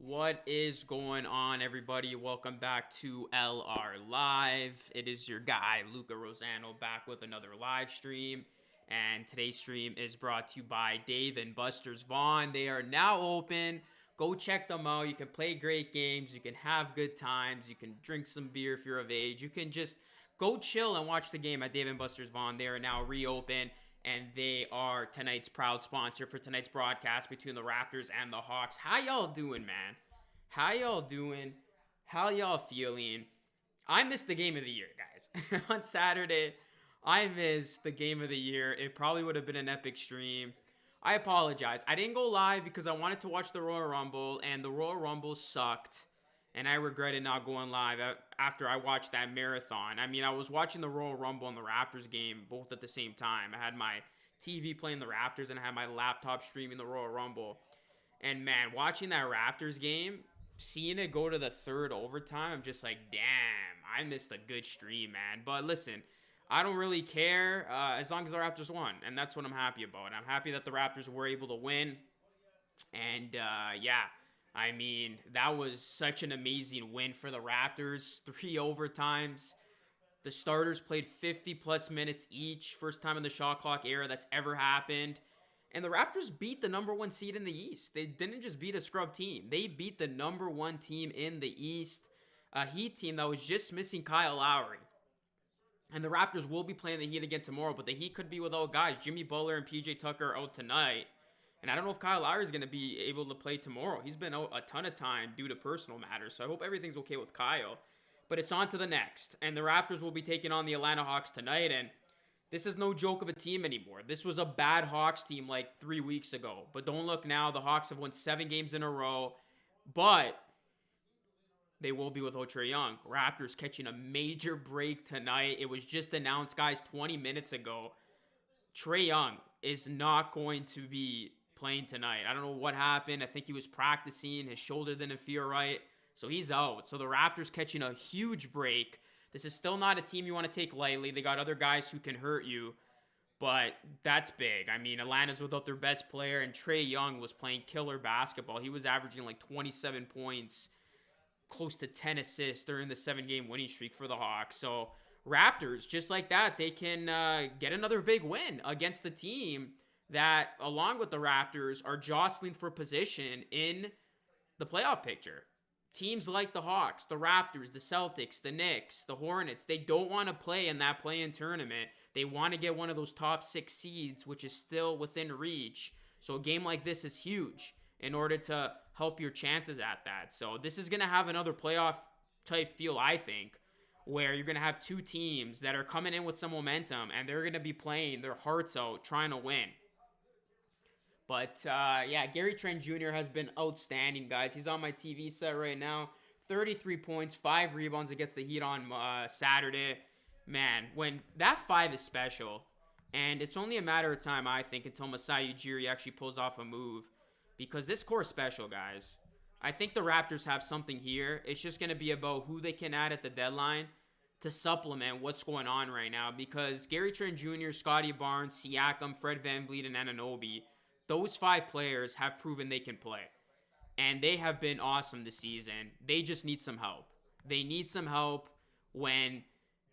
What is going on, everybody? Welcome back to LR Live. It is your guy, Luca Rosano, back with another live stream. And today's stream is brought to you by Dave and BUSTER'S VAUGHAN. They are now open. Go check them out. You can play great games. You can have good times. You can drink some beer if you're of age. You can just go chill and watch the game at Dave and BUSTER'S VAUGHAN. They are now reopened. And they are tonight's proud sponsor for tonight's broadcast between the Raptors and the Hawks. How y'all doing, man? How y'all doing? How y'all feeling? I missed the game of the year, guys. On Saturday, I missed the game of the year. It probably would have been an epic stream. I apologize. I didn't go live because I wanted to watch the Royal Rumble, and the Royal Rumble sucked. And I regretted not going live after I watched that marathon. I mean, I was watching the Royal Rumble and the Raptors game both at the same time. I had my TV playing the Raptors and I had my laptop streaming the Royal Rumble. And man, watching that Raptors game, seeing it go to the third overtime, I'm just like, damn, I missed a good stream, man. But listen, I don't really care as long as the Raptors won. And that's what I'm happy about. I'm happy that the Raptors were able to win. And yeah. I mean, that was such an amazing win for the Raptors. 3 overtimes. The starters played 50-plus minutes each. First time in the shot clock era that's ever happened. And the Raptors beat the number 1 seed in the East. They didn't just beat a scrub team. They beat the number 1 team in the East. A Heat team that was just missing Kyle Lowry. And the Raptors will be playing the Heat again tomorrow. But the Heat could be without guys. Jimmy Butler and PJ Tucker are out tonight. And I don't know if Kyle Lowry is going to be able to play tomorrow. He's been out a ton of time due to personal matters. So I hope everything's okay with Kyle. But it's on to the next. And the Raptors will be taking on the Atlanta Hawks tonight. And this is no joke of a team anymore. This was a bad Hawks team like 3 weeks ago. But don't look now. The Hawks have won 7 games in a row. But they will be without Trae Young. Raptors catching a major break tonight. It was just announced, guys, 20 minutes ago. Trae Young is not going to be playing tonight. I don't know what happened. I think he was practicing. His shoulder didn't feel right. So he's out. So the Raptors catching a huge break. This is still not a team you want to take lightly. They got other guys who can hurt you. But that's big. I mean, Atlanta's without their best player. And Trae Young was playing killer basketball. He was averaging like 27 points. Close to 10 assists during the 7-game winning streak for the Hawks. So Raptors, just like that, they can get another big win against the team that, along with the Raptors, are jostling for position in the playoff picture. Teams like the Hawks, the Raptors, the Celtics, the Knicks, the Hornets, they don't want to play in that play-in tournament. They want to get one of those top 6 seeds, which is still within reach. So a game like this is huge in order to help your chances at that. So this is going to have another playoff-type feel, I think, where you're going to have 2 teams that are coming in with some momentum, and they're going to be playing their hearts out, trying to win. But, yeah, Gary Trent Jr. has been outstanding, guys. He's on my TV set right now. 33 points, 5 rebounds against the Heat on Saturday. Man, when that 5 is special, and it's only a matter of time, I think, until Masai Ujiri actually pulls off a move. Because this core is special, guys. I think the Raptors have something here. It's just going to be about who they can add at the deadline to supplement what's going on right now. Because Gary Trent Jr., Scottie Barnes, Siakam, Fred VanVleet, and Anunoby, those 5 players have proven they can play. And they have been awesome this season. They just need some help. They need some help when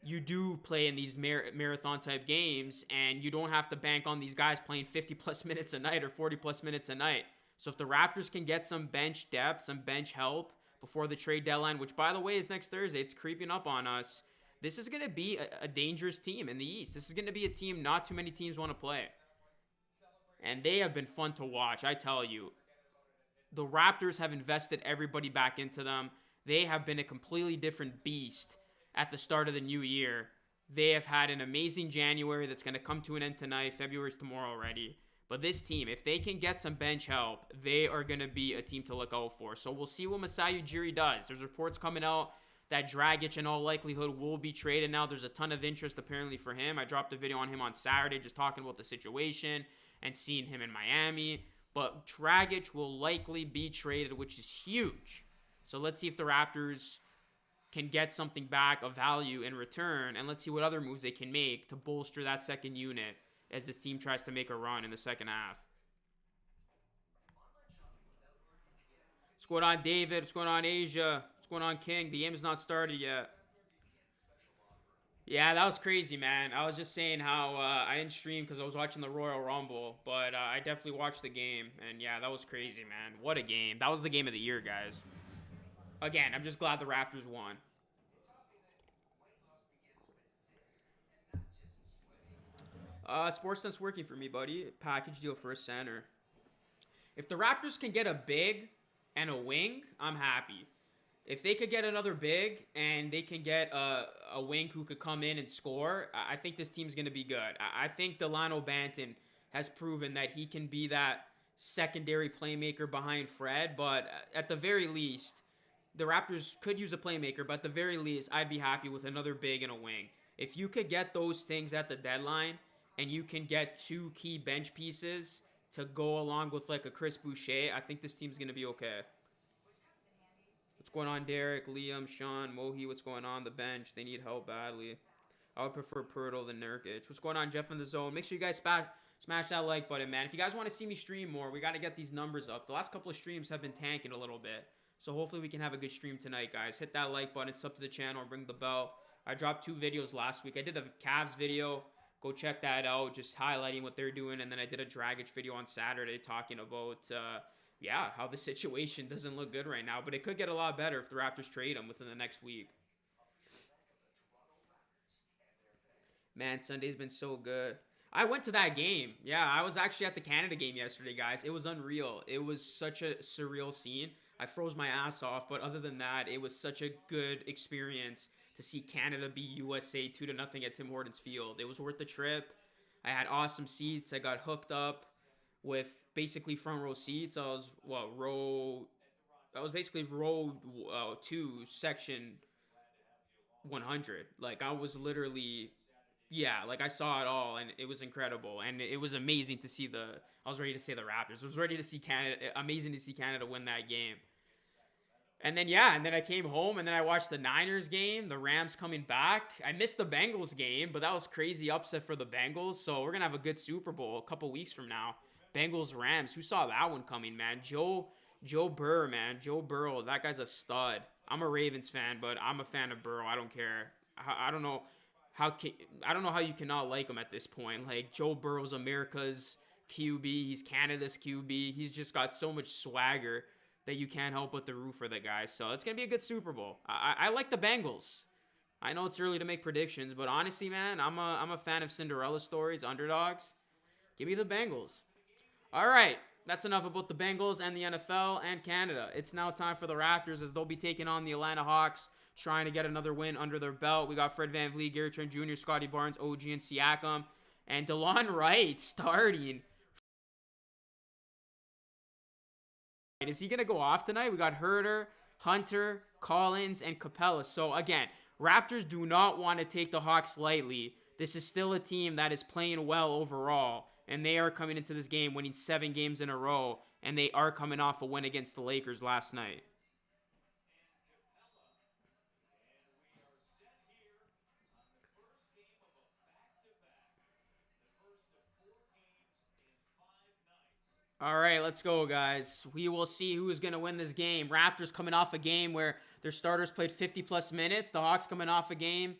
you do play in these marathon-type games and you don't have to bank on these guys playing 50-plus minutes a night or 40-plus minutes a night. So if the Raptors can get some bench depth, some bench help before the trade deadline, which, by the way, is next Thursday, it's creeping up on us, this is going to be a dangerous team in the East. This is going to be a team not too many teams want to play. And they have been fun to watch, I tell you. The Raptors have invested everybody back into them. They have been a completely different beast at the start of the new year. They have had an amazing January that's going to come to an end tonight. February's tomorrow already. But this team, if they can get some bench help, they are going to be a team to look out for. So we'll see what Masai Ujiri does. There's reports coming out that Dragic in all likelihood will be traded now. There's a ton of interest apparently for him. I dropped a video on him on Saturday just talking about the situation and seeing him in Miami. But Dragic will likely be traded, which is huge. So let's see if the Raptors can get something back of value in return. And let's see what other moves they can make to bolster that second unit as this team tries to make a run in the second half. What's going on, David? What's going on, Asia? What's going on, King? The game's not started yet. Yeah, that was crazy, man. I was just saying how I didn't stream because I was watching the Royal Rumble, but I definitely watched the game, and yeah, that was crazy, man. What a game. That was the game of the year, guys. Again, I'm just glad the Raptors won. Sportsnet's working for me, buddy. Package deal for a center. If the Raptors can get a big and a wing, I'm happy. If they could get another big and they can get a wing who could come in and score, I think this team's going to be good. I think Delano Banton has proven that he can be that secondary playmaker behind Fred, but at the very least, the Raptors could use a playmaker, but at the very least, I'd be happy with another big and a wing. If you could get those things at the deadline and you can get two key bench pieces to go along with like a Chris Boucher, I think this team's going to be okay. What's going on, Derek, Liam, Sean, Mohi? What's going on the bench? They need help badly. I would prefer Pirtle than Nurkic. What's going on, Jeff in the zone? Make sure you guys smash that like button, man. If you guys want to see me stream more, we got to get these numbers up. The last couple of streams have been tanking a little bit. So hopefully we can have a good stream tonight, guys. Hit that like button, sub to the channel, ring the bell. I dropped 2 videos last week. I did a Cavs video. Go check that out, just highlighting what they're doing. And then I did a Dragic video on Saturday talking about, yeah, how the situation doesn't look good right now. But it could get a lot better if the Raptors trade him within the next week. Man, Sunday's been so good. I went to that game. Yeah, I was actually at the Canada game yesterday, guys. It was unreal. It was such a surreal scene. I froze my ass off, but other than that, it was such a good experience to see Canada beat USA 2-0 at Tim Hortons Field. It was worth the trip. I had awesome seats. I got hooked up with basically front row seats. I was basically row 2, section 100. Like I was literally, yeah, like I saw it all, and it was incredible, and it was amazing to see I was ready to say the Raptors. I was ready to see Canada. Amazing to see Canada win that game. And then, yeah, and then I came home, and then I watched the Niners game, the Rams coming back. I missed the Bengals game, but that was crazy upset for the Bengals. So we're going to have a good Super Bowl a couple weeks from now. Bengals-Rams. Who saw that one coming, man? Joe Burrow, man. Joe Burrow, that guy's a stud. I'm a Ravens fan, but I'm a fan of Burrow. I don't care. I don't know how you cannot like him at this point. Like, Joe Burrow's America's QB. He's Canada's QB. He's just got so much swagger that you can't help but to root for the guy. So it's going to be a good Super Bowl. I like the Bengals. I know it's early to make predictions, but honestly, man, I'm a fan of Cinderella stories, underdogs. Give me the Bengals. All right, that's enough about the Bengals and the NFL and Canada. It's now time for the Raptors as they'll be taking on the Atlanta Hawks, trying to get another win under their belt. We got Fred VanVleet, Gary Trent Jr., Scotty Barnes, OG, and Siakam. And DeLon Wright starting. Is he going to go off tonight? We got Herter, Hunter, Collins, and Capella. So, again, Raptors do not want to take the Hawks lightly. This is still a team that is playing well overall, and they are coming into this game winning 7 games in a row, and they are coming off a win against the Lakers last night. All right, let's go, guys. We will see who is going to win this game. Raptors coming off a game where their starters played 50-plus minutes. The Hawks coming off a game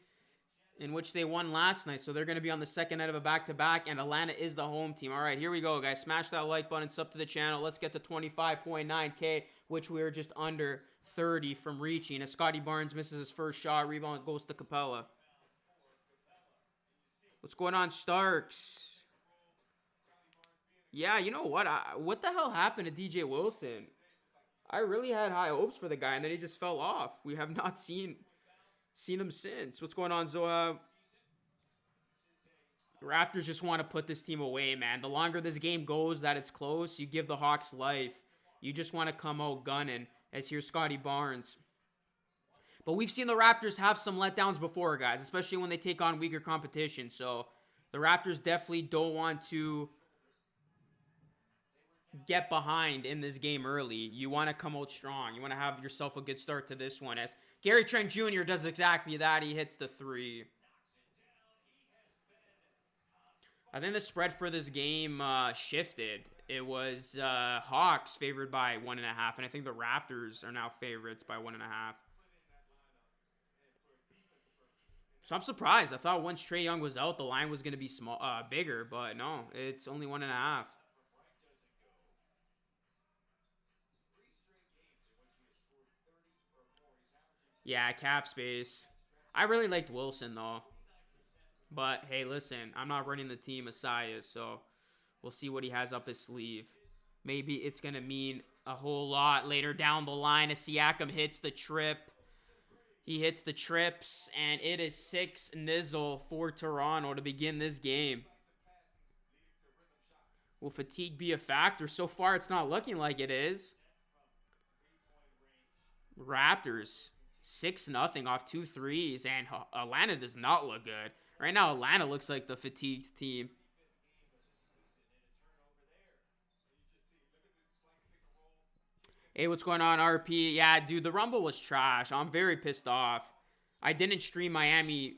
in which they won last night. So they're going to be on the second night of a back-to-back, and Atlanta is the home team. All right, here we go, guys. Smash that like button, sub to the channel. Let's get to 25.9K, which we are just under 30 from reaching. As Scotty Barnes misses his first shot, rebound goes to Capella. What's going on, Starks? Yeah, you know what? What the hell happened to DJ Wilson? I really had high hopes for the guy, and then he just fell off. We have not seen him since. What's going on, Zoa? The Raptors just want to put this team away, man. The longer this game goes, that it's close, you give the Hawks life. You just want to come out gunning, as here's Scotty Barnes. But we've seen the Raptors have some letdowns before, guys, especially when they take on weaker competition. So the Raptors definitely don't want to get behind in this game early. You want to come out strong. You want to have yourself a good start to this one, as Gary Trent Jr. does exactly that. He hits the 3. I think the spread for this game shifted. It was Hawks favored by 1.5, and I think the Raptors are now favorites by 1.5. So I'm surprised. I thought once Trae Young was out, the line was going to be bigger, but no, it's only 1.5. Yeah, cap space. I really liked Wilson though, but hey, listen, I'm not running the team Messiah, so we'll see what he has up his sleeve. Maybe it's going to mean a whole lot later down the line as Siakam hits the trip. He hits the trips, and it is 6-0 for Toronto to begin this game. Will fatigue be a factor? So far, it's not looking like it is. Raptors, 6-0 off 2 threes, and Atlanta does not look good. Right now, Atlanta looks like the fatigued team. Hey, what's going on, RP? Yeah, dude, the Rumble was trash. I'm very pissed off. I didn't stream Miami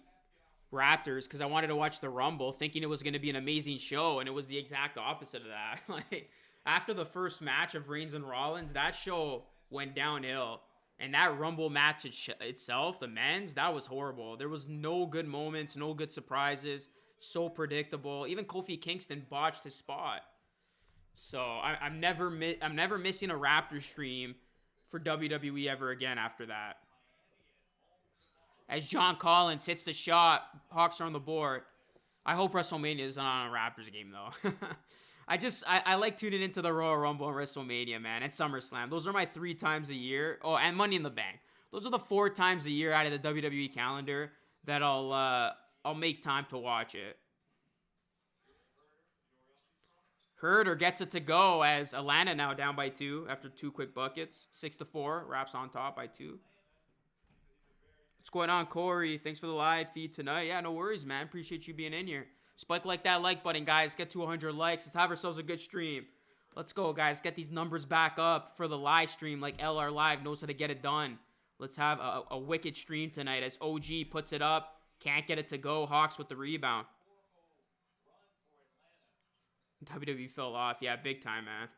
Raptors because I wanted to watch the Rumble, thinking it was going to be an amazing show, and it was the exact opposite of that. Like, after the first match of Reigns and Rollins, that show went downhill. And that Rumble match itself, the men's, that was horrible. There was no good moments, no good surprises, so predictable. Even Kofi Kingston botched his spot. So I'm never missing a Raptor stream for WWE ever again after that. As John Collins hits the shot, Hawks are on the board. I hope WrestleMania is not on a Raptors game though. I like tuning into the Royal Rumble and WrestleMania, man, and SummerSlam. Those are my 3 times a year. Oh, and Money in the Bank. Those are the 4 times a year out of the WWE calendar that I'll make time to watch it. Herder gets it to go as Atlanta now down by 2 after 2 quick buckets. 6-4. Raps on top by 2. What's going on, Corey? Thanks for the live feed tonight. Yeah, no worries, man. Appreciate you being in here. Spike like that like button, guys. Get to 100 likes. Let's have ourselves a good stream. Let's go, guys. Get these numbers back up for the live stream like LR Live knows how to get it done. Let's have a wicked stream tonight as OG puts it up. Can't get it to go. Hawks with the rebound. WWE fell off. Yeah, big time, man.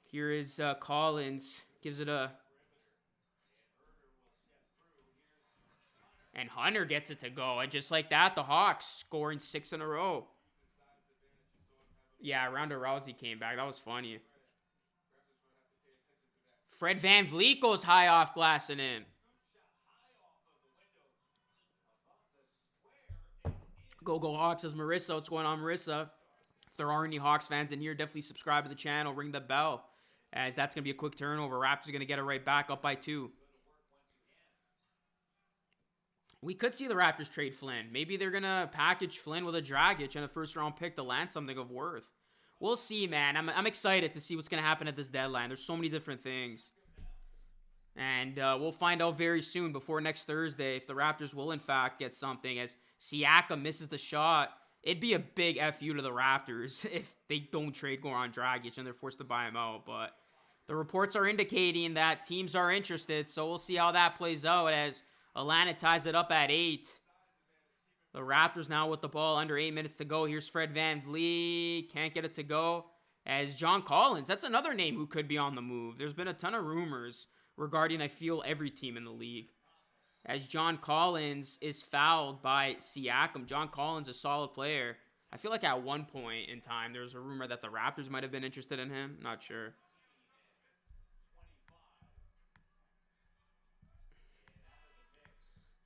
Here is Collins. Gives it a... And Hunter gets it to go. And just like that, the Hawks scoring 6 in a row. Yeah, Ronda Rousey came back. That was funny. Fred VanVleet goes high off glass and in. Go Hawks, says Marissa. What's going on, Marissa? If there are any Hawks fans in here, definitely subscribe to the channel. Ring the bell. As that's going to be a quick turnover. Raptors are going to get it right back up by 2. We could see the Raptors trade Flynn. Maybe they're going to package Flynn with a Dragic and a first-round pick to land something of worth. We'll see, man. I'm excited to see what's going to happen at this deadline. There's so many different things. And we'll find out very soon before next Thursday if the Raptors will, in fact, get something. As Siakam misses the shot, it'd be a big FU to the Raptors if they don't trade Goran Dragic and they're forced to buy him out. But the reports are indicating that teams are interested, so we'll see how that plays out as Atlanta ties it up at 8. The Raptors now with the ball under 8 minutes to go. Here's Fred VanVleet. Can't get it to go. As John Collins, that's another name who could be on the move. There's been a ton of rumors regarding, I feel, every team in the league. As John Collins is fouled by Siakam. John Collins, a solid player. I feel like at one point in time, there was a rumor that the Raptors might have been interested in him. Not sure.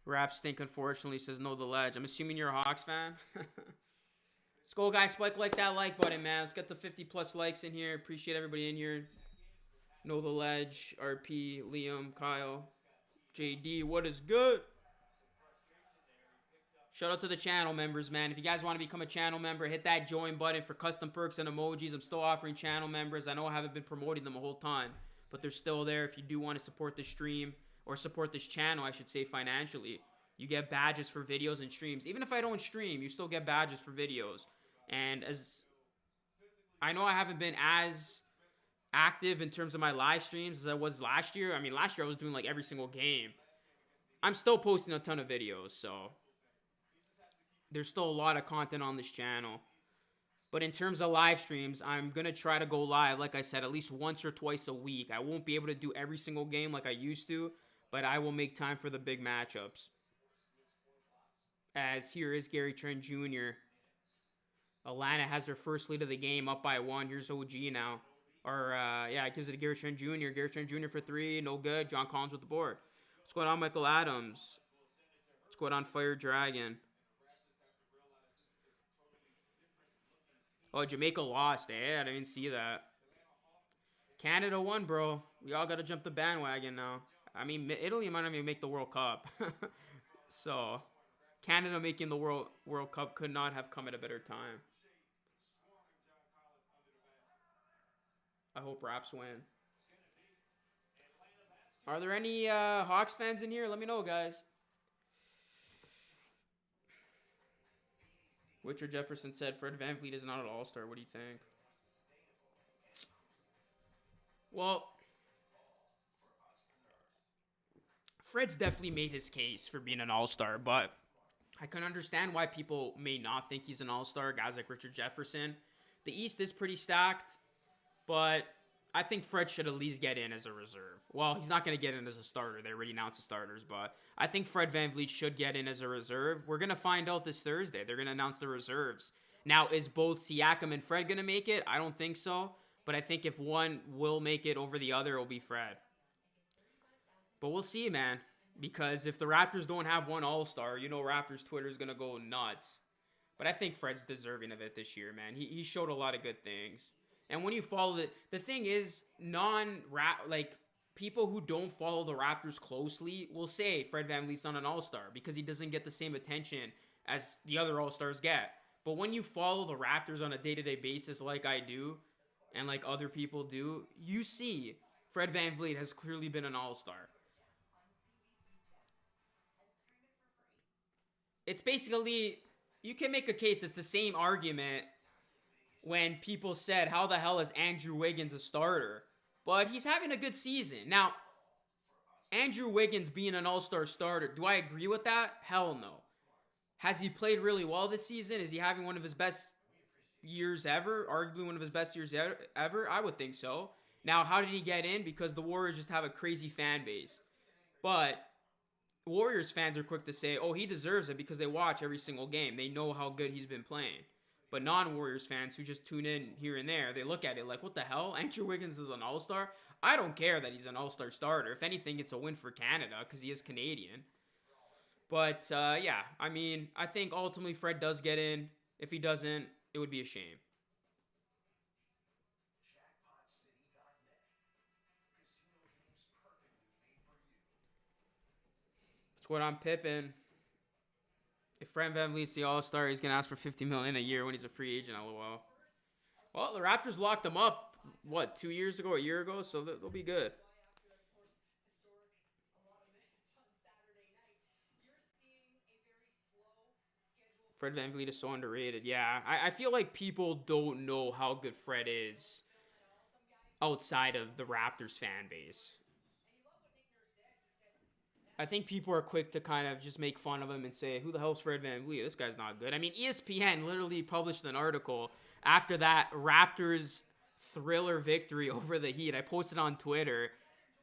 Rap Stink, unfortunately, says no the ledge. I'm assuming you're a Hawks fan. Let's go, guys. Spike like that like button, man. Let's get the 50+ likes in here. Appreciate everybody in here. Know the ledge. RP, Liam, Kyle, JD. What is good? Shout out to the channel members, man. If you guys want to become a channel member, hit that join button for custom perks and emojis. I'm still offering channel members. I know I haven't been promoting them a whole time, but they're still there if you do want to support the stream. Or support this channel, I should say, financially. You get badges for videos and streams. Even if I don't stream, you still get badges for videos. And as I know I haven't been as active in terms of my live streams as I was last year. I mean, last year I was doing like every single game. I'm still posting a ton of videos, so there's still a lot of content on this channel. But in terms of live streams, I'm going to try to go live, like I said, at least once or twice a week. I won't be able to do every single game like I used to, but I will make time for the big matchups. As here is Gary Trent Jr. Atlanta has their first lead of the game, up by 1. Here's OG now. Or, yeah, it gives it to Gary Trent Jr. Gary Trent Jr. for 3. No good. John Collins with the board. What's going on, Michael Adams? What's going on, Fire Dragon? Oh, Jamaica lost. I didn't see that. Canada won, bro. We all got to jump the bandwagon now. I mean, Italy might not even make the World Cup. So, Canada making the World Cup could not have come at a better time. I hope Raps win. Are there any Hawks fans in here? Let me know, guys. Richard Jefferson said Fred VanVleet is not an all-star. What do you think? Well, Fred's definitely made his case for being an all-star, but I can understand why people may not think he's an all-star. Guys like Richard Jefferson. The East is pretty stacked, but I think Fred should at least get in as a reserve. Well, he's not going to get in as a starter. They already announced the starters, but I think Fred VanVleet should get in as a reserve. We're going to find out this Thursday. They're going to announce the reserves. Now, is both Siakam and Fred going to make it? I don't think so, but I think if one will make it over the other, it'll be Fred. But we'll see, man, because if the Raptors don't have one all-star, you know Raptors Twitter is going to go nuts. But I think Fred's deserving of it this year, man. He showed a lot of good things. And when you follow it, the thing is, people who don't follow the Raptors closely will say Fred VanVleet's not an all-star because he doesn't get the same attention as the other all-stars get. But when you follow the Raptors on a day-to-day basis like I do and like other people do, you see Fred VanVleet has clearly been an all-star. It's basically, you can make a case, it's the same argument when people said, how the hell is Andrew Wiggins a starter? But he's having a good season. Now, Andrew Wiggins being an all-star starter, do I agree with that? Hell no. Has he played really well this season? Is he having one of his best years ever? Arguably one of his best years ever? I would think so. Now, how did he get in? Because the Warriors just have a crazy fan base. But Warriors fans are quick to say, oh, he deserves it because they watch every single game. They know how good he's been playing. But non-Warriors fans who just tune in here and there, they look at it like, what the hell? Andrew Wiggins is an all-star? I don't care that he's an all-star starter. If anything, it's a win for Canada because he is Canadian. But, yeah, I mean, I think ultimately Fred does get in. If he doesn't, it would be a shame. What's going on, Pippen? If Fred VanVleet's the all-star, he's going to ask for $50 million a year when he's a free agent, lol. Well, the Raptors locked him up, what, 2 years ago, a year ago? So they'll be good. Fred VanVleet is so underrated. Yeah, I feel like people don't know how good Fred is outside of the Raptors fan base. I think people are quick to kind of just make fun of him and say, who the hell's Fred VanVleet? This guy's not good. I mean, ESPN literally published an article after that Raptors thriller victory over the Heat. I posted on Twitter.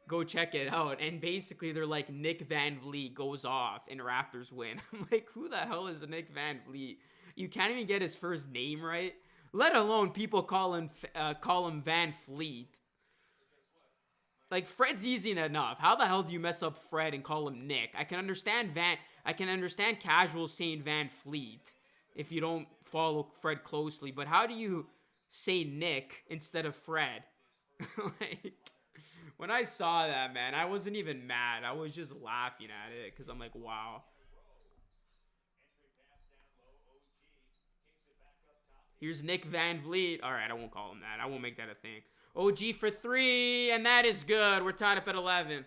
Go check it out. And basically, they're like, Nick VanVleet goes off and Raptors win. I'm like, who the hell is Nick VanVleet? You can't even get his first name right, let alone people call him Van Fleet. Like, Fred's easy enough. How the hell do you mess up Fred and call him Nick? I can understand casuals saying Van Fleet if you don't follow Fred closely, but how do you say Nick instead of Fred? Like, when I saw that, man, I wasn't even mad. I was just laughing at it because I'm like, wow. Here's Nick VanVleet. All right, I won't call him that. I won't make that a thing. OG for 3, and that is good. We're tied up at 11.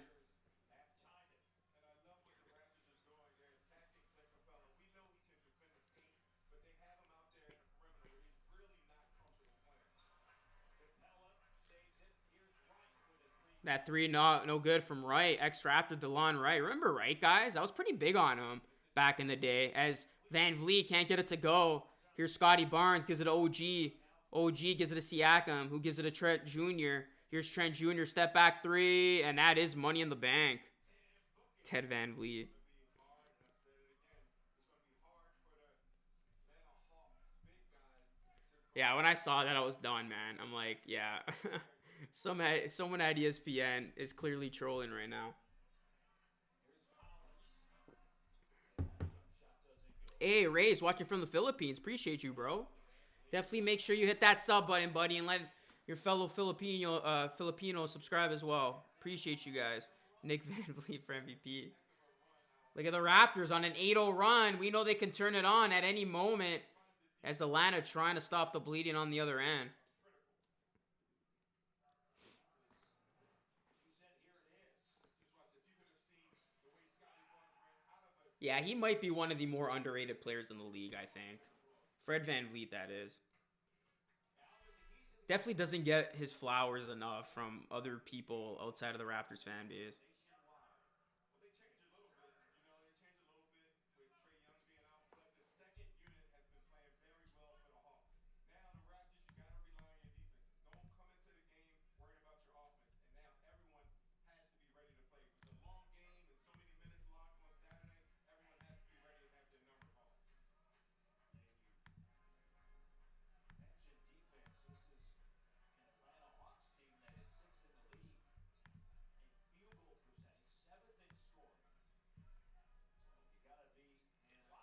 That 3 no good from Wright. Ex-Raptor DeLon Wright. Remember Wright, guys? I was pretty big on him back in the day. As VanVleet can't get it to go. Here's Scotty Barnes, gives it to OG. OG gives it to Siakam, who gives it to Trent Jr. Here's Trent Jr. Step back three, and that is money in the bank. Ted VanVleet. Yeah, when I saw that, I was done, man. I'm like, yeah. Someone at ESPN is clearly trolling right now. Hey, Ray's watching from the Philippines. Appreciate you, bro. Definitely make sure you hit that sub button, buddy, and let your fellow Filipino subscribe as well. Appreciate you guys. Nick Van Vliet for MVP. Look at the Raptors on an 8-0 run. We know they can turn it on at any moment as Atlanta trying to stop the bleeding on the other end. Yeah, he might be one of the more underrated players in the league, I think. Fred VanVleet, that is. Definitely doesn't get his flowers enough from other people outside of the Raptors fan base.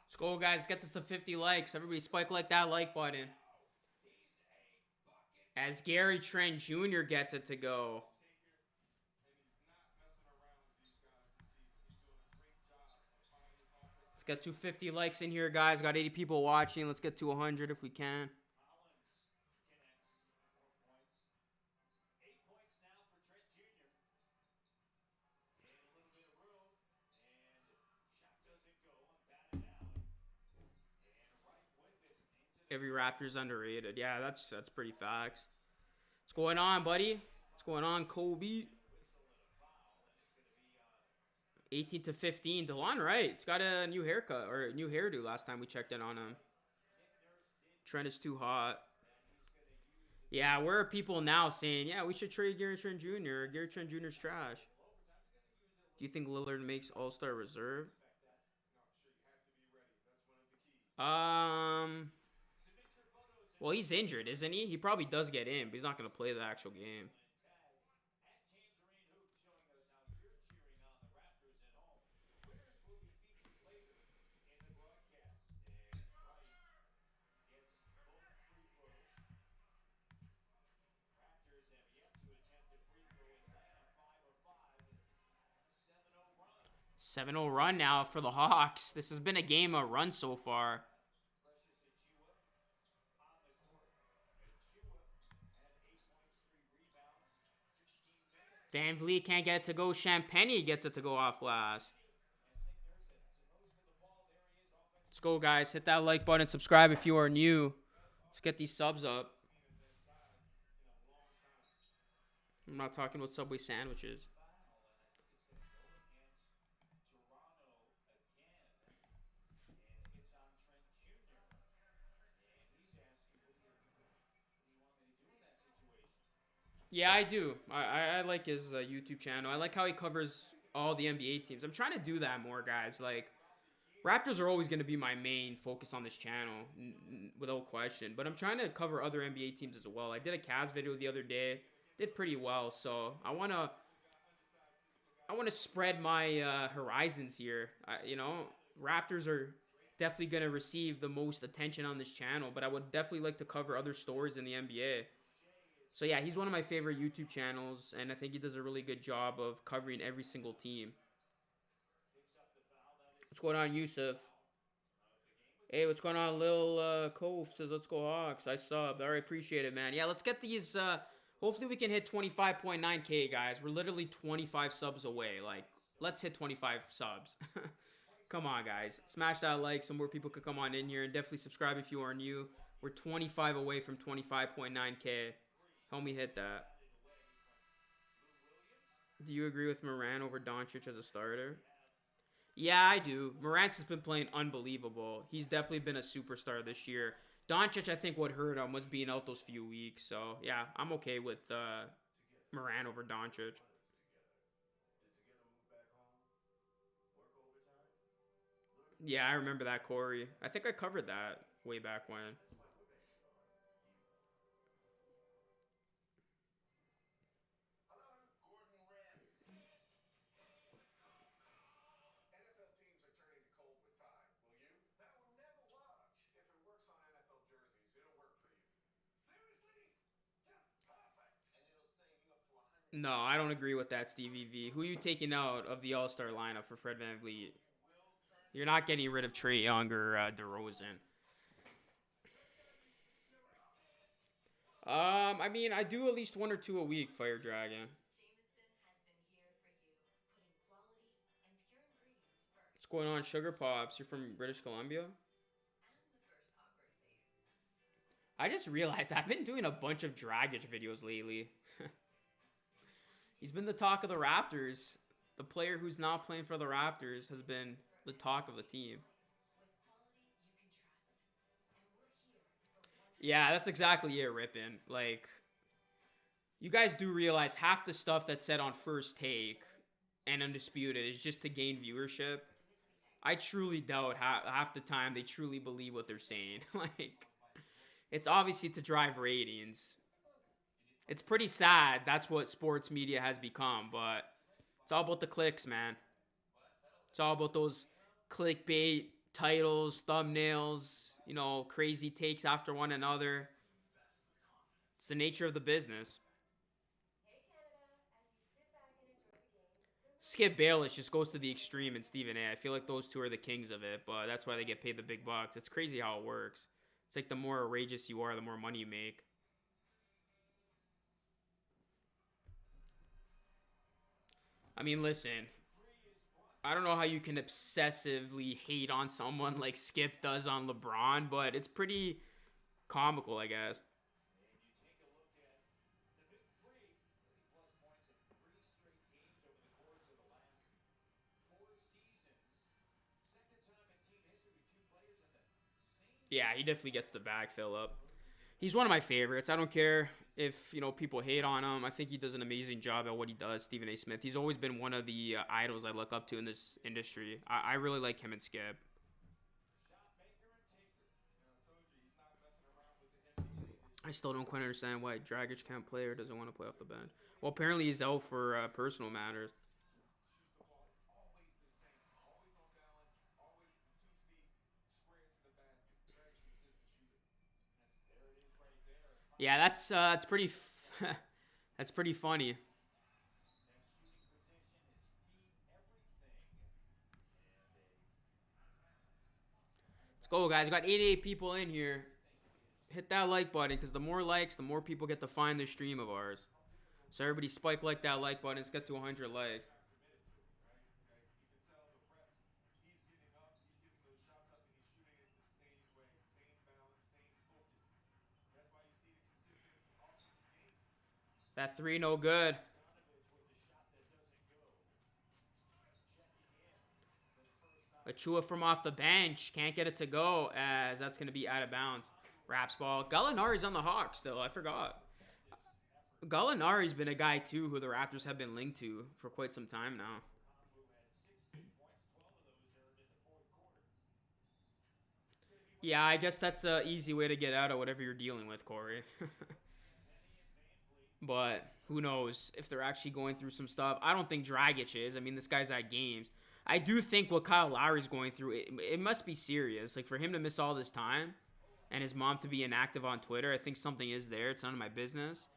Let's go, guys. Get this to 50 likes. Everybody spike like that like button. As Gary Trent Jr. gets it to go. Let's get to 50 likes in here, guys. Got 80 people watching. Let's get to 100 if we can. Every Raptor's underrated. Yeah, that's pretty facts. What's going on, buddy? What's going on, Kobe? 18 to 15. DeLon Wright's got a new haircut or a new hairdo last time we checked in on him. Trent is too hot. Yeah, where are people now saying, yeah, we should trade Gary Trent Jr. Gary Trent Jr.'s trash. Do you think Lillard makes All-Star reserve? Um, well, he's injured, isn't he? He probably does get in, but he's not going to play the actual game. Seven 0 run now for the Hawks. This has been a game of run so far. VanVleet can't get it to go. Champagny gets it to go off glass. Let's go, guys. Hit that like button. Subscribe if you are new. Let's get these subs up. I'm not talking about Subway sandwiches. Yeah, I do. I like his YouTube channel. I like how he covers all the NBA teams. I'm trying to do that more, guys. Like, Raptors are always going to be my main focus on this channel, without question. But I'm trying to cover other NBA teams as well. I did a Cavs video the other day. Did pretty well. So I want to spread my horizons here. Raptors are definitely going to receive the most attention on this channel. But I would definitely like to cover other stories in the NBA. So yeah, he's one of my favorite YouTube channels, and I think he does a really good job of covering every single team. What's going on, Yusuf? Hey, what's going on, Lil Cove says, let's go Hawks. I subbed. All right, appreciate it, man. Yeah, let's get these, hopefully we can hit 25.9K, guys. We're literally 25 subs away. Like, let's hit 25 subs. Come on, guys. Smash that like so more people could come on in here, and definitely subscribe if you are new. We're 25 away from 25.9K. Help me hit that. Do you agree with Moran over Doncic as a starter? Yeah, I do. Morant's has been playing unbelievable. He's definitely been a superstar this year. Doncic, I think what hurt him was being out those few weeks. So yeah, I'm okay with Moran over Doncic. Yeah, I remember that, Corey. I think I covered that way back when. No, I don't agree with that, Stevie V. Who are you taking out of the All Star lineup for Fred VanVleet? You're not getting rid of Trae Young or DeRozan. I mean, I do at least one or two a week, Fire Dragon. What's going on, Sugar Pops? You're from British Columbia? I just realized I've been doing a bunch of Dragic videos lately. He's been the talk of the Raptors. The player who's not playing for the Raptors has been the talk of the team. Yeah, that's exactly it, Rippin. Like, you guys do realize half the stuff that's said on First Take and Undisputed is just to gain viewership. I truly doubt half the time they truly believe what they're saying. Like, it's obviously to drive ratings. It's pretty sad that's what sports media has become, but it's all about the clicks, man. It's all about those clickbait titles, thumbnails, crazy takes after one another. It's the nature of the business. Skip Bayless just goes to the extreme in Stephen A. I feel like those two are the kings of it, but that's why they get paid the big bucks. It's crazy how it works. It's like the more outrageous you are, the more money you make. I mean, listen, I don't know how you can obsessively hate on someone like Skip does on LeBron, but it's pretty comical, I guess. Yeah, he definitely gets the bag fill up. He's one of my favorites. I don't care if people hate on him. I think he does an amazing job at what he does. Stephen A. Smith. He's always been one of the idols I look up to in this industry. I really like him and Skip. I still don't quite understand why Dragic can't play or doesn't want to play off the bench. Well, apparently he's out for personal matters. Yeah, that's pretty. That's pretty funny. Let's go, guys. We got 88 people in here. Hit that like button because the more likes, the more people get to find the stream of ours. So everybody spike like that like button. Let's get to 100 likes. That three no good. Achua from off the bench. Can't get it to go as that's going to be out of bounds. Raps ball. Gallinari's on the Hawks still. I forgot. Gallinari's been a guy too who the Raptors have been linked to for quite some time now. Yeah, I guess that's an easy way to get out of whatever you're dealing with, Corey. But who knows if they're actually going through some stuff. I don't think Dragic is. I mean, this guy's at games. I do think what Kyle Lowry's going through, it must be serious. Like, for him to miss all this time and his mom to be inactive on Twitter, I think something is there. It's none of my business.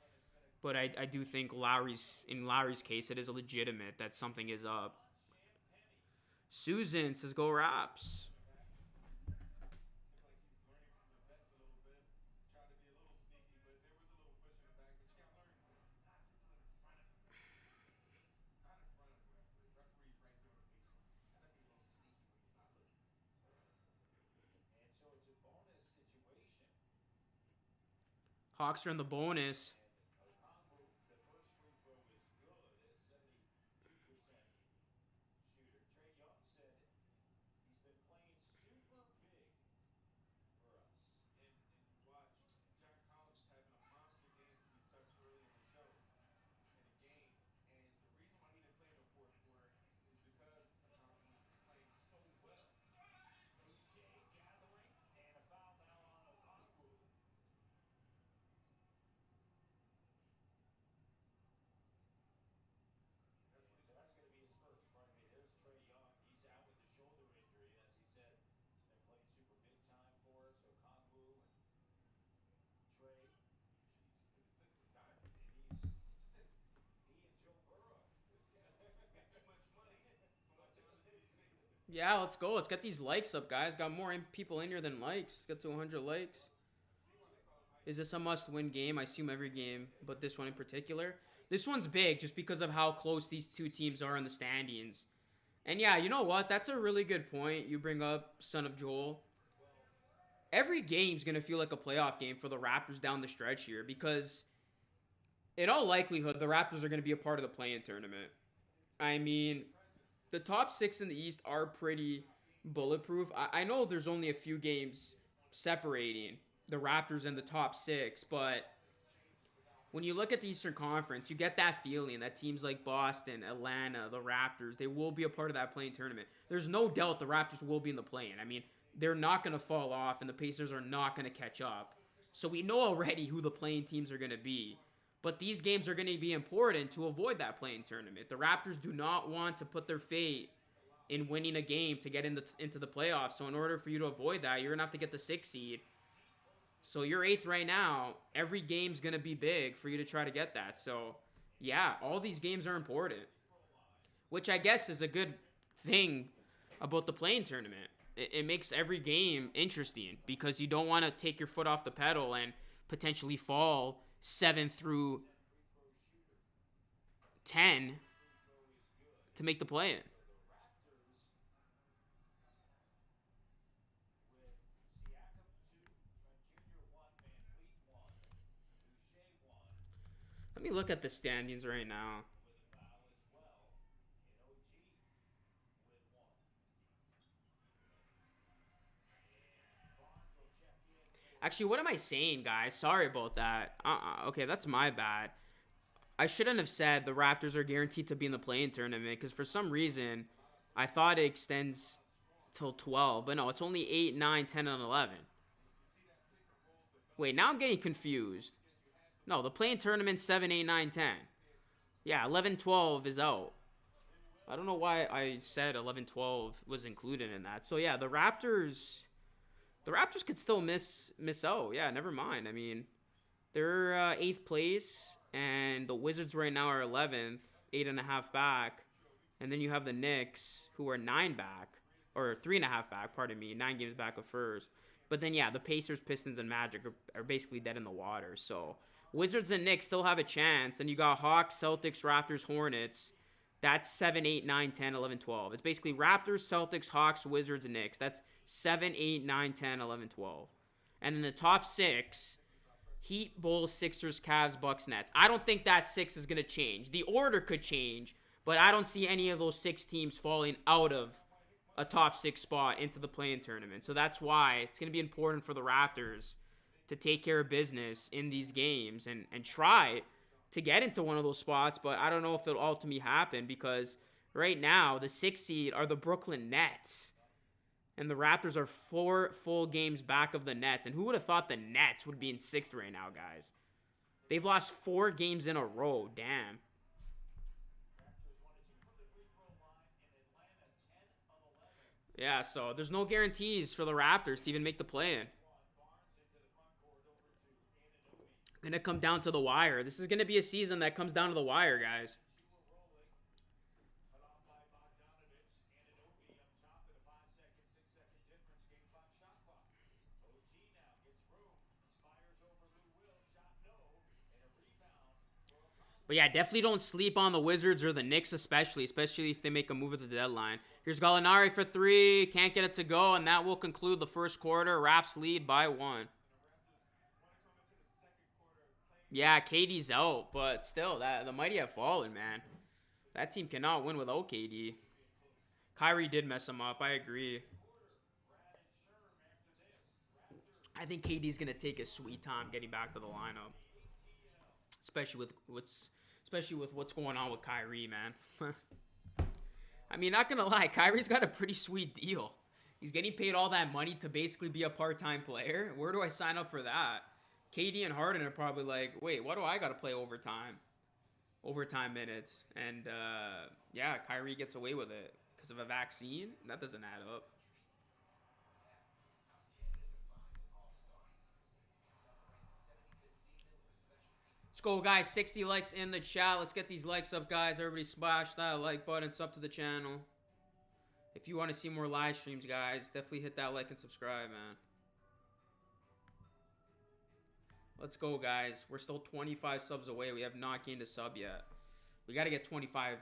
But I do think in Lowry's case, it is legitimate that something is up. Susan says, go Raps. Hawks are in the bonus. Yeah, let's go. Let's get these likes up, guys. Got more people in here than likes. Let's get to 100 likes. Is this a must-win game? I assume every game, but this one in particular. This one's big just because of how close these two teams are in the standings. And yeah, you know what? That's a really good point you bring up, son of Joel. Every game's going to feel like a playoff game for the Raptors down the stretch here because in all likelihood, the Raptors are going to be a part of the play-in tournament. I mean, the top 6 in the East are pretty bulletproof. I know there's only a few games separating the Raptors and the top 6, but when you look at the Eastern Conference, you get that feeling that teams like Boston, Atlanta, the Raptors, they will be a part of that play-in tournament. There's no doubt the Raptors will be in the play-in. I mean, they're not going to fall off, and the Pacers are not going to catch up. So we know already who the play-in teams are going to be. But these games are going to be important to avoid that play-in tournament. The Raptors do not want to put their fate in winning a game to get into the playoffs. So in order for you to avoid that, you're going to have to get the 6th seed. So you're 8th right now. Every game's going to be big for you to try to get that. So, yeah, all these games are important. Which I guess is a good thing about the play-in tournament. It makes every game interesting because you don't want to take your foot off the pedal and potentially fall 7 through 10 to make the play-in. Let me look at the standings right now. Actually, what am I saying, guys? Sorry about that. Okay, that's my bad. I shouldn't have said the Raptors are guaranteed to be in the play-in tournament because for some reason I thought it extends till 12. But no, it's only 8, 9, 10, and 11. Wait, now I'm getting confused. No, the play-in tournament's 7, 8, 9, 10. Yeah, 11, 12 is out. I don't know why I said 11, 12 was included in that. So yeah, the Raptors could still miss out. Yeah, never mind. I mean, they're 8th place, and the Wizards right now are 11th, 8.5 back. And then you have the Knicks, who are 9 back, or 3.5 back, pardon me, 9 games back of first. But then, yeah, the Pacers, Pistons, and Magic are basically dead in the water. So Wizards and Knicks still have a chance. And you got Hawks, Celtics, Raptors, Hornets. That's 7, 8, 9, 10, 11, 12. It's basically Raptors, Celtics, Hawks, Wizards, and Knicks. That's 7, 8, 9, 10, 11, 12. And then the top 6, Heat, Bulls, Sixers, Cavs, Bucks, Nets. I don't think that 6 is going to change. The order could change, but I don't see any of those 6 teams falling out of a top 6 spot into the play-in tournament. So that's why it's going to be important for the Raptors to take care of business in these games and try to get into one of those spots, but I don't know if it'll ultimately happen because right now the 6th seed are the Brooklyn Nets. And the Raptors are 4 full games back of the Nets. And who would have thought the Nets would be in 6th right now, guys? They've lost 4 games in a row. Damn. Yeah, so there's no guarantees for the Raptors to even make the play-in. Gonna come down to the wire. This is gonna be a season that comes down to the wire, guys. But yeah, definitely don't sleep on the Wizards or the Knicks, especially if they make a move at the deadline. Here's Gallinari for 3. Can't get it to go, and that will conclude the first quarter. Raps lead by 1. Yeah, KD's out, but still, the mighty have fallen, man. That team cannot win without KD. Kyrie did mess him up. I agree. I think KD's gonna take a sweet time getting back to the lineup, especially with what's going on with Kyrie, man. I mean, not gonna lie, Kyrie's got a pretty sweet deal. He's getting paid all that money to basically be a part-time player. Where do I sign up for that? KD and Harden are probably like, wait, why do I gotta play overtime minutes? And yeah, Kyrie gets away with it because of a vaccine. That doesn't add up. Let's go, guys. 60 likes in the chat. Let's get these likes up, guys. Everybody splash that like button. Sub to the channel. If you want to see more live streams, guys, definitely hit that like and subscribe, man. Let's go, guys. We're still 25 subs away. We have not gained a sub yet. We got to get 25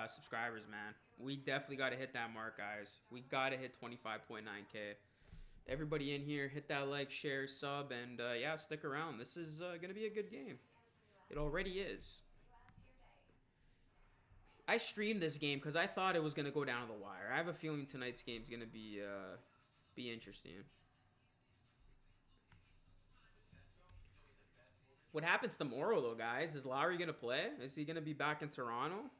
subscribers, man. We definitely got to hit that mark, guys. We got to hit 25.9K. Everybody in here, hit that like, share, sub, and yeah, stick around. This is going to be a good game. It already is. I streamed this game because I thought it was going to go down to the wire. I have a feeling tonight's game is going to be interesting. What happens tomorrow, though, guys? Is Lowry going to play? Is he going to be back in Toronto?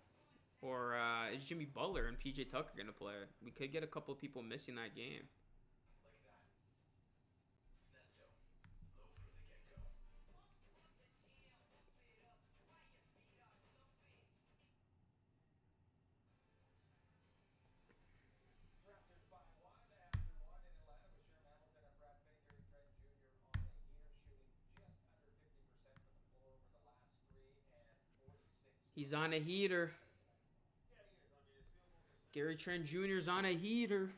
Or is Jimmy Butler and PJ Tucker going to play? We could get a couple of people missing that game. Raptors by one after one in Atlanta with Hamilton and Brad Fay. Trent Jr. on a heater, shooting just under 50% from the floor over the last three and 46. He's on a heater. Gary Trent Jr.'s on a heater.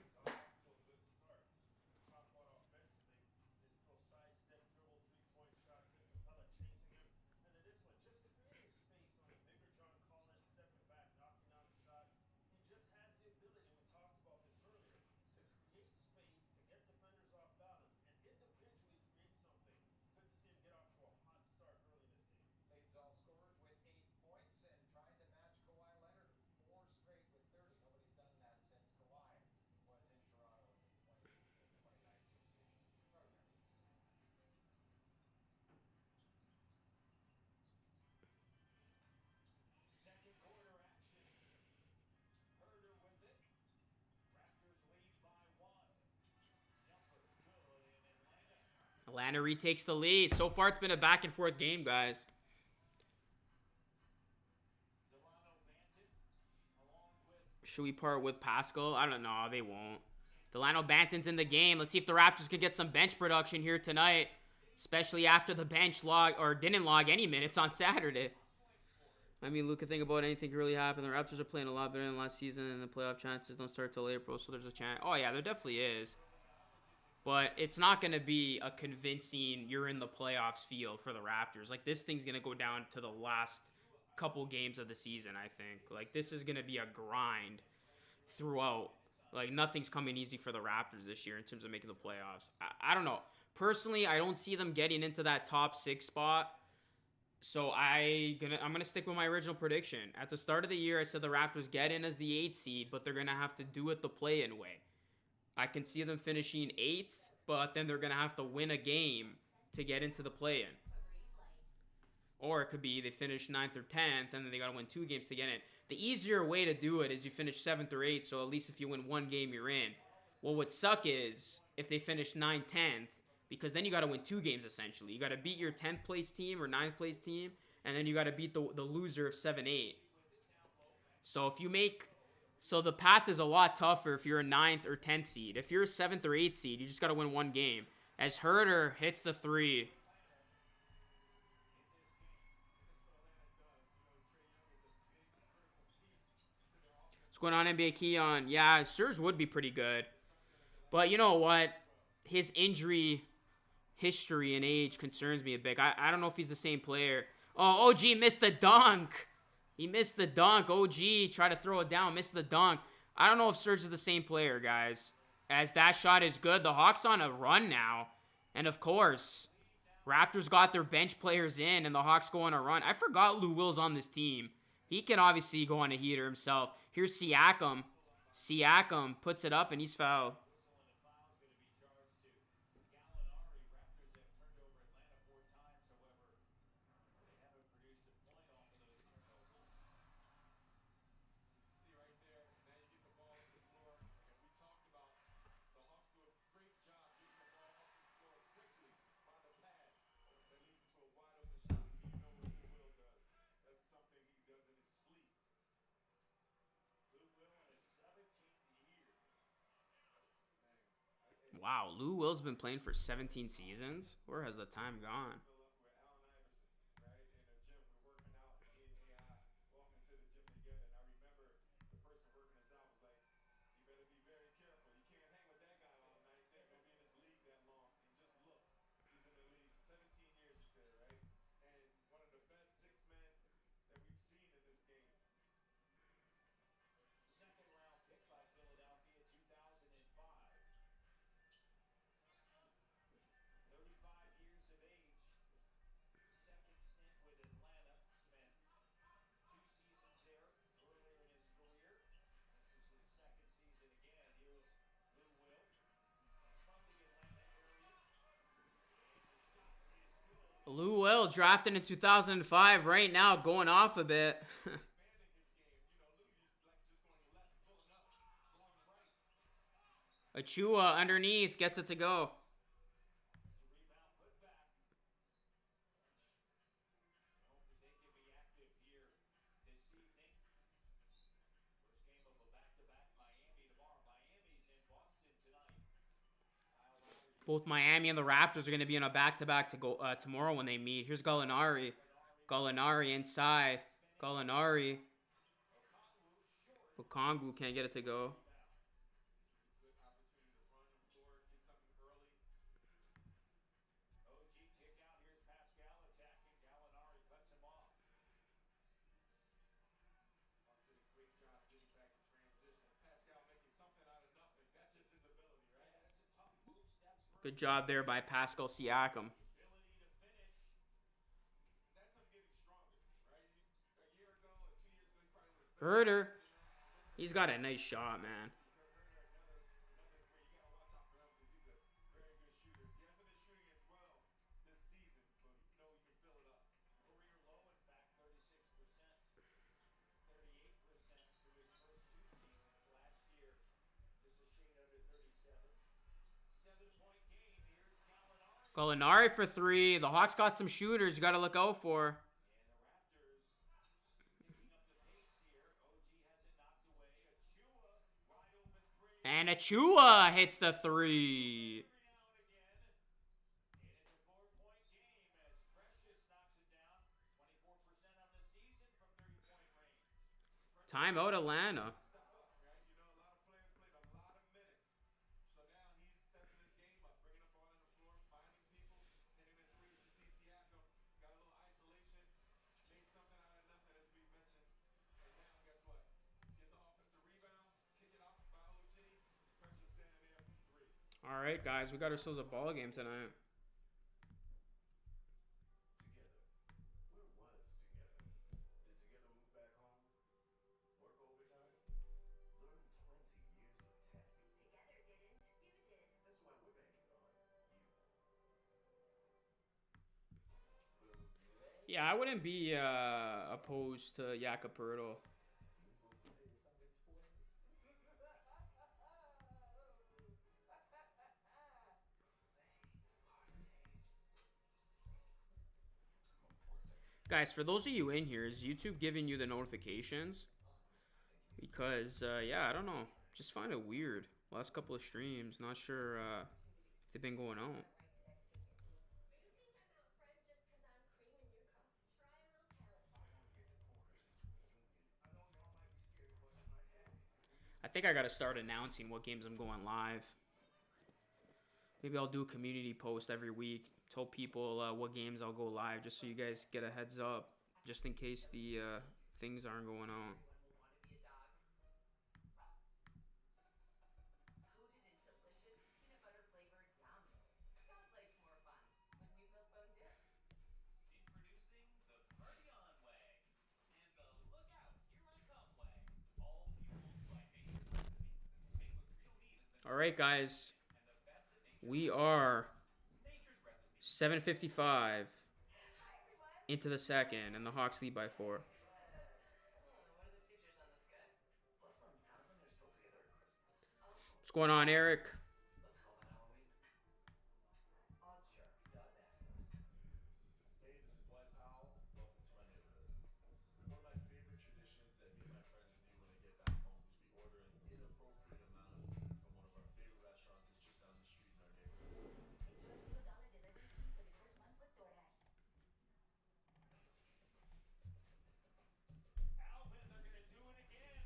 Leads all scorers with 8 points and trying to match Kawhi Leonard with 4 straight with 30. Nobody's done that since Kawhi was in Toronto in the 2018-2019 season. Program. Second quarter action. Herder with it. Raptors lead by one. Jumper good in Atlanta. Atlanta retakes the lead. So far, it's been a back and forth game, guys. Should we part with Pascal? I don't know. They won't. Delano Banton's in the game. Let's see if the Raptors can get some bench production here tonight, especially after the bench didn't log any minutes on Saturday. I mean, Luka, think about anything could really happen. The Raptors are playing a lot better than last season, and the playoff chances don't start till April, so there's a chance. Oh, yeah, there definitely is. But it's not going to be a convincing you're in the playoffs feel for the Raptors. Like, this thing's going to go down to the last couple games of the season, I think. Like, this is going to be a grind throughout. Like, nothing's coming easy for the Raptors this year in terms of making the playoffs. I don't know. Personally, I don't see them getting into that top 6 spot. So I'm gonna stick with my original prediction. At the start of the year, I said the Raptors get in as the 8th seed, but they're gonna have to do it the play-in way. I can see them finishing 8th, but then they're gonna have to win a game to get into the play-in. Or it could be they finish 9th or 10th, and then they gotta win 2 games to get in. The easier way to do it is you finish 7th or 8th, so at least if you win 1 game, you're in. What would suck is if they finish 9th, 10th, because then you got to win 2 games, essentially. You got to beat your 10th place team or 9th place team, and then you got to beat the loser of 7-8. So if you make... So the path is a lot tougher if you're a 9th or 10th seed. If you're a 7th or 8th seed, you just got to win 1 game. As Herder hits the 3. What's going on, NBA Keon? Yeah, Serge would be pretty good. But you know what? His injury history and age concerns me a bit. I don't know if he's the same player. Oh, OG missed the dunk. He missed the dunk. OG tried to throw it down, missed the dunk. I don't know if Serge is the same player, guys. As that shot is good. The Hawks on a run now. And of course, Raptors got their bench players in and the Hawks go on a run. I forgot Lou Will's on this team. He can obviously go on a heater himself. Here's Siakam. Siakam puts it up and he's fouled. Wow, Lou Will's been playing for 17 seasons? Where has the time gone? Will, drafted in 2005, right now going off a bit. Expanding his game. You know, Lou used like just going left, pulling up, going right. Achua underneath gets it to go. It's a rebound put back. I hope that they can be active here this evening. First game of a back-to-back. Miami tomorrow. Miami's in Boston tonight. Kyle Lowry. Both Miami and the Raptors are going to be on a back-to-back to go tomorrow when they meet. Here's Gallinari. Gallinari inside. Gallinari. Okongwu can't get it to go. This is a good opportunity to run the floor, get something early. OG kick out. Here's Pascal attacking. Gallinari cuts him off. Hawks did a great job getting back in transition. Pascal making something out of nothing. That's just his ability, right? Yeah, it's a tough move step through. Good job there by Pascal Siakam. The ability to finish. And that's him getting stronger, right? A year ago or 2 years ago, he probably would have failed. Herder. You know, he wasn't He's got a nice shot, man. Herder, another three. You got to watch out for him because he's a very good shooter. He hasn't been shooting as well this season, but you know he can fill it up. Career low, in fact, 36%, 38% through his first 2 seasons. Last year, just a shade under 37. 7-point game. Here's Gallinari. Gallinari for three. The Hawks got some shooters you got to look out for. And the Raptors picking up the pace here. OG has it knocked away. Achua, wide open three. And Achua hits the three. Every now and again. And it's a 4-point game as Precious knocks it down. 24% on the season from 30-point range. Timeout Atlanta. Step up, right? You know, a lot of players played a lot of minutes. So now he's stepping his game up, bringing the ball on the floor, finding people, hitting the threes. You see Siakam got a little isolation, made something out of nothing, as we've mentioned. And now, guess what? Get the offensive rebound, kick it off by OG. Precious standing there from three. All right, guys, we got ourselves a ball game tonight. Together. Where was together? Did together move back home? Work overtime? Learn 20 years of tech? Together didn't. You did. That's why we're banking on you. Yeah, I wouldn't be opposed to Jakob Poeltl. You will play something spoiled? Guys, for those of you in here, is YouTube giving you the notifications? Because, yeah, I don't know. Just find it weird. Last couple of streams, not sure if they've been going out. You think I'm out front just because I'm creaming your coffee? Try a little talent. I want to get deported. Union. I know y'all might be scared of us not having it. If we use I think I got to start announcing what games I'm going live. Maybe I'll do a community post every week. Tell people what games I'll go live, just so you guys get a heads up, just in case the things aren't going on. Anyone will want to be a dog. Coated in delicious peanut butter flavored yum. Dog life's more fun when we Milk-Bone dip. Introducing the Party On Way and the Look Out, Here I Come way. All fueled by nature's recipe. Made with real meat has been All right, guys, and the best that nature we are nature's recipe. 7:55 Hi, everyone. into the second, and the Hawks lead by 4. What are the features on this guy? Plus, my cousin are still together at Christmas. Oh, What's going on, Eric? Let's call that Halloween. Oddshark.net. Hey, this is White Owl. Welcome to my neighborhood. One of my favorite traditions that me and my friends do when I get back home is we order an inappropriate amount of food from one of our favorite restaurants that's just down the street in our neighborhood. enjoy $0 delivery fees for the first month with DoorDash. Alvin, they're going to do it again.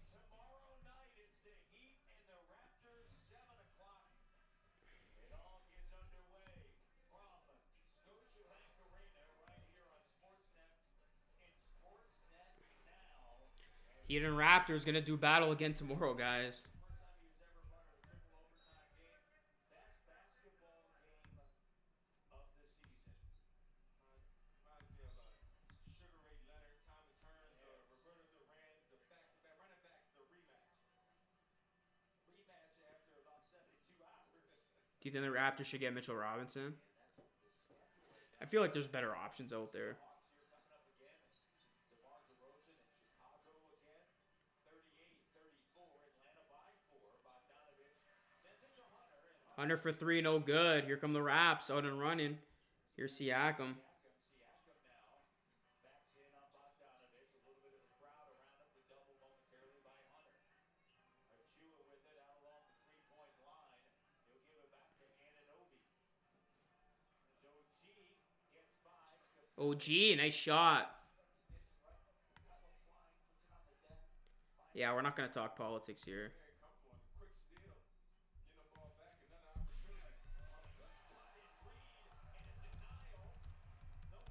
Tomorrow night, it's the Heat and the Raptors, 7 o'clock. It all gets underway from Scotiabank Arena right here on Sportsnet and Sportsnet Now. Heat and Raptors gonna do battle again tomorrow, guys. First time he was ever part of a triple overtime game. Best basketball game of the season. Reminds me of Sugar Ray Leonard, Thomas Hearns, or Roberto Duran's back-to-back running backs, a rematch. Rematch after about 72 hours. Do you think the Raptors should get Mitchell Robinson? And that's the schedule. I feel like there's better options out there. Hawks here coming up again. DeMar DeRozan in Chicago again. 38-34. Atlanta by 4. Bogdanovich sends it to Hunter, and Hunter Hunter for three, no good. Here come the Raps out and running. Here's Siakam. Siakam now backs in on Bogdanovich. A little bit of a crowd around him. The double momentarily by Hunter. Achua with it out along the three-point line. He'll give it back to Anunoby. As OG gets by. OG, nice shot. Recognition, right? Capella flying, puts it on the deck. Yeah, we're not going to talk politics here. Very comfortable and quick steal. Getting the ball back. Another opportunity. On a good cut in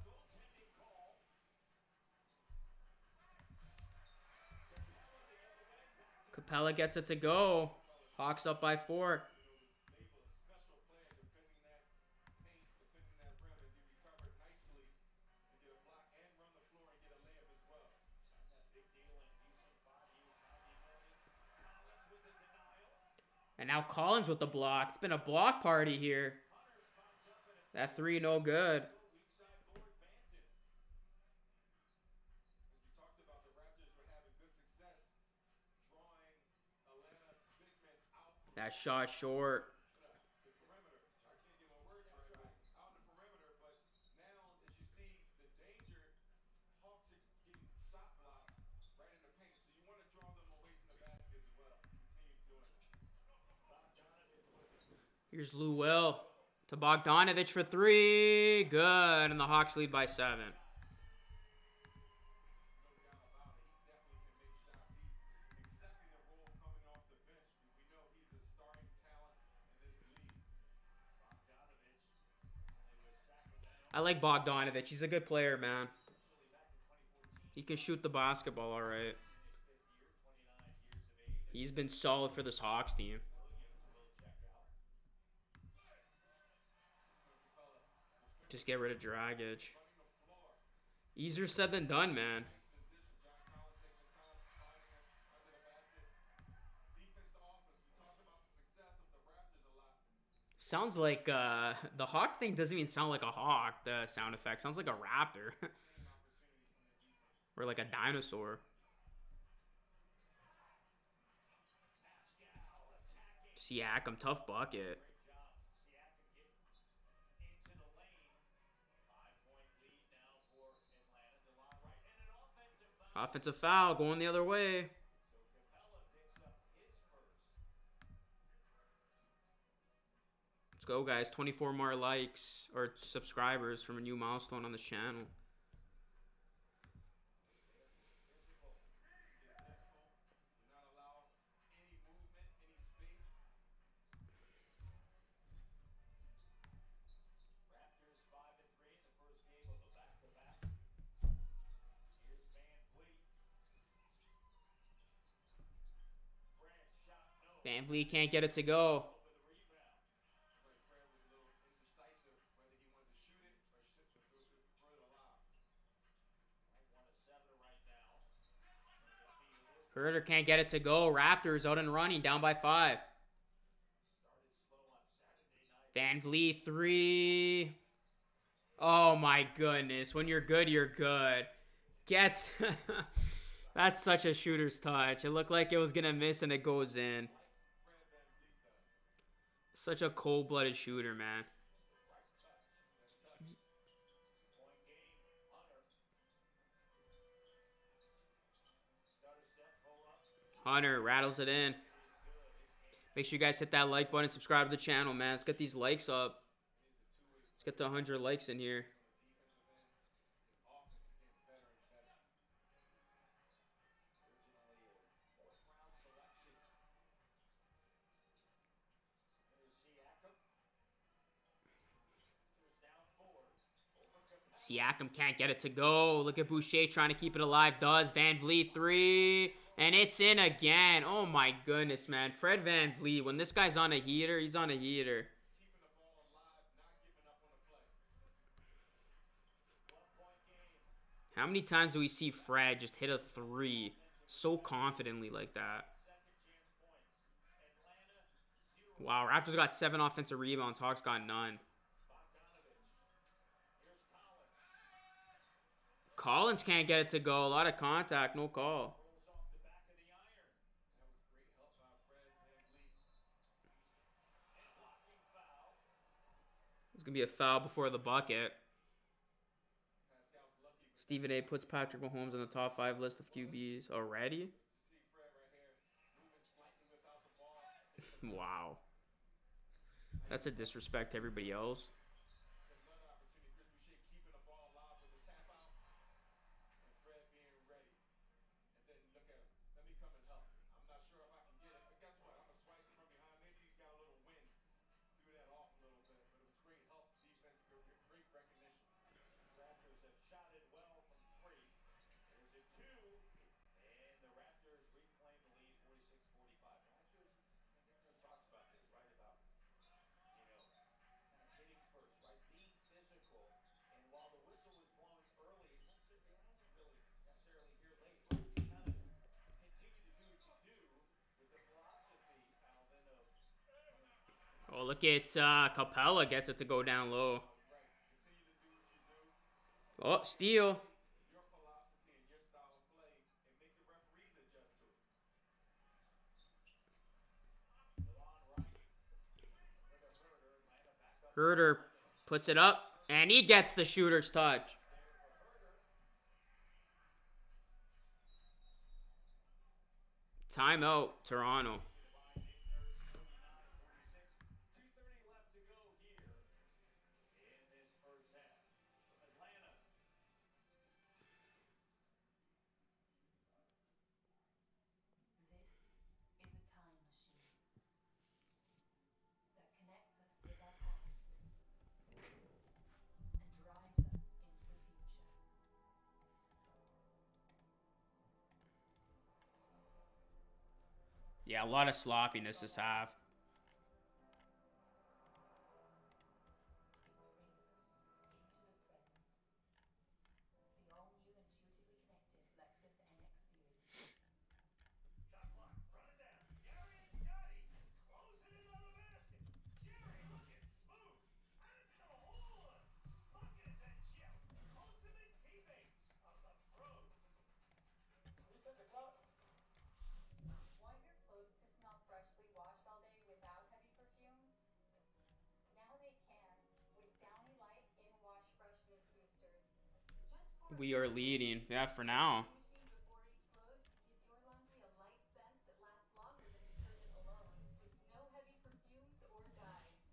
Reed and a denial. No goaltending call. Capella the other way. Back to Capella gets it to go. Hawks up by 4. Was labeled a special player defending that paint, defending that rim as he recovered nicely to get a block and run the floor and get a layup as well. signed that big deal in Houston, 5 years, $90 million. Collins with the denial. And now Collins with the block. It's been a block party here. Hunter spots up and That 3, no good. weak side board Banton. As we talked about, the Raptors were having good success drawing Atlanta big men out That shot short. the perimeter. I can't get my words right. Out in the perimeter, but now as you see the danger, Hawks are getting shot blocks right in the paint. So you want to draw them away from the basket as well. Continue doing that. Bogdanovich with it. Here's Lou Will to Bogdanovich for 3. Good. And the Hawks lead by 7. No doubt about it. He definitely can make shots. He's accepting the role coming off the bench. We know he's a starting talent in this league. Bogdanovich only with Sacramento. I like Bogdanovich. He's a good player, man. Initially back in 2014. He can shoot the basketball all right. In his 5th year, 29 years of age. He's been solid for this Hawks team. Williams will check out. Capella Just get rid of Dragic. running the floor. Easier said than done, man. Nice position. John Collins taking his time, finding it under the basket. Defense to offense. We talk about the success of the Raptors a lot. Sounds like the Hawk thing doesn't even sound like a hawk, the sound effect. Sounds like a raptor. Same opportunities from the defense. Or like a dinosaur. Pascal attacking. Siakam, tough bucket. Great job. Siakam getting into the lane. 5-point lead now for Atlanta. DeLon Wright and an offensive foul. Offensive foul going the other way. So Capella picks up his first. Let's go, guys. 24 more likes or subscribers from a new milestone on this channel. Physical. Get physical. Do not allow any movement, any space. Raptors 5-3 in the first game of a back-to-back. Here's Van Vliet. Fred shot no. Van Vliet can't get it to go. Over the rebound. Like Fred was a little indecisive whether he wanted to shoot it or throw it alive. Right 1-7 right now. Herder can't get it to go. Raptors out and running, down by 5. Started slow on Saturday night. Van Vliet 3. Oh my goodness. When you're good, you're good. Gets. That's such a shooter's touch. It looked like it was going to miss and it goes in. Fred Van Vliet does. Such a cold-blooded shooter, man. Just the right touch. That touch. 2-point game. Hunter. Stutter step, pull up. Hunter rattles it in. It is good. His game. Make sure you guys hit that like button, subscribe to the channel, man. Let's get these likes up. He's a two-way Let's get to 100 likes in here. on the defensive end. His offense is getting better and better. Originally a 4th-round selection. Here's Siakam. Raptors down 4. Over Capella. Siakam can't get it to go. Look at Boucher trying to keep it alive. Does. Van Vliet 3. And it's in again. Oh my goodness, man. Fred Van Vliet, when this guy's on a heater, he's on a heater. Keeping the ball alive, not giving up on the play. 1-point game. How many times do we see Fred just hit a 3 so confidently like that? Second chance points. Atlanta 0. Wow, Raptors got 7 offensive rebounds. Hawks got none. Bogdanovich. Here's Collins can't get it to go. A lot of contact, no call. Rolls off the back of the iron. That was great help by Fred VanVleet. And a blocking foul. It's going to be a foul before the bucket. Pascal's lucky, but Stephen A. puts Patrick Mahomes on the top 5 list of QBs already. but you see Fred right here moving slightly without the ball. Wow. That's a disrespect to everybody else. Another opportunity. Chris Boucher keeping the ball alive with the tap out, and Fred being ready. And then look at him. Let me come and help. I'm not sure if I can get it, but guess what? I'm gonna swipe it from behind. Maybe you got a little wind, threw that off a little bit, but it was great help, defense, great recognition. Raptors have shot it well from 3. There's a 2. And the Raptors reclaim the lead 46-45. Raptors, Nick Nurse talks about this, right? About, kind of hitting first, right? Being physical. And while the whistle was blown early, it hasn't really necessarily here late, right? You kind of continue to do what you do with the philosophy, Alvin, of Oh, look at Capella gets it to go down low. Right. Continue to do what you do. Oh, steal. Your philosophy and your style of play, and make the referees adjust to it. Delon Wright. Over to Herder. Atlanta back up. Herder puts it up, and he gets the shooter's touch. There for Herder. Timeout, Toronto. By Nick Nurse, 49-46. 2:30 left to go here in this first half. From Atlanta. This is a time machine that connects us with our past and drives us into the future. Yeah, a lot of sloppiness this half. It brings us into the present. The all-new intuitively connected Lexus NX series. Shot clock. Running down. Gary and Scotty closing in on the basket. Gary looking smooth. And the hole. Smuckers and Jeff. Ultimate teammates of the pros. Reset the clock. Want your clothes to smell freshly washed all day without heavy perfumes? Now they can with Downy Light in-wash freshness boosters. Just pour We are leading. Yeah, for now. machine before each load to give your laundry a light scent that lasts longer than detergent alone, with no heavy perfumes or dyes.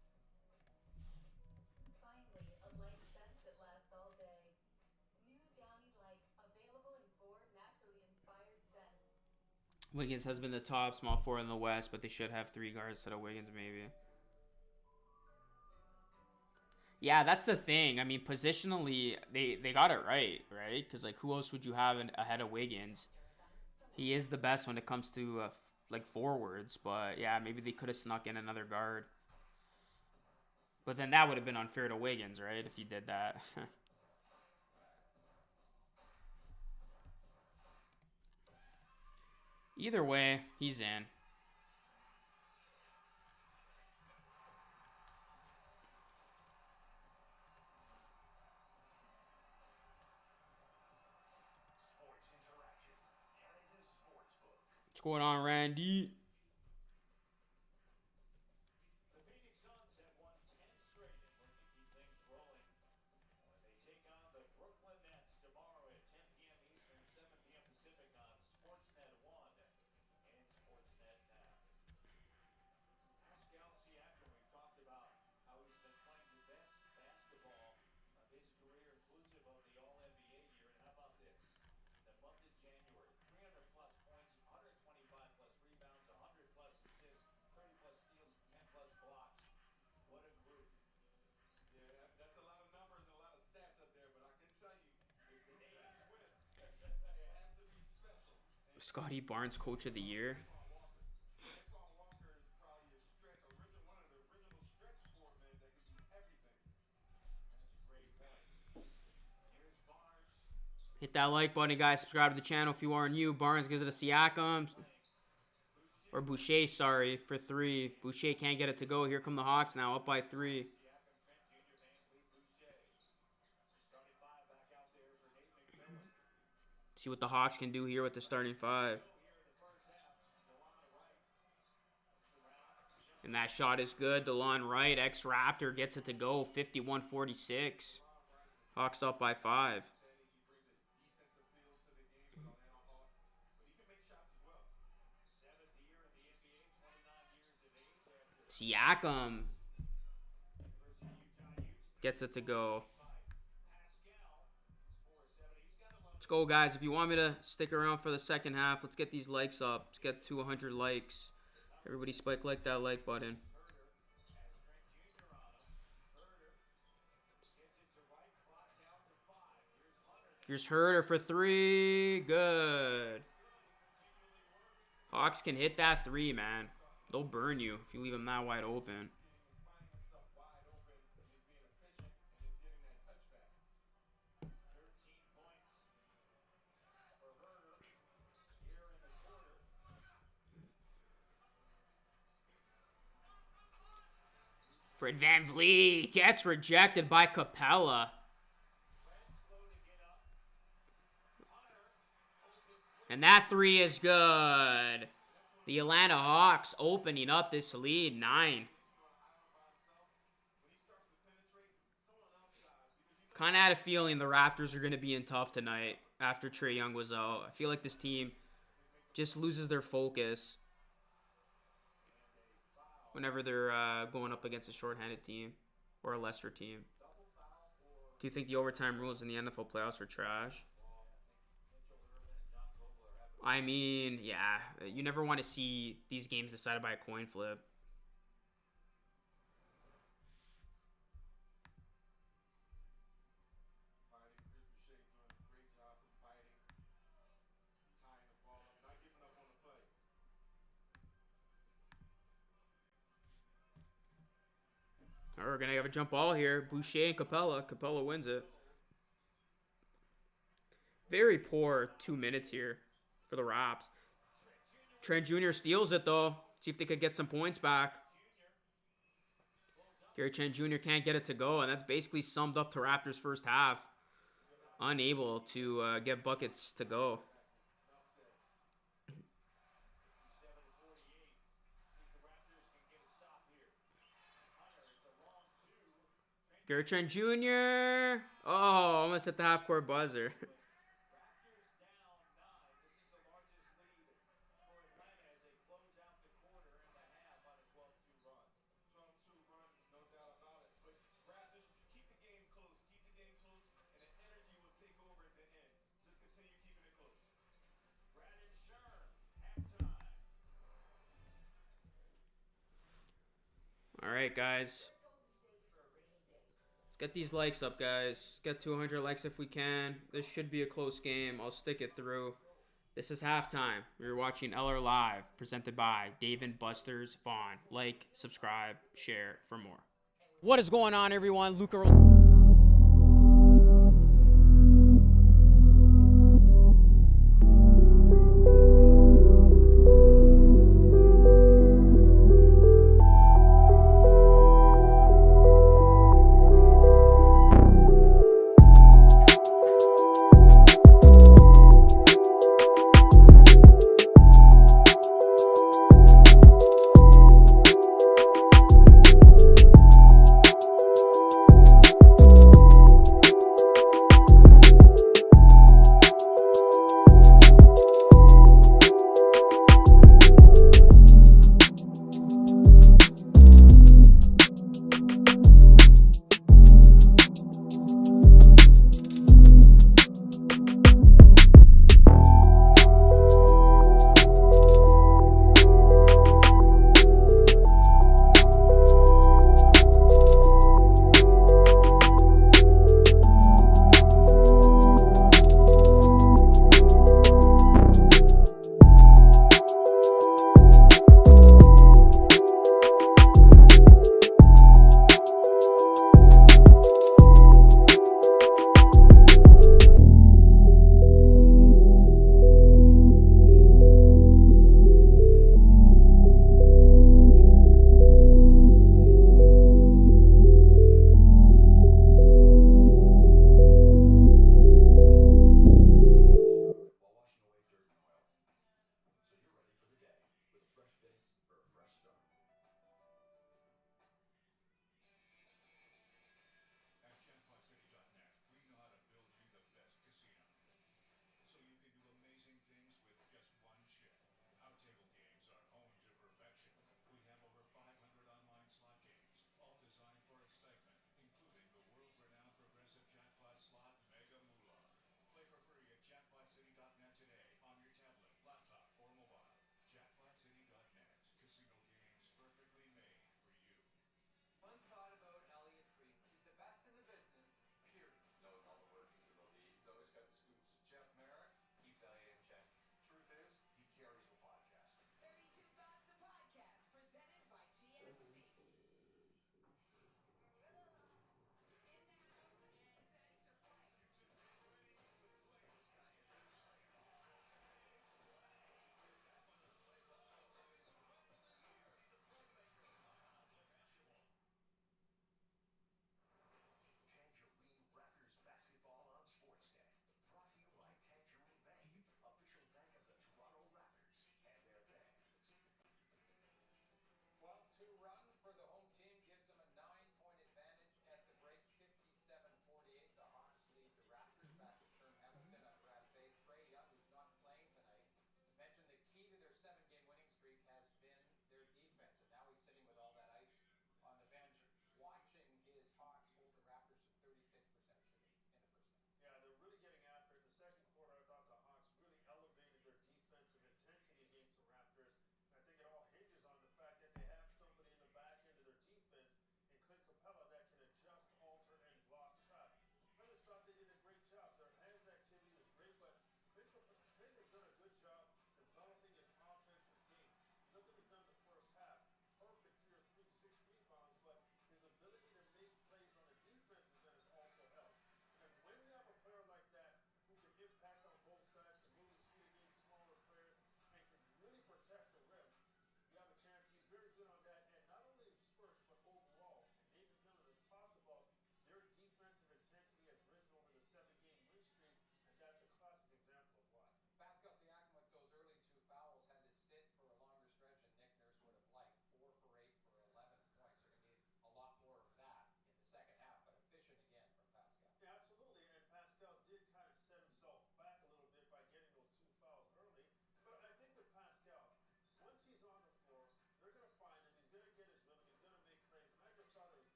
Finally, a light scent that lasts all day. New Downy Light, available in 4 naturally inspired scents. Wiggins has been the top small forward in the West, but they should have 3 guards instead of Wiggins, maybe. Yeah, that's the thing. I mean, positionally, they got it right? Because, like, who else would you have ahead of Wiggins? He is the best when it comes to, like, forwards. But, yeah, maybe they could have snuck in another guard. But then that would have been unfair to Wiggins, right? If you did that. Either way, he's in. Sports Interaction, Canada's sportsbook. What's going on, Randy? The Phoenix Suns have won 10 straight and look to keep things rolling when they take on the Brooklyn Nets tomorrow at 10 p.m. Eastern, 7 p.m. Pacific on Sportsnet 1 and Sportsnet Now. Pascal Siakam, we've talked about how he's been playing the best basketball of his career, inclusive of the All-NBA year. And how about this? The month of January, 300-plus points, 125-plus rebounds, 100-plus assists, 30-plus steals, 10-plus blocks. What a group. Yeah, that's a lot of numbers and a lot of stats up there, but I can tell you, the group that he's with, it has to be special. And Scotty Barnes, Coach of the Year. Antoine Walker. Antoine Walker is probably one of the original stretch four men that can do everything. That's a great point. Here's Barnes. Hit that like button, guys. Subscribe to the channel if you are new. Barnes gives it to Siakam. Or Boucher, sorry, for 3. Boucher can't get it to go. Here come the Hawks now, up by 3. Siakam, Trent Jr., VanVleet, Boucher. Starting 5 back out there for Nate McMillan. See what the Hawks can do here with the starting five. And that shot is good. DeLon Wright, ex-Raptor, gets it to go. 51-46. Hawks up by 5. He brings a defensive feel to the game for the Atlanta Hawks, but he can make shots as well. 7th year in the NBA, 29 years of age after Siakam University of Utah Utes. gets it to go. Pascal is 4-7. He's got 11. Let's go, guys. If you want me to stick around for the second half, let's get these likes up. Let's get to 100 likes. Everybody spike like that like button. Herder has Trent Jr. on him. Herder gets it to right. Clock down to 5. Here's Hunter. Here's Herder for 3. Good. Hawks can hit that 3, man. They'll burn you if you leave them that wide open. He's finding himself wide open, and he's being efficient, and he's getting that touchback. 13 points for Herder here in the quarter. Fred VanVleet gets rejected by Capella. Fred slow to get up. Hunter open. And that 3 is good. The Atlanta Hawks opening up this lead, 9. Kind of had a feeling the Raptors are going to be in tough tonight after Trae Young was out. I feel like this team just loses their focus whenever they're going up against a shorthanded team or a lesser team. Do you think the overtime rules in the NFL playoffs are trash? I mean, yeah, you never want to see these games decided by a coin flip. Fighting, Chris Boucher doing a great job of fighting, tying the ball up, not giving up on the play. All right, we're going to have a jump ball here. Boucher and Capella. Capella wins it. Very poor 2 minutes here for the Raps. Trent Jr. steals it, though. See if they could get some points back. Gary Trent Jr. can't get it to go, and that's basically summed up to Raptors' first half. Unable to get buckets to go. 57-48. Think the Raptors can get a stop here. Hunter, it's a long 2. Gary Trent Jr. Oh, almost at the half-court buzzer. Raptors down 9. This is the largest lead for Atlanta as they close out the quarter and the half on a 12-2 run. 12-2 run, no doubt about it. But Raptors, keep the game close, and the energy will take over at the end. Just continue keeping it close. Brandon Sherm, halftime. All right, guys. Let's get these likes up, guys. Let's get to 100 likes if we can. This should be a close game. I'll stick it through. This is halftime. We're watching LR Live, presented by Dave and Buster's Vaughn. Like, subscribe, share for more. What is going on, everyone? Luca.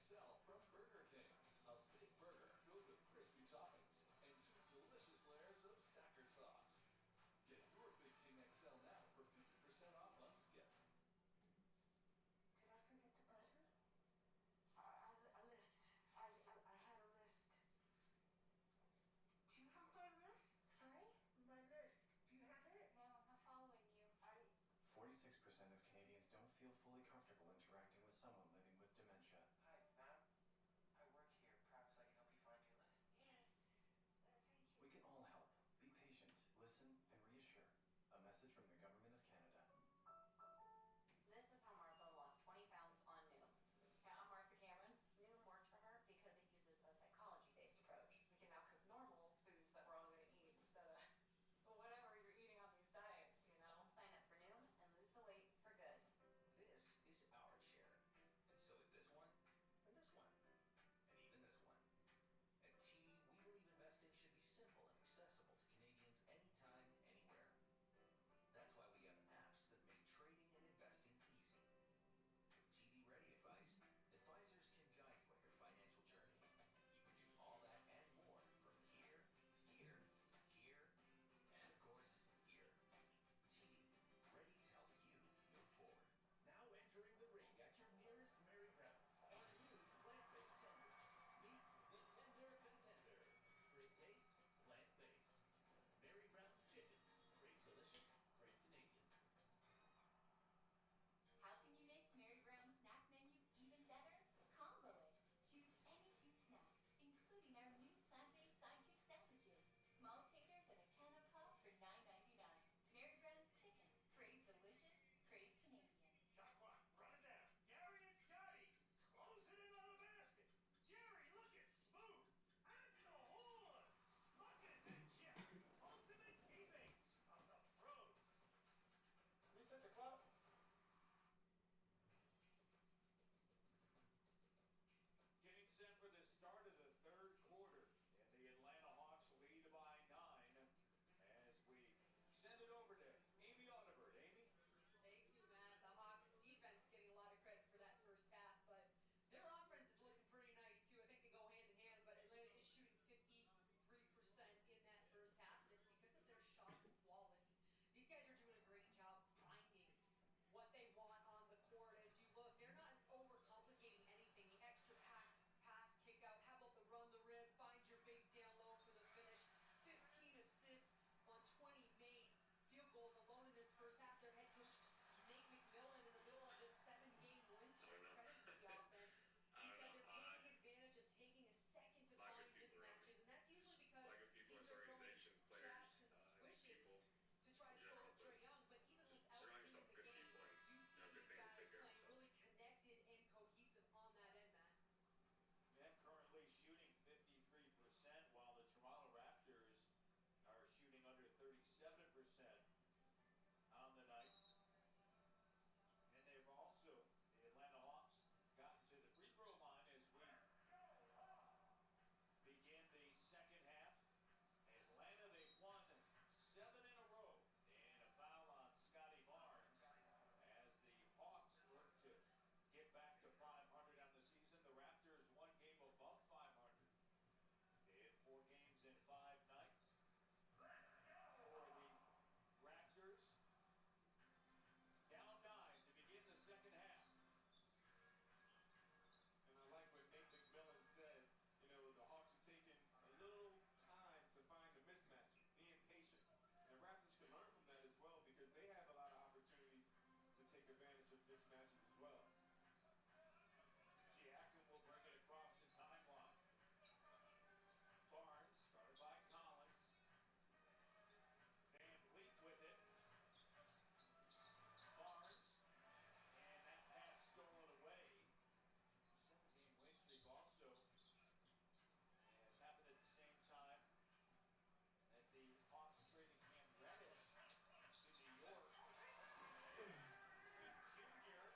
XL from Burger King. A big burger filled with crispy toppings and 2 delicious layers of Stacker sauce. Get your Big King XL now for 50% off on Skip. Did I forget the butter? A list. I had a list. Do you have my list? Sorry? My list. Do you have it? No, I'm not following you. 46% of Canadians don't feel fully comfortable interacting with someone living with dementia. Hi, ma'am. I work here. Perhaps I can help you find your list? Yes. Thank you. We can all help. Be patient, listen, and reassure. A message from the Government of Canada. This is how Martha lost 20 pounds on Noom. Yeah, I'm Martha Cameron. Noom worked for her because it uses a psychology-based approach. We can now cook normal foods that we're all going to eat instead of whatever you're eating on these diets, you know? Sign up for Noom and lose the weight for good. This is our chair. And so is this one, and this one, and even this one. At TD, we believe investing should be simple and accessible to Canadians anytime, anywhere. That's why we have apps that make trading and investing easy. With TD Ready Advice, advisors can guide you on your financial journey. You can do all that and more from here, here, here, and of course, here. TD, ready to help you move forward. Now entering the ring at your nearest Mary Brown's are new plant-based tenders. Meet the Tender Contender. Crave taste, plant-based. Mary Brown's chicken. Crave delicious, crave Canadian. How can you make Mary Brown's snack menu even better? Combo it. Choose any 2 snacks, including our new plant-based sidekick sandwiches. Small taters and a can of pop for $9.99. Mary Brown's chicken. Crave delicious, crave Canadian. Shot clock, run it down. Gary and Scotty, close it in on the basket. Gary looking smooth. At the horn. Smuckers and Jeff. Ultimate teammates of the pros. Reset the clock. Getting set for the start of the third quarter. And the Atlanta Hawks lead by 9 as we send it over to Amy Audibert. Amy? Thank you, Matt. The Hawks defense getting a lot of credit for that first half, but their offense is looking pretty nice too. I think they go hand in hand, but Atlanta is shooting 53% in that first half, and it's because of their shot quality. These guys are doing a great job finding what they want on the court. As you look, they're not overcomplicating anything. The extra pass, kick out. How about the run the rim, find your big down low for the finish. 15 assists on 20 made field goals alone in this first half. Their head coach, Nate McMillan, in the middle of this 7-game win streak, credited the offense. He said they're taking advantage of taking a second to find mismatches, and that's usually because teams are throwing jabs and swishes to try to slow up Trae Young. But even without him in the game, you see these guys playing really connected and cohesive on that end, Matt. Net currently shooting 53%, while the Toronto Raptors are shooting under 37% on the night. And they've also, the Atlanta Hawks, gotten to the free throw line as we begin the second half. Atlanta, they've won 7 in a row. And a foul on Scotty Barnes as the Hawks look to get back to 500 on the season. The Raptors 1 game above 500 in 4 games in 5 nights. For the Raptors, down 9 to begin the second half. And I like what Nate McMillan said. You know, the Hawks are taking a little time to find the mismatches, being patient. And the Raptors can learn from that as well because they have a lot of opportunities to take advantage of mismatches as well. Siakam will bring it across the timeline. Barnes, guarded by Collins. Van Vliet with it. Barnes, and that pass stolen away. 7-game win streak also has happened at the same time that the Hawks traded Cam Reddish to New York. And Trent Jr.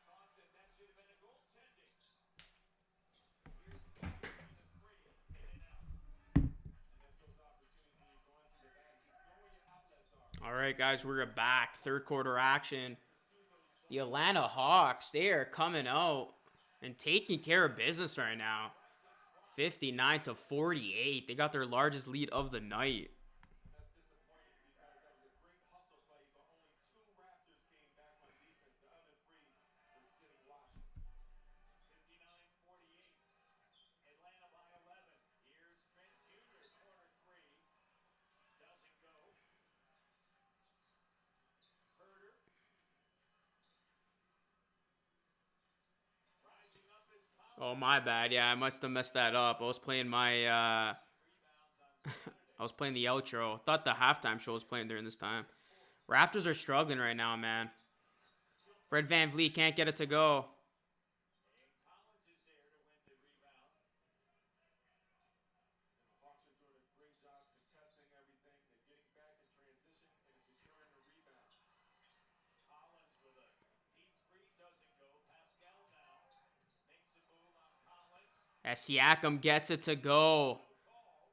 thought that should have been a goaltending. Here's Jr. the 3, in and out. And that's those opportunities, going to the basket, know where your outlets are. All right, guys, we're back. Third quarter action. The Atlanta Hawks, they are coming out And taking care of business right now. 59-48. They got their largest lead of the night. And that's disappointing because that was a great hustle play, but only 2 Raptors came back on defense. The other 3 were sitting watching. 59-48. Atlanta by 11. Here's Trent Jr. Corner 3. Doesn't go. Herder. Rising up is Collins. Oh, my bad. Yeah, I must have messed that up. I was playing my, I was playing the outro. Thought the halftime show was playing during this time. Raptors are struggling right now, man. Fred VanVleet can't get it to go. And Collins is there to win the rebound. And the Hawks are doing a great job contesting everything. They're getting back in transition and securing the rebound. Collins with a deep 3 doesn't go. Pascal now makes a move on Collins. As Siakam gets it to go.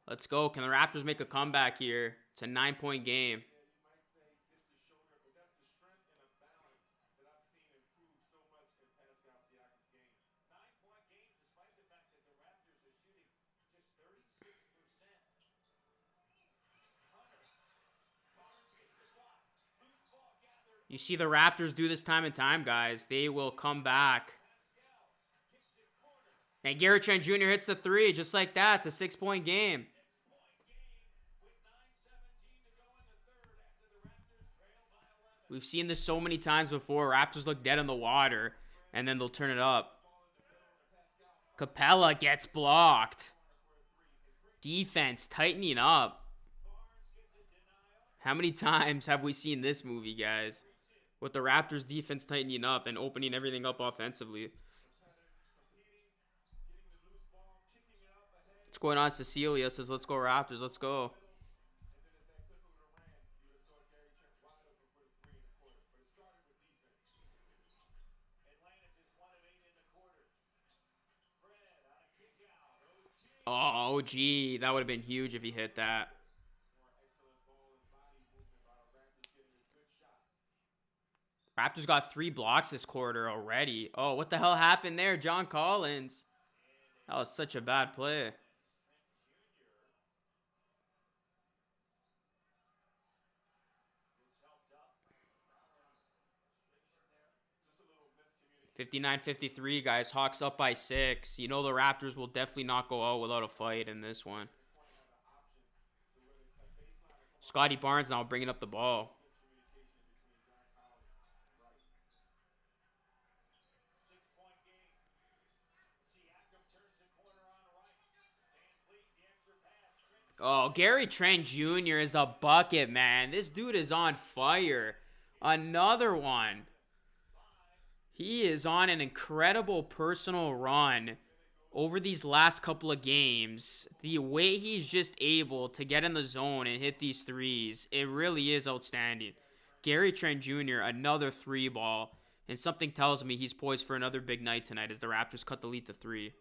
Let's go. Can the Raptors make a comeback here? It's a 9-point game. Yeah, you might say dipped his shoulder, but that's the strength and a balance that I've seen improve so much in Pascal Siakam's game. 9-point game despite the fact that the Raptors are shooting just 36%. Hunter. Barnes gets the block. Loose ball gathered. You see the Raptors do this time and time, guys. They will come back. Pascal kicks it corner. And Garrett Trent Jr. hits the 3 just like that. It's a 6-point game. 6-point game with 9:17 to go in the third after the Raptors trail by 11. We've seen this so many times before. Raptors look dead in the water, and then they'll turn it up. Capella gets blocked. Defense tightening up. Barnes gets a denial. How many times have we seen this movie, guys? With the Raptors defense tightening up and opening everything up offensively. What's going on? Cecilia says, let's go Raptors, let's go. And then if that Clipper would have ran, you would have saw Gary Trent wide open for the 3 in the quarter. But it started with defense. Atlanta just 1 of 8 in the quarter. Fred on a kick out. OG. Oh, gee, that would have been huge if he hit that. More excellent ball and body movement by the Raptors getting a good shot. Raptors got 3 blocks this quarter already. Oh, what the hell happened there? John Collins. That was such a bad play. Trent Jr. gets helped up. Collins frustration there. Just a little miscommunication. 59-53, guys. Hawks up by 6. You know the Raptors will definitely not go out without a fight in this one. Scotty Barnes now bringing up the ball. Miscommunication between John Collins and Wright. 6-point game. Siakam turns the corner on right. VanVleet, the extra pass. Trent Oh, Gary Trent Jr. is a bucket, man. This dude is on fire. Another one. He is on an incredible personal run over these last couple of games. The way he's just able to get in the zone and hit these threes, it really is outstanding. Gary Trent Jr., another 3 ball. And something tells me he's poised for another big night tonight as the Raptors cut the lead to 3. Do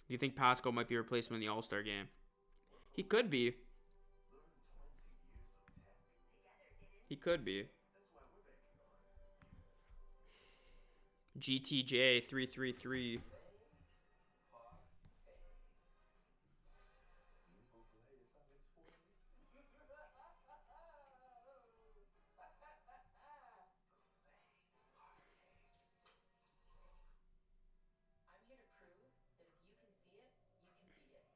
you think Pascal might be a replacement in the All-Star game? He could be. Learn 20 years of tech. He could be. That's why we're banking on GTJ 333. Parfait. New Buble songs for me? Buble Party. I'm here to prove that if you can see it, you can be it.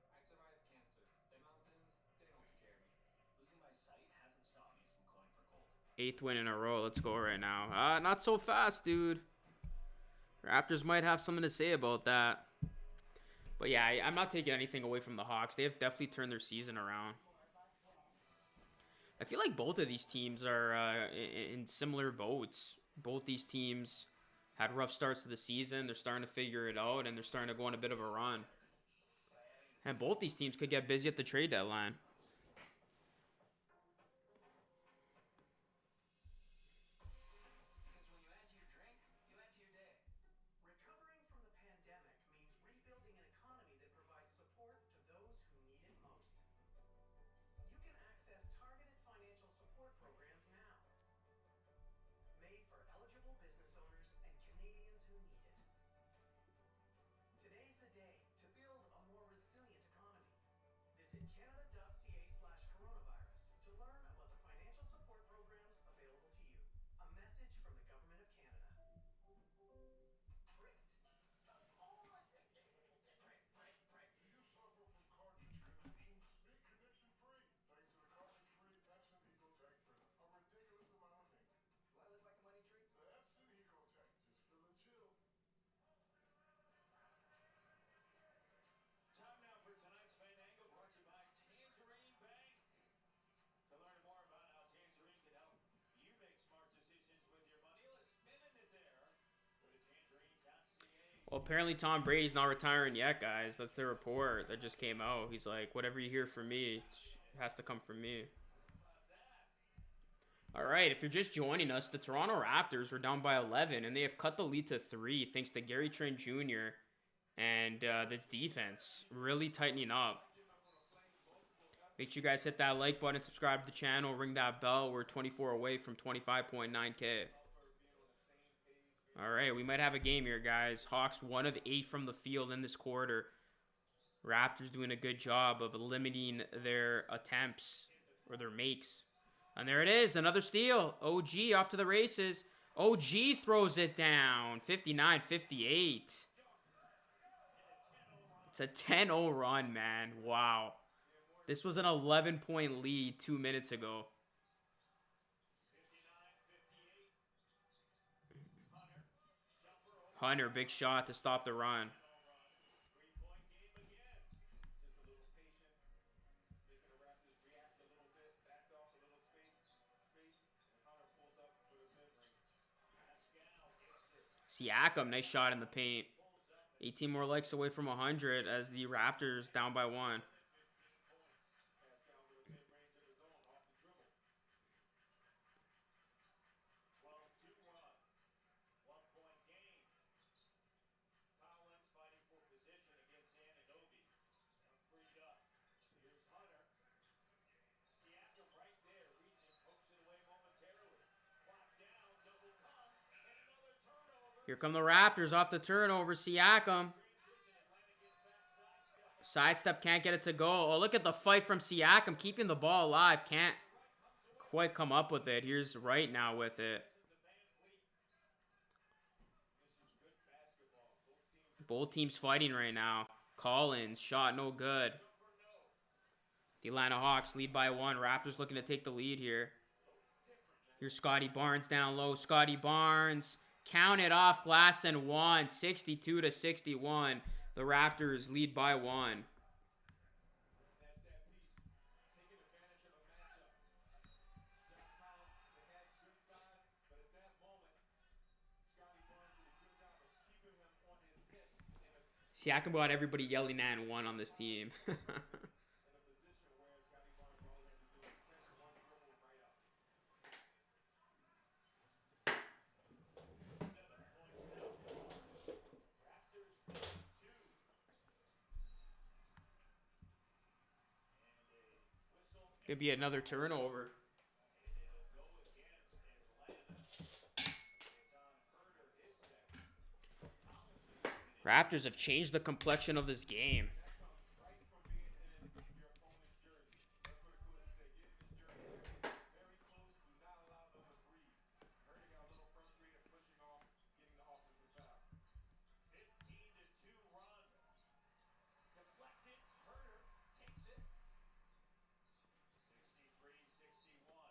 I survived cancer. The mountains, they don't scare me. Losing my sight hasn't stopped me from going for gold. 8th win in a row. Let's go right now. Not so fast, dude. Raptors might have something to say about that. But yeah, I'm not taking anything away from the Hawks. They have definitely turned their season around. I feel like both of these teams are in similar boats. Both these teams had rough starts to the season. They're starting to figure it out, and they're starting to go on a bit of a run. And both these teams could get busy at the trade deadline. Because when you add to your drink, you add to your day. Recovering from the pandemic means rebuilding an economy that provides support to those who need it most. You can access targeted financial support programs now. Made for eligible business owners and Canadians who need it. Well, apparently Tom Brady's not retiring yet, guys. That's the report that just came out. He's like, whatever you hear from me, it has to come from me. All right, if you're just joining us, the Toronto Raptors were down by 11, and they have cut the lead to 3 thanks to Gary Trent Jr. and this defense really tightening up. Make sure you guys hit that like button, subscribe to the channel, ring that bell. We're 24 away from 25.9K. All right, we might have a game here, guys. Hawks 1 of 8 from the field in this quarter. Raptors doing a good job of limiting their attempts or their makes. And there it is, another steal. OG off to the races. OG throws it down, 59-58. It's a 10-0 run, man. Wow. This was an 11-point lead 2 minutes ago. Hunter, big shot to stop the run. Just a little patience, making the Raptors react a little bit, backed off a little space, and Hunter pulled up for the mid-range. Siakam, nice shot in the paint. 18 more likes away from 100 as the Raptors down by 1. Pascal with a mid-range of his own, off the dribble. 12-2 run. 1-point game. Collins fighting for position against Anunoby. Now freed up. Here's Hunter. Siakam right there, reaching, pokes it away momentarily. Clock down, double comes, and another turnover. Here come the Raptors off the turnover. Siakam. Sidestep, can't get it to go. Oh, look at the fight from Siakam, keeping the ball alive. Can't quite come up with it. Here's Wright now with it. Both teams fighting right now. Collins, shot no good. The Atlanta Hawks lead by 1. Raptors looking to take the lead here. Here's Scotty Barnes down low. Scotty Barnes, count it off glass and 1. 62-61. The Raptors lead by 1. That's that piece, taking advantage of a matchup. John Collins, it has good size, but at that moment, Scotty Barnes did a good job of keeping him on his hip. Siakam got everybody yelling and 1 on this team. In a position where Scotty Barnes, all he had to do was catch one dribble right up. 7 points now for the Hawks. Raptors by 2. And a whistle. Could be another turnover. And it'll go against Atlanta. It's on Herter, his second. Collins is coming in. Raptors have changed the complexion of this game. That comes right from being in your opponent's jersey. That's what the coaches say. Get in his jersey. Very close. Do not allow them to breathe. Herter got a little frustrated, pushing off, getting the offensive foul. 15-2 run. Deflected. Herter takes it. 63-61.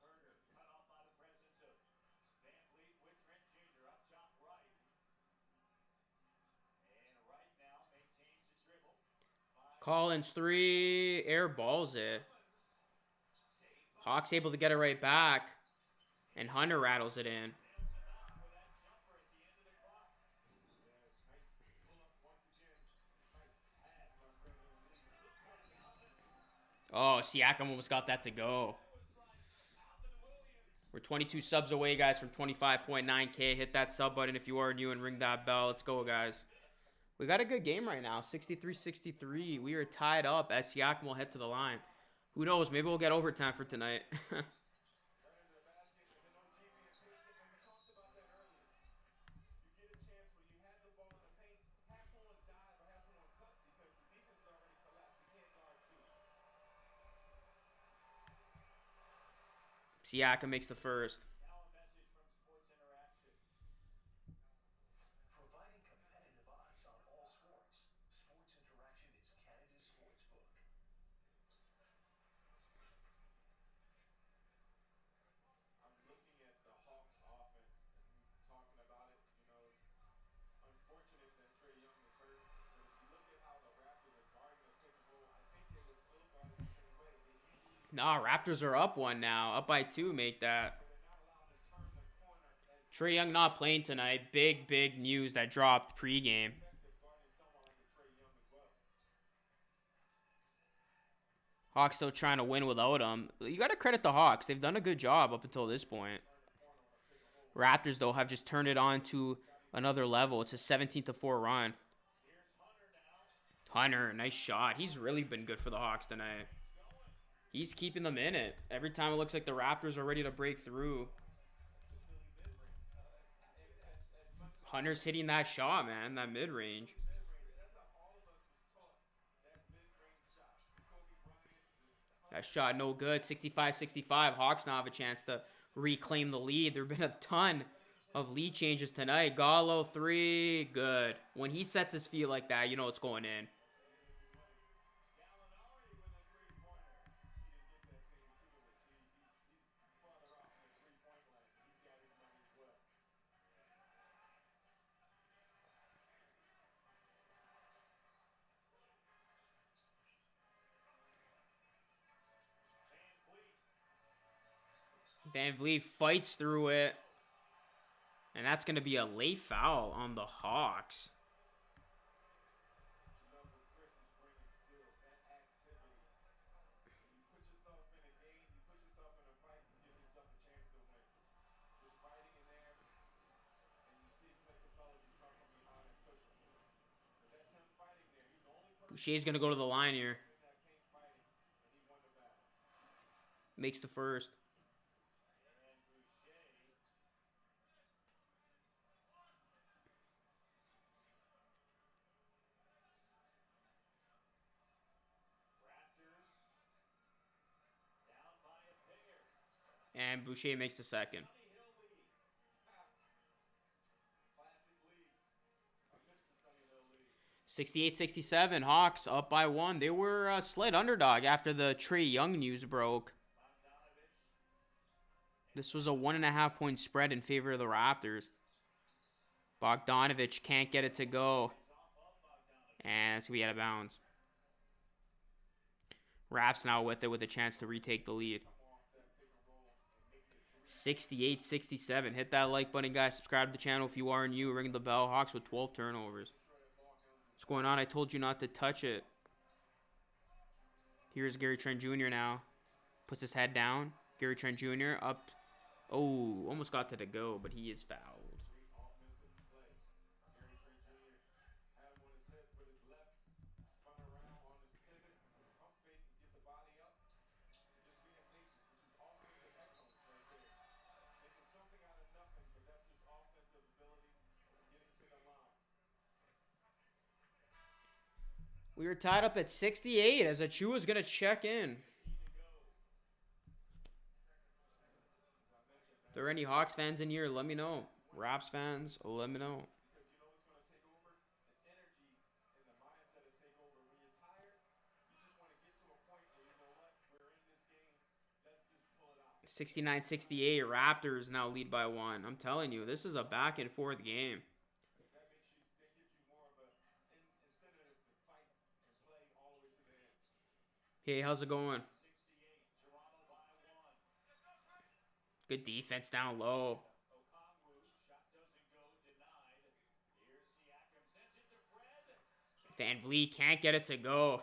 Herter cut off by the presence of Van Vliet with Trent Jr. up top right. And Wright now maintains the dribble. Collins 3, air balls it. Hawks able to get it right back. And Hunter rattles it in. Nails him out with that jumper at the end of the clock. Yeah, nice pull up once again. Nice pass by Fred VanVleet. Look what's coming. Oh, Siakam almost got that to go. It was like Alvin Williams. We're 22 subs away, guys, from 25.9K. Hit that sub button if you are new and ring that bell. Let's go, guys. We got a good game right now, 63-63. We are tied up as Siakam will head to the line. Who knows? Maybe we'll get overtime for tonight. Right into the basket, and then OG being patient, and we talked about that earlier. You get a chance when you had the ball in the paint, have someone dive or have someone cut because the defense is already collapsed. You can't guard 2. Siakam makes the first. Now a message from Sports Interaction. Providing competitive odds on all sports. Sports Interaction is Canada's sportsbook. I'm looking at the Hawks offense and talking about it. You know, it's unfortunate that Trae Young is hurt, but if you look at how the Raptors are guarding the pick and roll, I think they will still guard it the same way. They usually Nah, Raptors are up 1 now. Up by 2, make that. but they're not allowed to turn the corner as Trae Young not playing tonight. Big news that dropped pregame. Hawks still trying to win without him. You got to credit the Hawks. They've done a good job up until this point. Raptors, though, have just turned it on to another level. It's a 17-4 run. Hunter, nice shot. He's really been good for the Hawks tonight. He's keeping them in it. Every time it looks like the Raptors are ready to break through. Hunter's hitting that shot, man. That mid-range. That shot no good. 65-65. Hawks now have a chance to reclaim the lead. There have been a ton of lead changes tonight. Gallo, 3. Good. When he sets his feet like that, you know it's going in. Van Vliet fights through it. And that's going to be a late foul on the Hawks. Boucher's going to go to the line here. Makes the first. And Boucher makes the second. 68-67. Hawks up by 1. They were a slight underdog after the Trae Young news broke. This was a 1.5 point spread in favor of the Raptors. Bogdanovich can't get it to go. And it's going to be out of bounds. Raps now with it with a chance to retake the lead. 68-67. Hit that like button, guys. Subscribe to the channel if you are new. Ring the bell. Hawks with 12 turnovers. What's going on? I told you not to touch it. Here's Gary Trent Jr. now. Puts his head down. Gary Trent Jr. up. Oh, almost got to the go, but he is fouled. We were tied up at 68 as Achua's going to check in. If there are any Hawks fans in here, let me know. Raps fans, let me know. Because you know it's going to take over the energy and the mindset to take over. When you're tired, you just want to get to a point where you know what, we're in this game. Let's just pull it out. 69-68. Raptors now lead by 1. I'm telling you, this is a back and forth game. That gives you more of a incentive to fight and play all the way to the end. Hey, how's it going? Good defense down low. Van Vliet can't get it to go.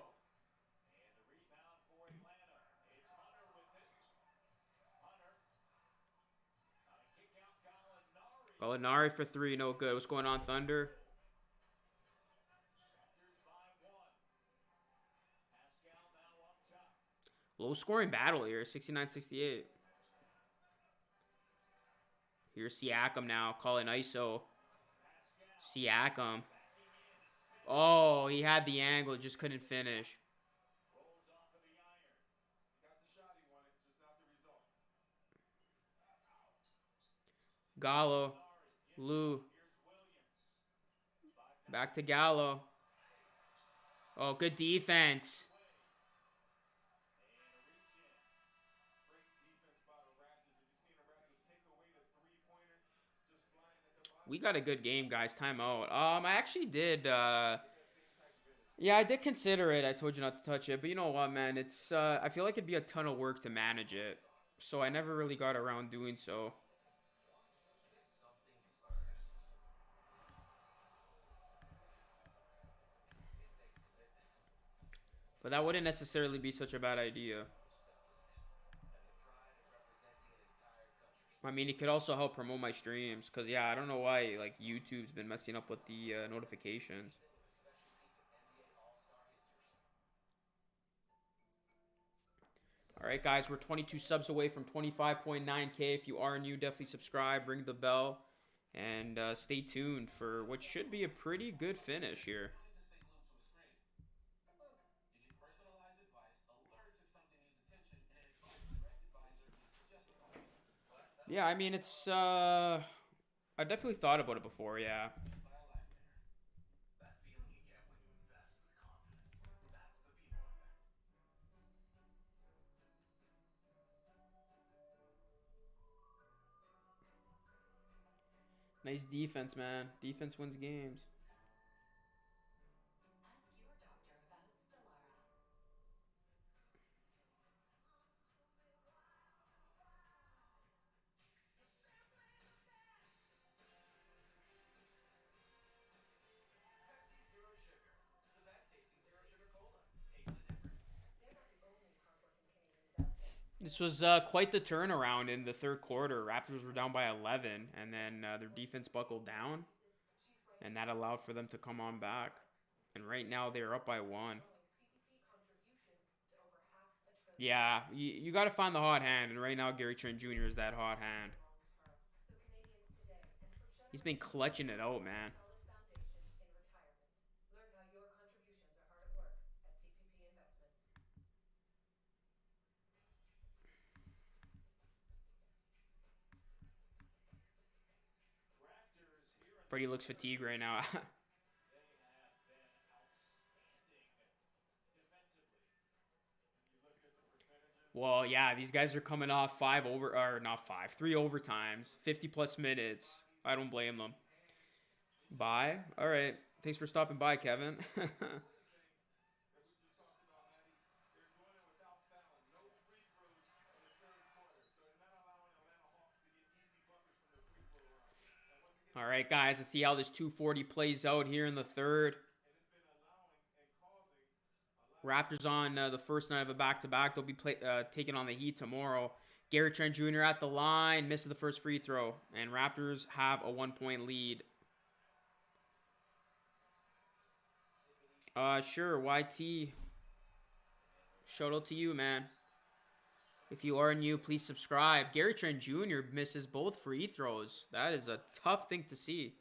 Gallinari for 3, no good. What's going on, Thunder? Low scoring battle here, 69-68. Here's Siakam now, calling ISO. Siakam. Oh, he had the angle, just couldn't finish. Gallo. Lou. Back to Gallo. Oh, good defense. We got a good game, guys. Timeout. I actually did. Yeah, I did consider it. I told you not to touch it, but you know what, man? It's. I feel like it'd be a ton of work to manage it, so I never really got around doing so. But that wouldn't necessarily be such a bad idea. I mean, it could also help promote my streams. Because, yeah, I don't know why, like, YouTube's been messing up with the notifications. All right, guys, we're 22 subs away from 25.9K. If you are new, definitely subscribe, ring the bell, and stay tuned for what should be a pretty good finish here. Yeah, I mean, it's, I definitely thought about it before, yeah. That feeling you get when you invest with confidence. That's the Bevo effect. Nice defense, man. Defense wins games. Ask your doctor about Stellara. Pepsi Zero Sugar. The best tasting zero sugar cola. Taste the difference. They're not the only hardworking Canadians out there. This was quite the turnaround in the third quarter. Raptors were down by 11, and then their defense buckled down, and that allowed for them to come on back. And right now they're up by 1. Yeah, you got to find the hot hand, and right now Gary Trent Jr. is that hot hand. He's been clutching it out, man. Learn how your contributions are hard at work at CPP Investments. Raptors here in Freddie the looks third. fatigued right now. They have been outstanding defensively. And you're looking at the percentages. Well, yeah, these guys are coming off 3 overtimes, 50 plus minutes. I don't blame them. Bye. All right. Thanks for stopping by, Kevin. Another thing that we just talked about, Maddie, they're doing it without fouling. No free throws in the third quarter. So they're not allowing Atlanta Hawks to get easy buckets from their free throw line. And once again, All right, guys, let's see how this 240 plays out here in the third. and it's been allowing and causing a lot Raptors on the first night of a back-to-back. They'll be taking on the Heat tomorrow. Gary Trent Jr. at the line, misses the first free throw, and Raptors have a 1-point lead. Sure, YT. Shout out to you, man. If you are new, please subscribe. Gary Trent Jr. misses both free throws. That is a tough thing to see.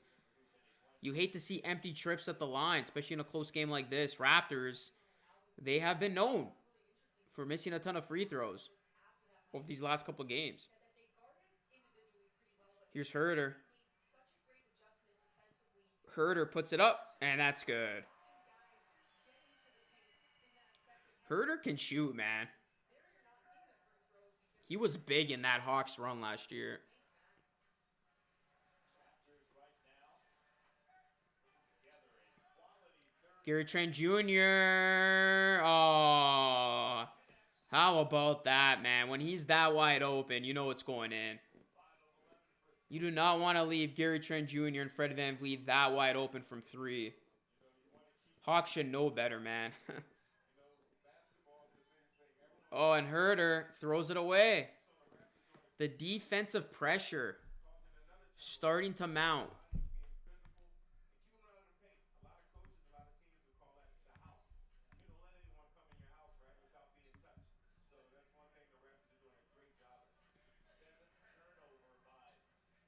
You hate to see empty trips at the line, especially in a close game like this. Raptors, they have been known for missing a ton of free throws over these last couple games. Here's Herder. Herder puts it up, and that's good. Herder can shoot, man. He was big in that Hawks run last year. Gary Trent Jr. Oh, how about that, man? When he's that wide open, you know it's going in. You do not want to leave Gary Trent Jr. and Fred VanVleet that wide open from 3. Hawks should know better, man. Oh, and Herder throws it away. The defensive pressure starting to mount. A lot of coaches, a lot of teams would call that the house. You don't let anyone come in your house, right, without being touched. So that's one thing the Raptors are doing a great job at. 7th turnover by Atlanta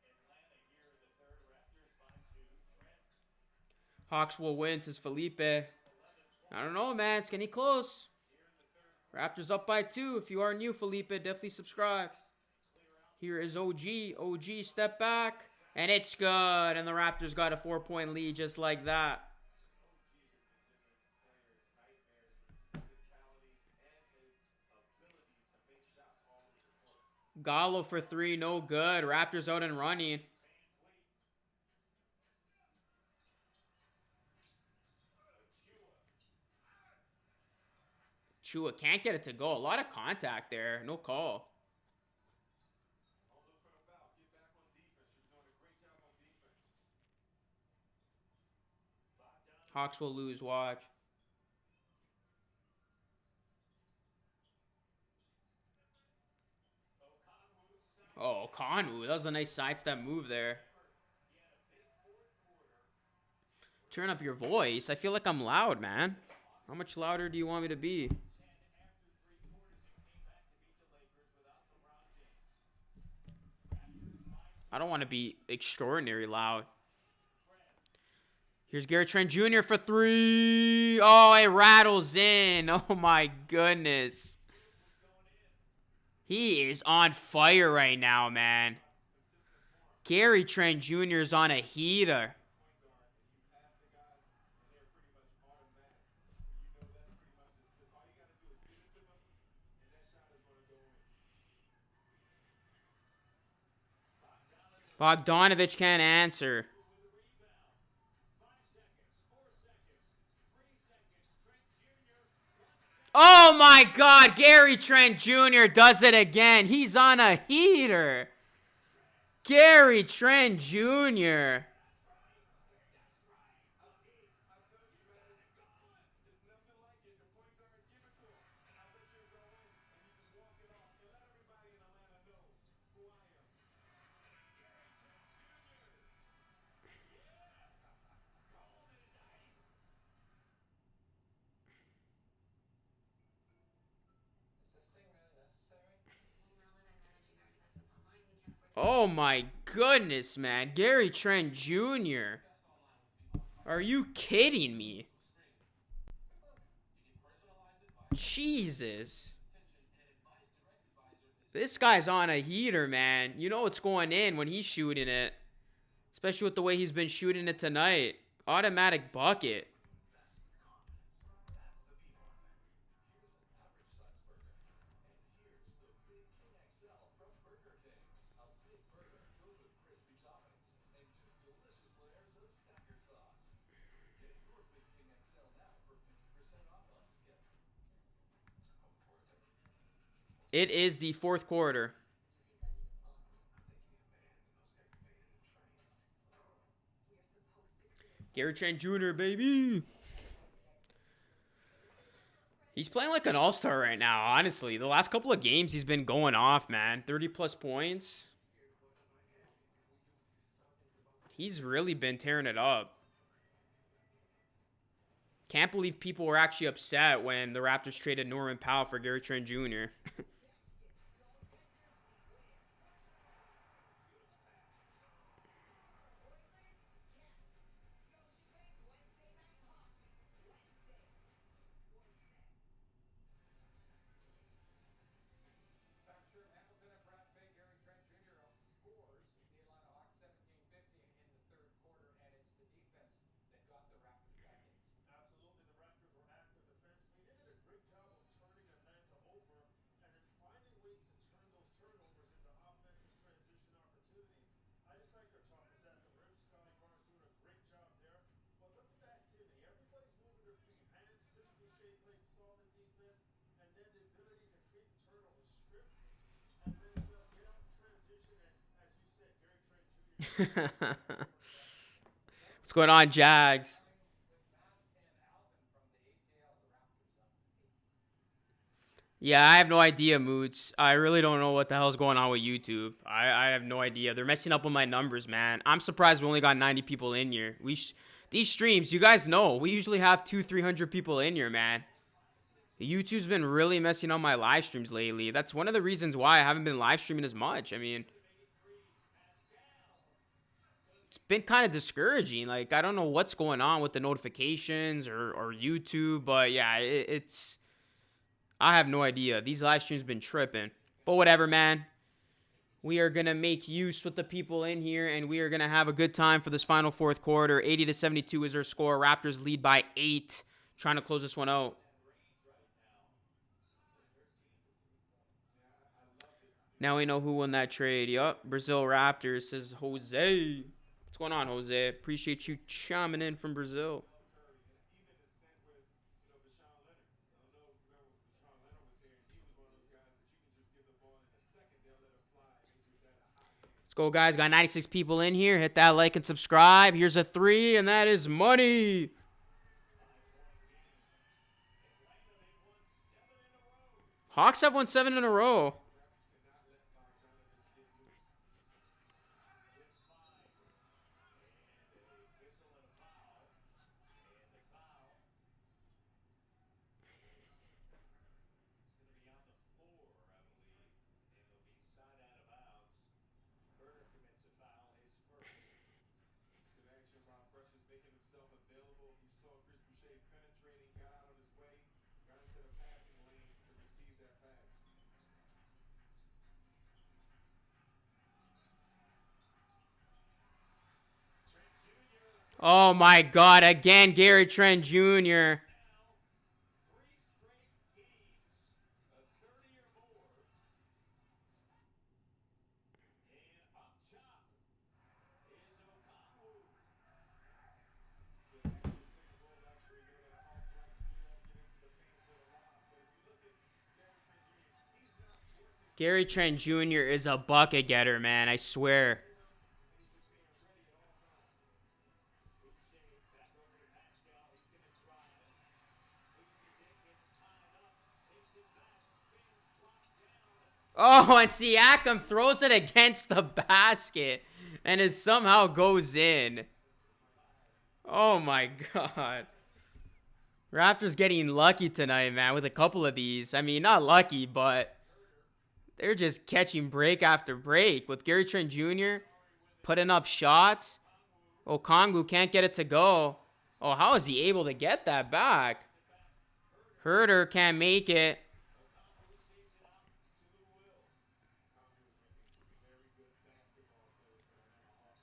here in the third. Raptors by 2. Trent. Hawks will win, says Felipe. I don't know, man. It's getting close. Raptors up by 2. If you are new, Felipe, definitely subscribe. Here is OG. OG, step back. And it's good. And the Raptors got a 4-point lead just like that. OG has been giving players nightmares with his physicality and his ability to make shots all over the court. Gallo for 3, no good. Raptors out and running. Chua can't get it to go. A lot of contact there. No call. Don't look for the foul. Get back on defense. You're doing a great job on defense. Hawks will lose. Watch. Oh, Konwu. That was a nice sidestep move there. Turn up your voice. I feel like I'm loud, man. How much louder do you want me to be? I don't want to be extraordinary loud. Here's Gary Trent Jr. for three. Oh, it rattles in. Oh, my goodness. He is on fire right now, man. Gary Trent Jr. is on a heater. Bogdanovich can't answer. Oh my God, Gary Trent Jr. does it again. He's on a heater. Gary Trent Jr. Is this thing really necessary? Well, now that I'm managing our investments online, we can't afford to. Oh my goodness, man. Gary Trent Jr. Are you kidding me? Jesus. This guy's on a heater, man. You know what's going in when he's shooting it. Especially with the way he's been shooting it tonight. Automatic bucket. Here's an average size burger. And here's the Big King XL from Burger King. A big burger filled with crispy toppings and 2 delicious layers of stacker sauce. Get your Big King XL now for 50% off on Skip. It is the fourth quarter. Gary Trent Jr., baby. He's playing like an all-star right now, honestly. The last couple of games, he's been going off, man. 30-plus points. He's really been tearing it up. Can't believe people were actually upset when the Raptors traded Norman Powell for Gary Trent Jr. Tom Sherm, Hamilton, and Brad Fay, Gary Trent Jr. outscores the Atlanta Hawks 17-15 in the third quarter, and it's the defense that got the Raptors back into it. Absolutely, the Raptors were active defensively. They did a great job of turning Atlanta over and then finding ways to turn those turnovers into offensive transition opportunities. I just like their toughness at the rim. Scotty Barnes doing a great job there. But look at the activity. Everybody's moving their free hands. Chris Boucher played solid defense. And then the ability to create the turnover, strip Atlanta, get out in transition, and as you said, Gary Trent Jr. What's going on, Jags? With Matt and Alvin from the ATL, the Raptors up 8. Yeah, I have no idea, Moots. I really don't know what the hell's going on with YouTube. I have no idea. They're messing up with my numbers, man. I'm surprised we only got 90 people in here. These streams, you guys know, we usually have 200-300 people in here, man. YouTube's been really messing on my live streams lately. That's one of the reasons why I haven't been live streaming as much. I mean, it's been kind of discouraging. Like, I don't know what's going on with the notifications or YouTube, but yeah, it's... I have no idea. These live streams been tripping. But whatever, man. We are going to make use with the people in here, and we are going to have a good time for this final fourth quarter. 80-72 is our score. Raptors lead by 8. Trying to close this one out. Now we know who won that trade. Yup, Brazil Raptors, says Jose. What's going on, Jose? Appreciate you chiming in from Brazil. Let's go, guys. Got 96 people in here. Hit that like and subscribe. Here's a 3, and that is money. Hawks have won 7 in a row. into the passing lane to receive that pass. Trent Jr. Oh my God! Again, Gary Trent Jr. Now, 3 straight games, a 30 or more. And up top is Okongwu. Yeah, that's a defensive role actually here that Hawks like to do. They don't get into the paint a whole lot. But if you look at Gary Trent Jr., he's not forcing Gary things. Trent Jr. is a bucket getter, man. I swear. And he's just being ready at all times. Boucher back over to Pascal. He's going to drive. Loses it. Gets tied up. Takes it back. Spins. Blocked down. Oh, and Siakam throws it against the basket, and it somehow goes in. Oh my God. Raptors getting lucky tonight, man, with a couple of these. I mean, not lucky, but they're just catching break after break. With Gary Trent Jr. putting up shots. Okongwu can't get it to go. Oh, how is he able to get that back? Herder can't make it. Okongwu saves it out to the Will. Congo is making some very good basketball plays for the Atlanta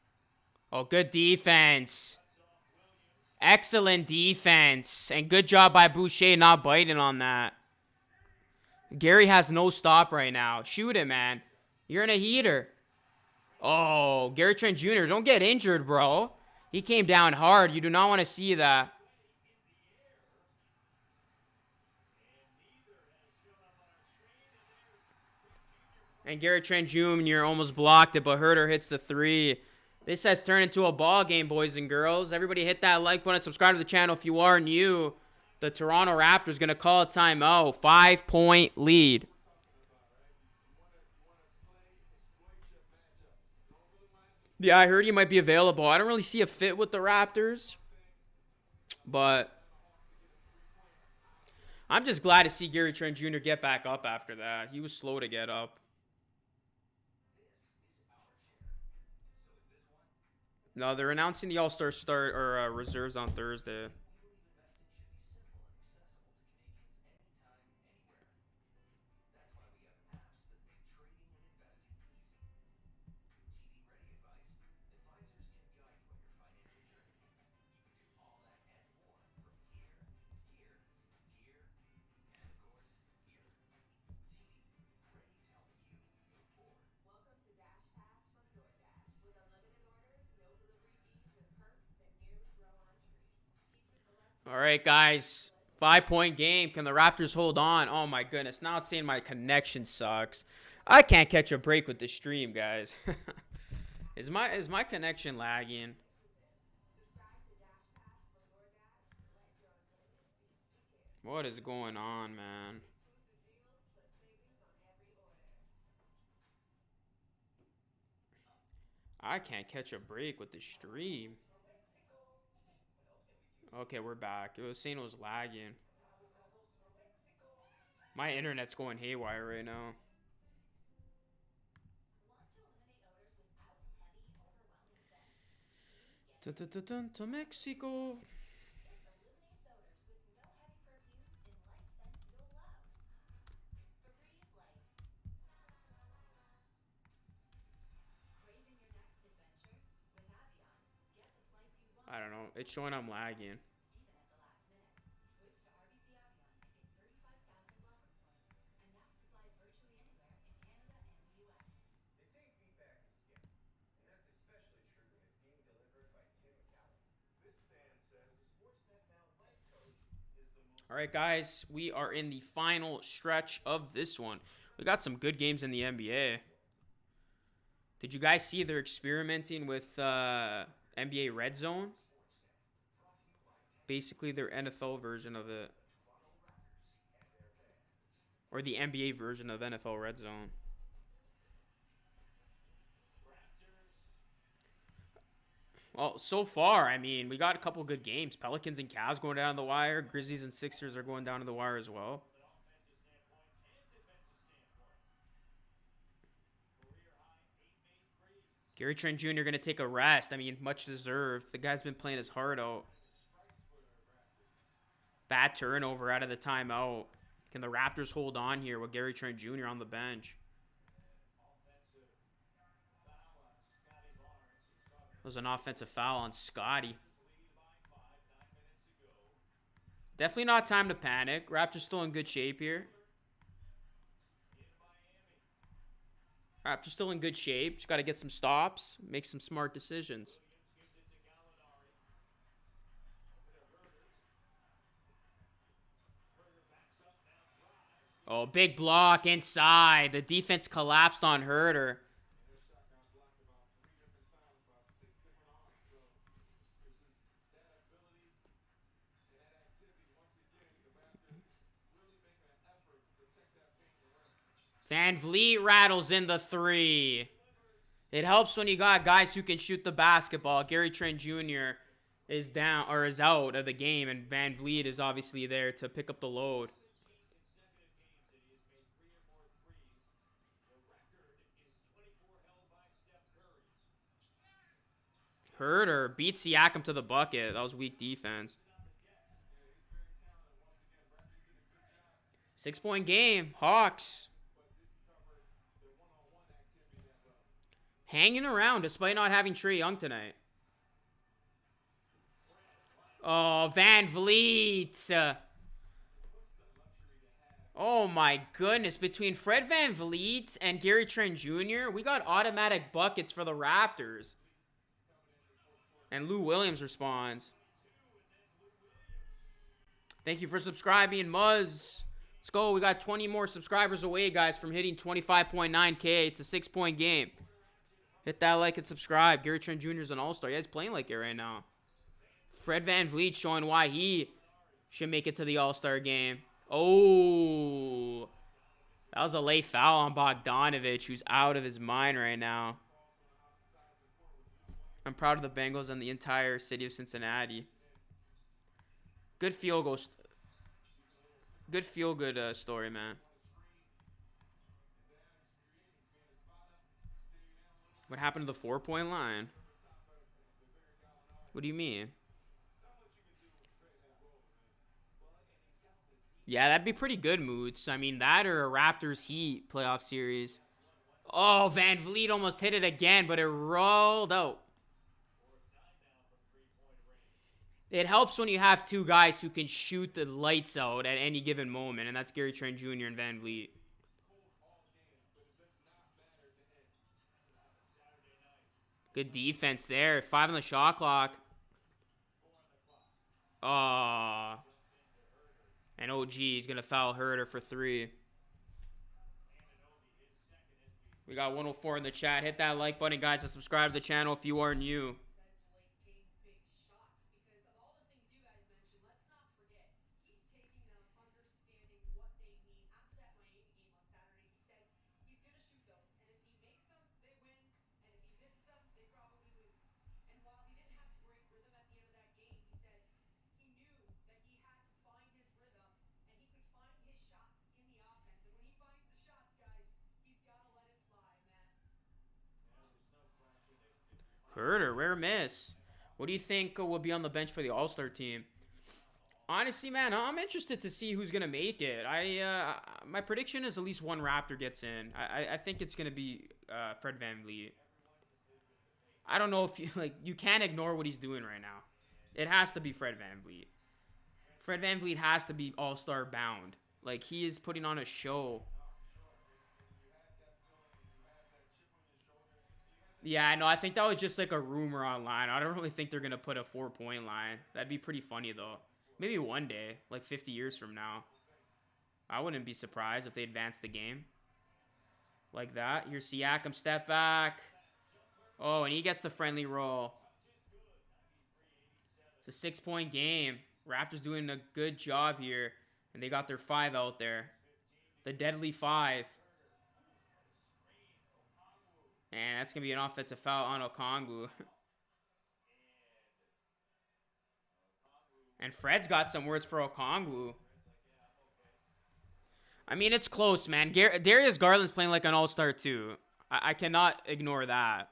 Hawks. Oh, good defense. Cuts off Williams. Excellent defense. And good job by Boucher not biting on that. Gary has no stop right now. Shoot it, man. You're in a heater. Oh, Gary Trent Jr., don't get injured, bro. He came down hard. You do not want to see that. Play in the air. And neither has shown up on our screen. And there's Trent Jr. And Gary Trent Jr. almost blocked it, but Herder hits the three. This has turned into a ball game, boys and girls. Everybody hit that like button. Subscribe to the channel if you are new. The Toronto Raptors going to call a timeout. 5-point lead. Yeah, I heard he might be available. I don't really see a fit with the Raptors. But I'm just glad to see Gary Trent Jr. get back up after that. He was slow to get up. No, they're announcing the All-Star start or reserves on Thursday. Welcome to Dash Pass from DoorDash. With unlimited orders, no delivery fees, and perks that nearly grow on trees. Pizza Gillespie. All right, guys. 5-point game. Can the Raptors hold on? Oh, my goodness. Now it's saying my connection sucks. I can't catch a break with the stream, guys. Is my connection lagging? Subscribe to Dash Pass from DoorDash and let your unlimited feast begin. What is going on, man? Exclusive deals plus savings on every order. I can't catch a break with the stream. Okay, we're back. It was saying it was lagging. My internet's going haywire right now. Want to eliminate odors without heavy, overwhelming scents? To Mexico. It eliminates odors with no heavy perfumes and light scents you'll love. Febreze like la la la la la. Craving your next adventure? With Avion, get the flights you want. I don't know. It's showing I'm lagging. Even at the last minute. Switch to RBC Avion and get 35,000 welcome points. Enough to fly virtually anywhere in Canada and the US. They say feedback is a gift, and that's especially true when it's being delivered by Tim McCallum. This fan says the Sportsnet Now life coach is the most. All right, guys. We are in the final stretch of this one. We got some good games in the NBA. Did you guys see they're experimenting with NBA Red Zone? Basically, their NFL version of it. Or the NBA version of NFL Red Zone. Raptors. Well, so far, I mean, we got a couple good games. Pelicans and Cavs going down to the wire. Grizzlies and Sixers are going down to the wire as well. From an offensive standpoint and defensive standpoint. Career high 8 made threes. Gary Trent Jr. going to take a rest. I mean, much deserved. The guy's been playing his heart out. Bad turnover out of the timeout. Can the Raptors hold on here with Gary Trent Jr. on the bench? It was an offensive foul on Scotty. Definitely not time to panic. Raptors still in good shape here. Raptors still in good shape. Just got to get some stops, make some smart decisions. Oh, big block inside. The defense collapsed on Herter. And their shot got blocked about 3 different times by 6 different arms. So it's just that ability and that activity. Once again, the Raptors really making an effort to protect that paint in the rim. Van Vliet rattles in the three. It helps when you got guys who can shoot the basketball. Gary Trent Jr. is down or is out of the game, and Van Vliet is obviously there to pick up the load. Herter beats Siakam to the bucket. That was weak defense. Yeah, he's very talented. Once again, Raptors did a good job. 6-point game. Hawks. But didn't cover the one-on-one activity that well. Hanging around despite not having Trae Young tonight. Oh, Van Vliet. Oh my goodness. Between Fred Van Vliet and Gary Trent Jr., we got automatic buckets for the Raptors. And Lou Williams responds. Thank you for subscribing, Muzz. Let's go. We got 20 more subscribers away, guys, from hitting 25.9K. It's a 6-point game. Hit that like and subscribe. Gary Trent Jr. is an all-star. Yeah, he's playing like it right now. Fred Van Vliet showing why he should make it to the all-star game. Oh, that was a late foul on Bogdanovich, who's out of his mind right now. I'm proud of the Bengals and the entire city of Cincinnati. Good feel-good story, man. What happened to the 4-point line? What do you mean? Yeah, that'd be pretty good, Moots. I mean, that or a Raptors Heat playoff series. Oh, Van Vliet almost hit it again, but it rolled out. It helps when you have two guys who can shoot the lights out at any given moment, and that's Gary Trent Jr. and Van Vliet. Good defense there. 5 on the shot clock. Oh. And OG is going to foul Herter for 3. We got 104 in the chat. Hit that like button, guys, and subscribe to the channel if you are new. Herter, rare miss. What do you think will be on the bench for the All-Star team? Honestly, man, I'm interested to see who's gonna make it. My prediction is at least one Raptor gets in. I think it's gonna be Fred VanVleet. I don't know if you can't ignore what he's doing right now. It has to be Fred VanVleet. Fred VanVleet has to be All-Star bound. Like, he is putting on a show. Yeah, no, I think that was just like a rumor online. I don't really think they're gonna put a 4-point line. That'd be pretty funny though. Maybe one day, like 50 years from now. I wouldn't be surprised if they advanced the game. Like that. Here's Siakam, step back. Oh, and he gets the friendly roll. It's a 6-point game. Raptors doing a good job here. And they got their 5 out there. The deadly 5. And that's going to be an offensive foul on Okongwu. And Fred's got some words for Okongwu. I mean, it's close, man. Darius Garland's playing like an all-star, too. I cannot ignore that.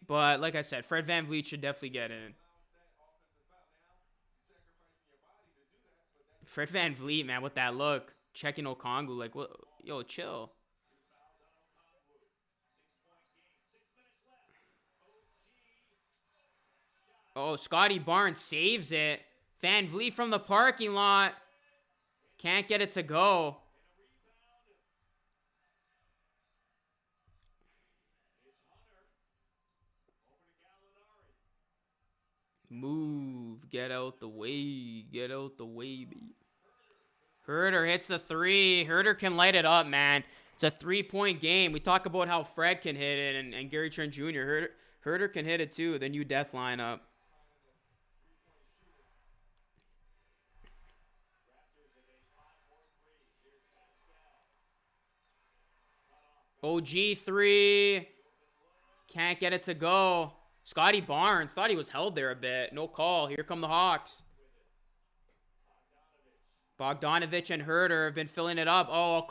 But, like I said, Fred VanVleet should definitely get in. Fred Van Vliet, man, with that look. Checking Okongwu, like, what? Yo, chill. 2 fouls on Okongwu. 6-point game. 6 minutes left. OG. Oh, Scotty Barnes saves it. Van Vliet from the parking lot. Can't get it to go. And a rebound. It's Hunter. Over to Gallinari. Move. Get out the way. Get out the way, baby. Herder hits the three. Herder can light it up, man. It's a 3-point game. We talk about how Fred can hit it and Gary Trent Jr. Herder can hit it too. The new death lineup. Raptors have made 5 more threes. Here's Pascal. OG 3. Can't get it to go. Scotty Barnes thought he was held there a bit. No call. Here come the Hawks. Bogdanovich and Herder have been filling it up. Oh,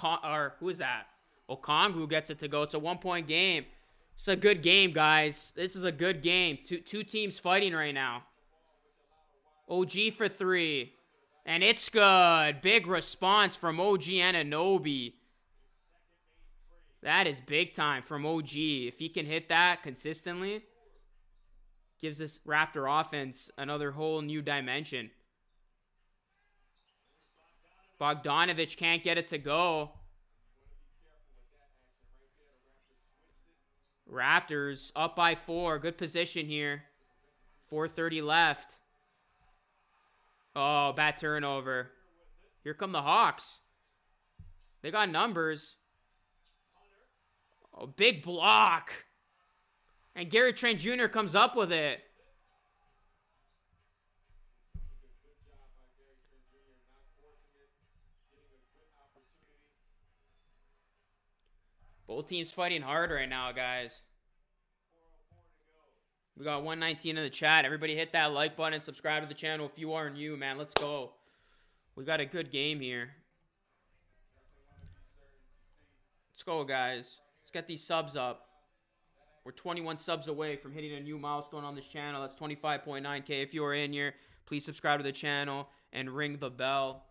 who is that? Okongwu gets it to go. It's a 1-point game. It's a good game, guys. This is a good game. Two teams fighting right now. OG for 3. And it's good. Big response from OG Anunoby. That is big time from OG. If he can hit that consistently, gives this Raptor offense another whole new dimension. Bogdanovich can't get it to go. Raptors up by 4. Good position here. 4:30 left. Oh, bad turnover. Here come the Hawks. They got numbers. Oh, big block. And Gary Trent Jr. comes up with it. Both teams fighting hard right now, guys. We got 119 in the chat. Everybody hit that like button and subscribe to the channel if you are new, man. Let's go. We got a good game here. Let's go, guys. Let's get these subs up. We're 21 subs away from hitting a new milestone on this channel. That's 25.9K. If you are in here, please subscribe to the channel and ring the bell.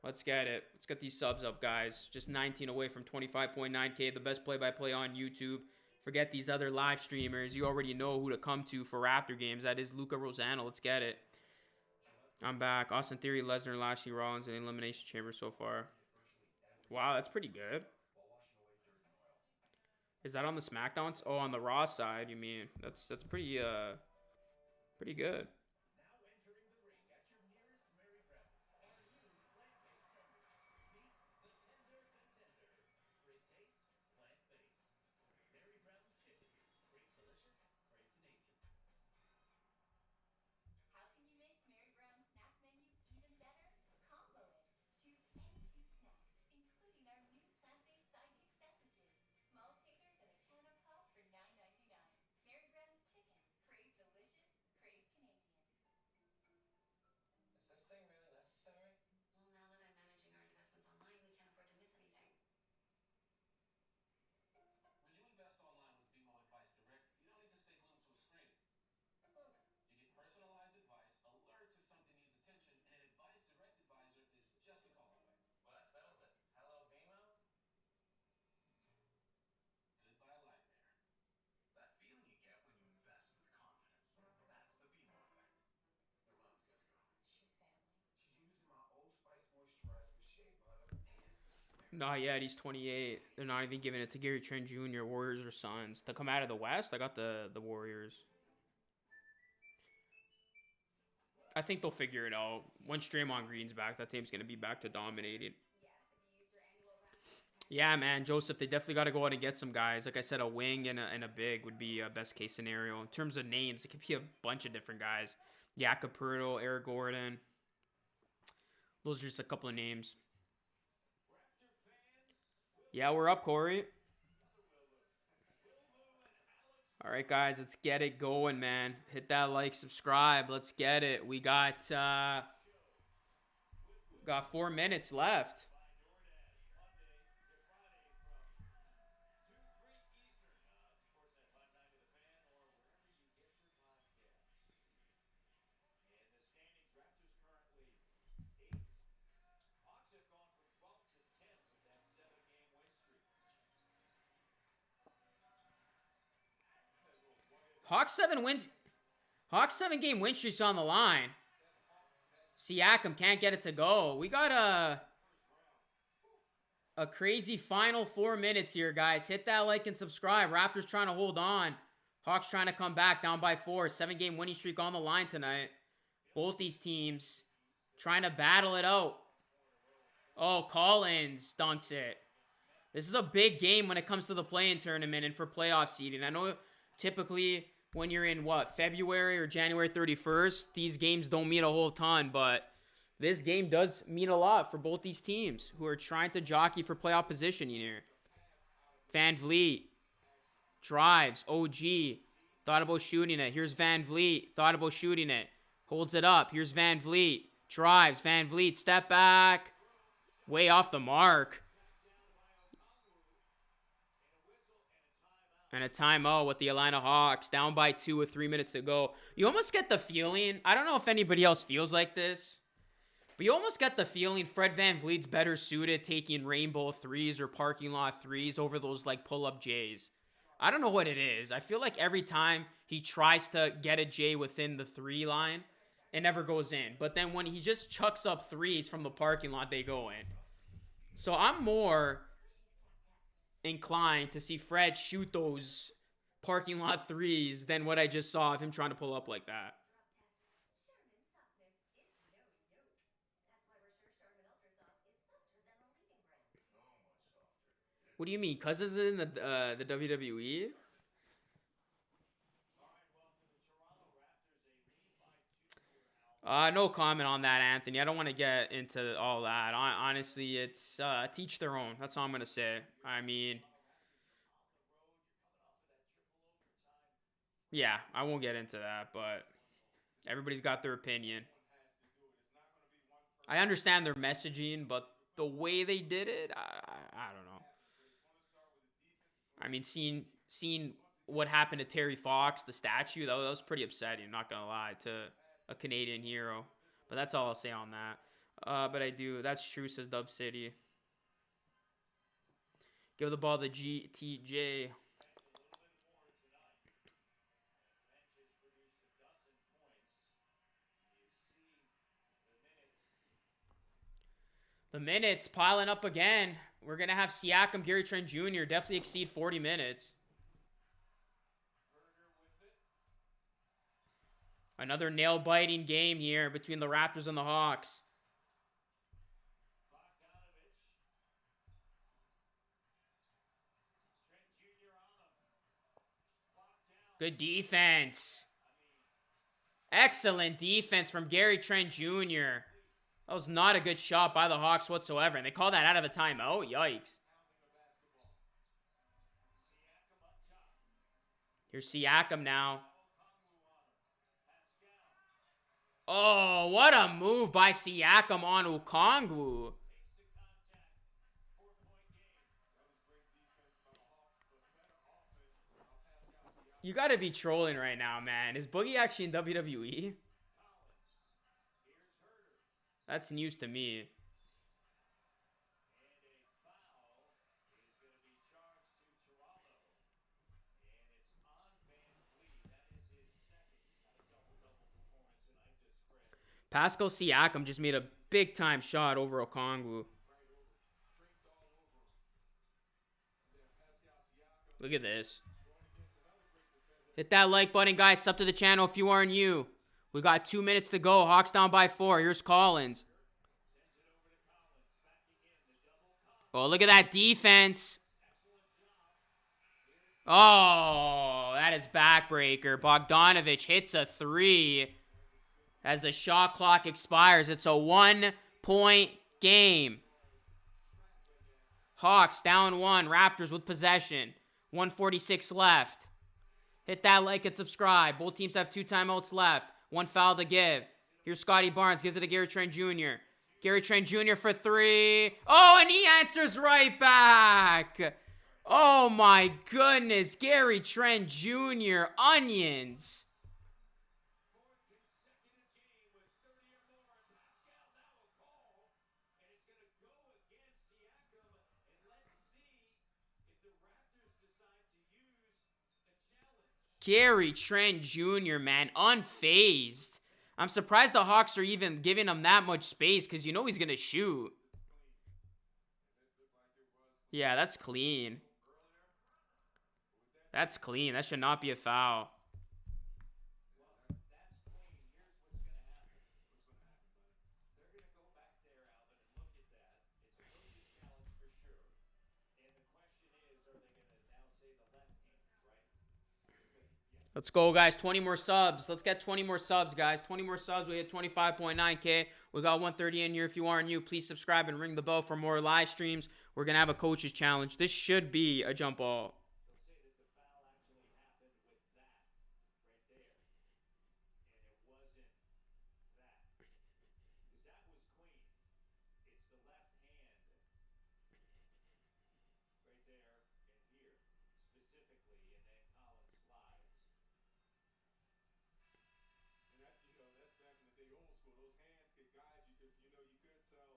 Let's get it. Let's get these subs up, guys. Just 19 away from 25.9K. The best play-by-play on YouTube. Forget these other live streamers. You already know who to come to for Raptor games. That is Luca Rosano. Let's get it. I'm back. Austin Theory, Lesnar, Lashley, Rollins, and Elimination Chamber so far. Wow, that's pretty good. Is that on the SmackDowns? Oh, on the Raw side, you mean? That's pretty pretty good. Now entering the ring at your nearest Mary Brown's are new plant-based tenders. Meet the Tender Contender. Great taste, plant-based. Mary Brown's chicken. Crave delicious, crave Canadian. How can you make Mary Brown's snack menu even better? Combo it. Choose any 2 snacks, including our new plant-based sidekick sandwiches. Small taters and a can of pop for $9.99. Mary Brown's chicken. Crave delicious, crave Canadian. Is this thing really necessary? Well, now that I'm managing our investments online, we can't afford to miss anything. When you invest online with BMO Advice Direct, you don't need to stay glued to a screen. You get personalized advice, alerts if something needs attention, and an Advice Direct advisor is just a call away. Well, that settles it. Hello, BMO? Goodbye, nightmare. That feeling you get when you invest with confidence. That's the BMO effect. Where mom's gotta go. She's family. She's using my Old Spice moisturizer with shea butter and Not yet. He's 28. They're not even giving it to Gary Trent Jr., Warriors or Suns. To come out of the West, I got the Warriors. I think they'll figure it out. Once Draymond Green's back, that team's going to be back to dominating. Yeah, man, Joseph, they definitely got to go out and get some guys. Like I said, a wing and a big would be a best case scenario. In terms of names, it could be a bunch of different guys. Yeah, Caputo, Eric Gordon. Those are just a couple of names. Yeah, we're up, Corey. All right, guys, let's get it going, man. Hit that like, subscribe. Let's get it. We got 4 minutes left. Hawks 7 wins. Hawks 7-game win streak's on the line. Siakam can't get it to go. We got a crazy final 4 minutes here, guys. Hit that like and subscribe. Raptors trying to hold on. Hawks trying to come back down by 4. 7-game winning streak on the line tonight. Both these teams trying to battle it out. Oh, Collins dunks it. This is a big game when it comes to the play-in tournament and for playoff seeding. I know typically when you're in, February or January 31st, these games don't mean a whole ton, but this game does mean a lot for both these teams who are trying to jockey for playoff position here. Van Vliet drives. OG thought about shooting it. Here's Van Vliet. Thought about shooting it. Holds it up. Here's Van Vliet. Drives. Van Vliet. Step back. Way off the mark. And a timeout with the Atlanta Hawks. Down by 2 with 3 minutes to go. You almost get the feeling. I don't know if anybody else feels like this. But you almost get the feeling Fred VanVleet's better suited taking rainbow threes or parking lot threes over those like pull-up J's. I don't know what it is. I feel like every time he tries to get a J within the 3 line, it never goes in. But then when he just chucks up threes from the parking lot, they go in. So I'm more inclined to see Fred shoot those parking lot threes than what I just saw of him trying to pull up like that. What do you mean? Cuz is in the WWE? No comment on that, Anthony. I don't want to get into all that. Honestly, it's teach their own. That's all I'm going to say. I mean, yeah, I won't get into that, but everybody's got their opinion. I understand their messaging, but the way they did it, I don't know. I mean, seeing what happened to Terry Fox, the statue, that was pretty upsetting, not going to lie, to a Canadian hero. But that's all I'll say on that. But I do. That's true, says Dub City. Give the ball to GTJ. The minutes piling up again. We're going to have Siakam, Gary Trent Jr. definitely exceed 40 minutes. Another nail-biting game here between the Raptors and the Hawks. Good defense. Excellent defense from Gary Trent Jr. That was not a good shot by the Hawks whatsoever. And they call that out of a timeout. Yikes. Here's Siakam now. Oh, what a move by Siakam on Okongwu. You gotta be trolling right now, man. Is Boogie actually in WWE? That's news to me. Pascal Siakam just made a big-time shot over Okongwu. Look at this. Hit that like button, guys. Sub to the channel if you are new. We got 2 minutes to go. Hawks down by 4. Here's Collins. Oh, look at that defense. Oh, that is backbreaker. Bogdanovich hits a 3 as the shot clock expires. It's a 1-point game. Hawks down 1. Raptors with possession. 1:46 left. Hit that like and subscribe. Both teams have 2 timeouts left. 1 foul to give. Here's Scotty Barnes. Gives it to Gary Trent Jr. Gary Trent Jr. for 3. Oh, and he answers right back. Oh, my goodness. Gary Trent Jr. Onions. Gary Trent Jr., man, unfazed. I'm surprised the Hawks are even giving him that much space because you know he's going to shoot. Yeah, that's clean. That's clean. That should not be a foul. Well, that's clean. Here's what's going to happen. They're going to go back there, Alvin, and look at that. It's a coach's challenge for sure. And the question is, are they going to now say the left hand, right? Let's go, guys. 20 more subs. Let's get 20 more subs, guys. 20 more subs. We hit 25.9K. We got 130 in here. If you aren't new, please subscribe and ring the bell for more live streams. We're going to have a coach's challenge. This should be a jump ball. They'll say that the foul actually happened with that right there. And it wasn't that. Because that was clean. It's the left hand right there and here specifically. And then Collins slides. And that, that's back in the day, old school. Those hands could guide you because, you could tell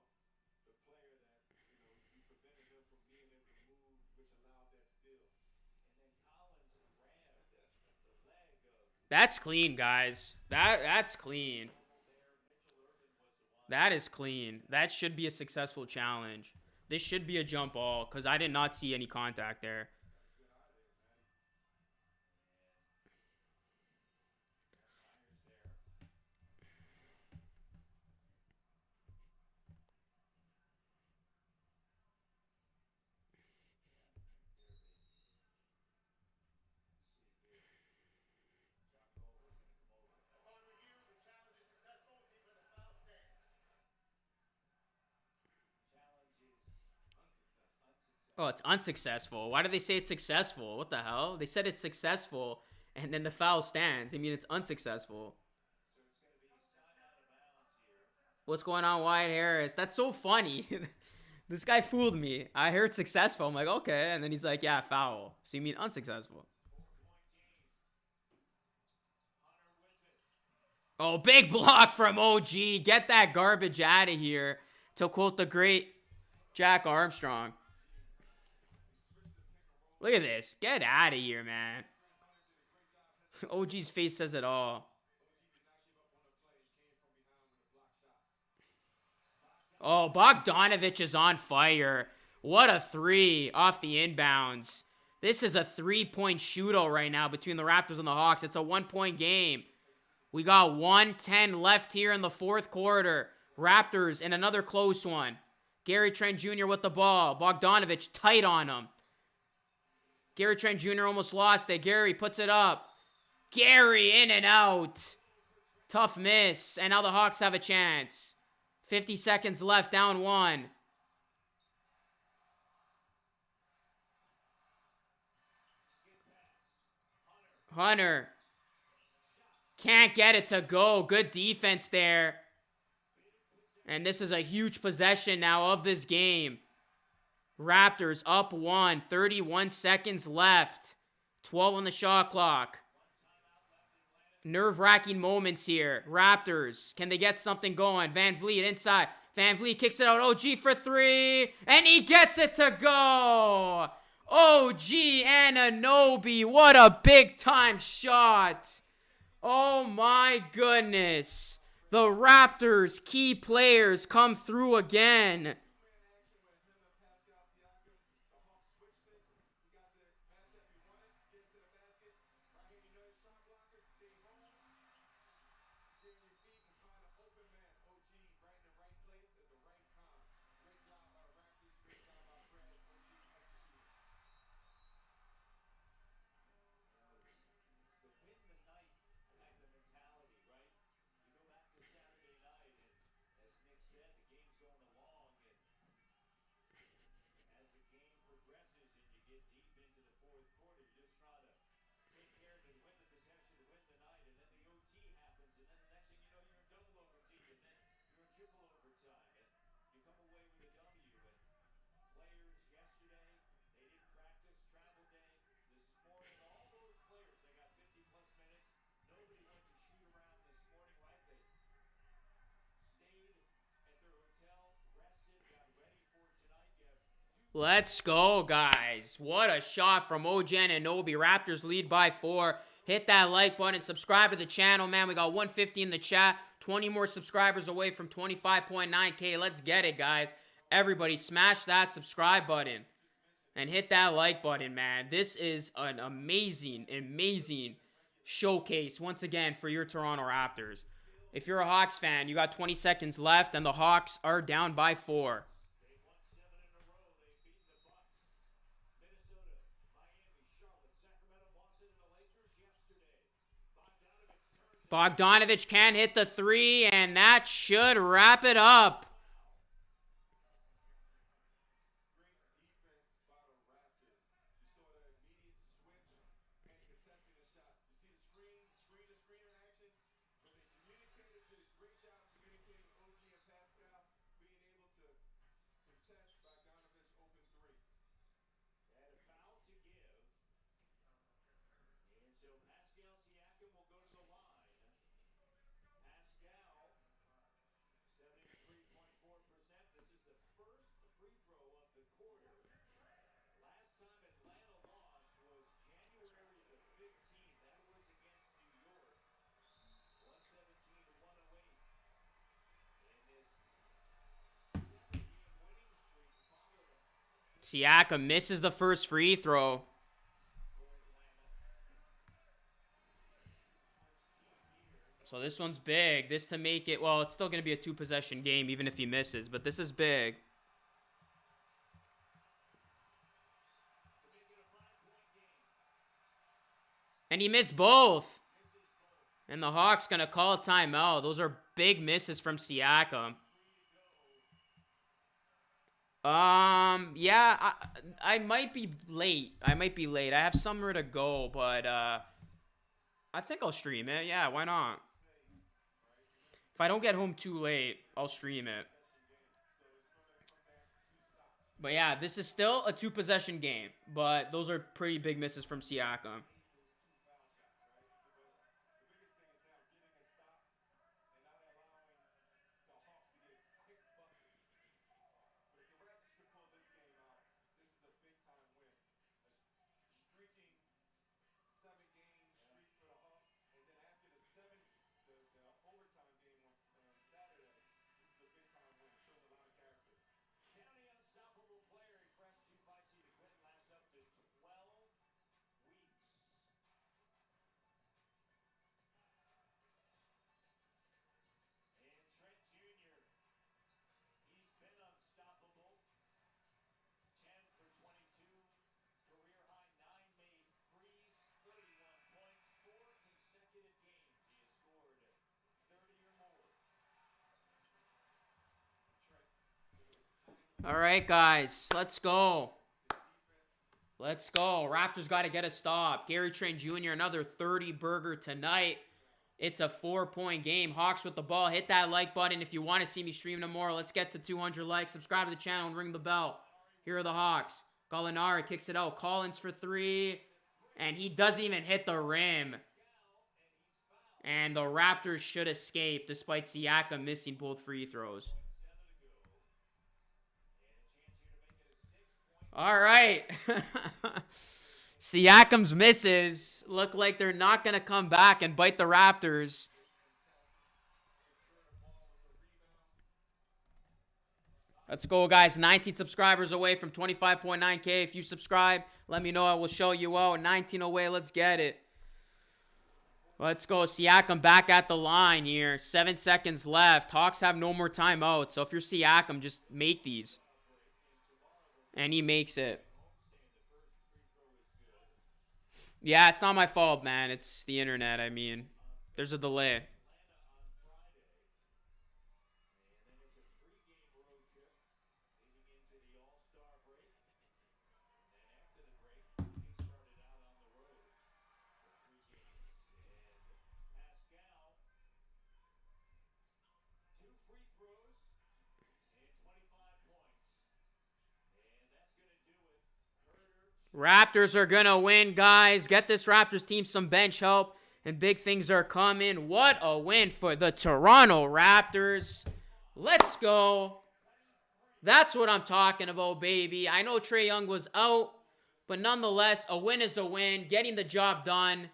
the player that, you prevented him from being able to move, which allowed that steal. And then Collins grabbed the leg of. That's clean, guys. That's clean. That is clean. That should be a successful challenge. This should be a jump ball because I did not see any contact there. Upon review, the challenge is successful. Even the foul stands. Challenge is unsuccessful. Oh, it's unsuccessful. Why do they say it's successful? What the hell? They said it's successful, and then the foul stands. I mean, it's unsuccessful. So it's going to be signed out of bounds here. What's going on, Wyatt Harris? That's so funny. This guy fooled me. I heard successful. I'm like, okay. And then he's like, yeah, foul. So you mean unsuccessful. 4-point game. Hunter with it. Oh, big block from OG. Get that garbage out of here. To quote the great Jack Armstrong. Look at this. Get out of here, man. OG's face says it all. Oh, Bogdanovich is on fire. What a three off the inbounds. This is a three-point shootout right now between the Raptors and the Hawks. It's a one-point game. We got 1:10 left here in the fourth quarter. Raptors in another close one. Gary Trent Jr. with the ball. Bogdanovich tight on him. Gary Trent Jr. almost lost it. Gary puts it up. Gary in and out. Tough miss. And now the Hawks have a chance. 50 seconds left, down one. Hunter. Can't get it to go. Good defense there. And this is a huge possession now of this game. Raptors up one. 31 seconds left. 12 on the shot clock. Nerve-wracking moments here. Raptors, can they get something going? Van Vliet inside. Van Vliet kicks it out. OG for three. And he gets it to go. OG Anunoby. What a big-time shot. Oh, my goodness. The Raptors' key players come through again. Saturday night, and as Nick said, the game's going along, and as the game progresses and you get deep into the fourth quarter, you're just trying to take care of it, win the possession, win the night, and then the OT happens, and then the next thing you know, you're in double OT, and then you're in triple overtime, and you come away with a W. And players yesterday, they didn't practice, travel day. This morning, all those players, they got 50-plus minutes. Nobody went to shoot around this morning, right? They stayed at their hotel, rested, got ready for tonight. You have Let's go, guys. What a shot from OG Anunoby. Raptors lead by 4. Hit that like button. Subscribe to the channel, man. We got 150 in the chat. 20 more subscribers away from 25.9K. Let's get it, guys. Everybody, smash that subscribe button. And hit that like button, man. This is an amazing, amazing showcase, once again, for your Toronto Raptors. If you're a Hawks fan, you got 20 seconds left, and the Hawks are down by 4. They've won 7 in a row. They've beaten the Bucks, Minnesota, Miami, Charlotte, Sacramento, Boston, and the Lakers yesterday. Bogdanovich turns. Bogdanovich can hit the 3, and that should wrap it up. Great defense by the Raptors. You saw the immediate switch and contesting the shot. You see the screener in action, but they communicated, did a great job communicating OG and Pascal, being able to contest Bogdanovich open three. And a foul to give. And so Pascal Siakam will go to the line. Pascal, 73.4%. This is the first free throw of the quarter. Last time Atlanta lost was January the 15th. That was against New York. 117 to 108. In this 7-game winning streak following a 5-game Siakam misses the first free throw. for Atlanta. This one's key here. So this one's big. This to make it, well, it's still going to be a 2-possession game even if he misses, but this is big. To make it a 5-point game. And he missed both. Misses both. And the Hawks going to call a timeout. Those are big misses from Siakam. 3 to go. Yeah, I might be late. I have somewhere to go, but I think I'll stream it. Yeah, why not? If I don't get home too late, I'll stream it. But yeah, this is still a 2-possession game, but those are pretty big misses from Siakam. County unstoppable player. He fresh 2-5 to quit lasts up to 12 weeks. And Trent Jr. He's been unstoppable. 10 for 22. Career high 9 made threes, 31 points, 4 consecutive games. He has scored 30 or more. All right, guys, let's go. Let's go. Raptors got to get a stop. Gary Trent Jr., another 30-burger tonight. It's a 4-point game. Hawks with the ball. Hit that like button if you want to see me stream no more. Let's get to 200 likes. Subscribe to the channel and ring the bell. Here are the Hawks. Gallinari kicks it out. Collins for 3. And he doesn't even hit the rim. And the Raptors should escape despite Siakam missing both free throws. All right. Siakam's misses look like they're not going to come back and bite the Raptors. Let's go, guys. 19 subscribers away from 25.9K. If you subscribe, let me know. I will show you out. 19 away. Let's get it. Let's go. Siakam back at the line here. 7 seconds left. Hawks have no more timeouts. So if you're Siakam, just make these. And he makes it. Yeah, it's not my fault, man. It's the internet, I mean. There's a delay. Raptors are going to win, guys. Get this Raptors team some bench help, and big things are coming. What a win for the Toronto Raptors. Let's go. That's what I'm talking about, baby. I know Trae Young was out, but nonetheless, a win is a win. Getting the job done.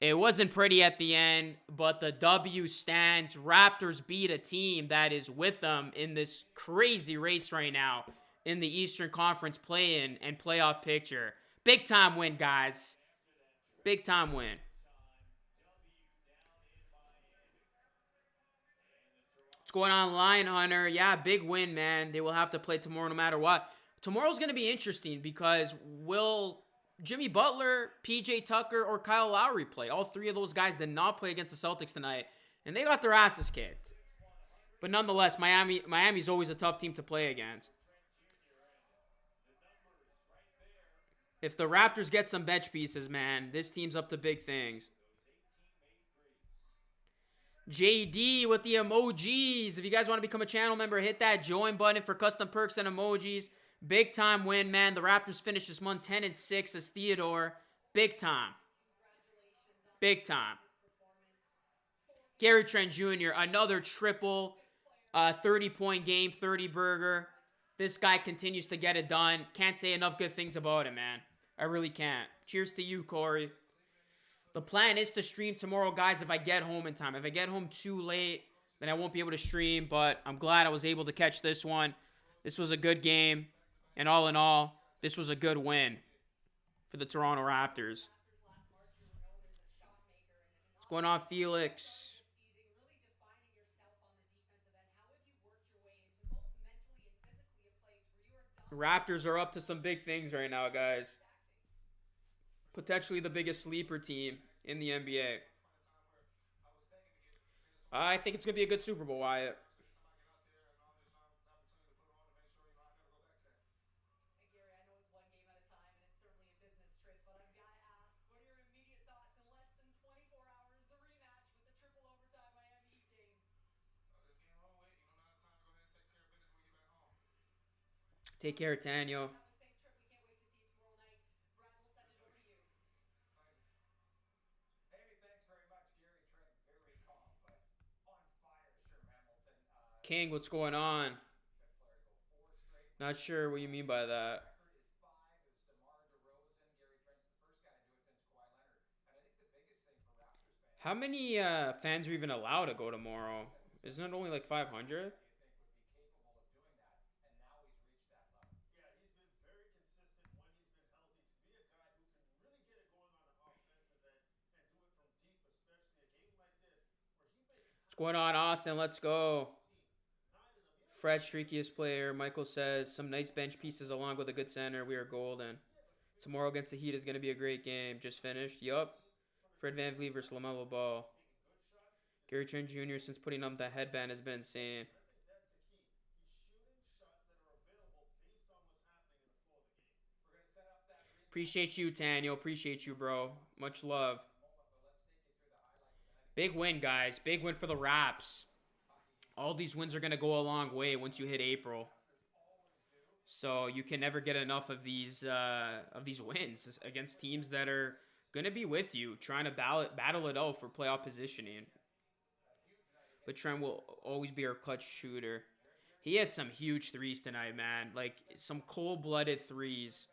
It wasn't pretty at the end, but the W stands. Raptors beat a team that is with them in this crazy race right now in the Eastern Conference play-in and playoff picture. Big time win, guys. Big time win. What's going on, Lion Hunter? Yeah, big win, man. They will have to play tomorrow no matter what. Tomorrow's going to be interesting because will Jimmy Butler, PJ Tucker, or Kyle Lowry play? All three of those guys did not play against the Celtics tonight, and they got their asses kicked. But nonetheless, Miami's always a tough team to play against. If the Raptors get some bench pieces, man, this team's up to big things. JD with the emojis. If you guys want to become a channel member, hit that join button for custom perks and emojis. Big time win, man. The Raptors finished this month 10-6 as Theodore. Big time. Big time. Gary Trent Jr., another triple, 30-point game, 30-burger. This guy continues to get it done. Can't say enough good things about him, man. I really can't. Cheers to you, Corey. The plan is to stream tomorrow, guys, if I get home in time. If I get home too late, then I won't be able to stream, but I'm glad I was able to catch this one. This was a good game, and all in all, this was a good win for the Toronto Raptors. What's going on, Felix? Raptors are up to some big things right now, guys. Potentially the biggest sleeper team in the NBA. I think it's going to be a good Super Bowl, Wyatt. Take care, Tanya. King, what's going on? Not sure what you mean by that. How many fans are even allowed to go tomorrow? Isn't it only like 500? Yeah, he's been very consistent when he's been healthy to be a guy who can really get it going on the offensive end and do it from deep, especially a game like this where he makes. What's going on, Austin? Let's go. Fred, streakiest player. Michael says, some nice bench pieces along with a good center. We are golden. Tomorrow against the Heat is going to be a great game. Just finished. Yup. Fred VanVleet versus LaMelo Ball. Gary Trent Jr. since putting on the headband has been insane. Appreciate you, Tanya. Appreciate you, bro. Much love. Big win, guys. Big win for the Raps. All these wins are going to go a long way once you hit April. So you can never get enough of these wins against teams that are going to be with you, trying to battle it out for playoff positioning. But Trent will always be our clutch shooter. He had some huge threes tonight, man. Like, some cold-blooded threes.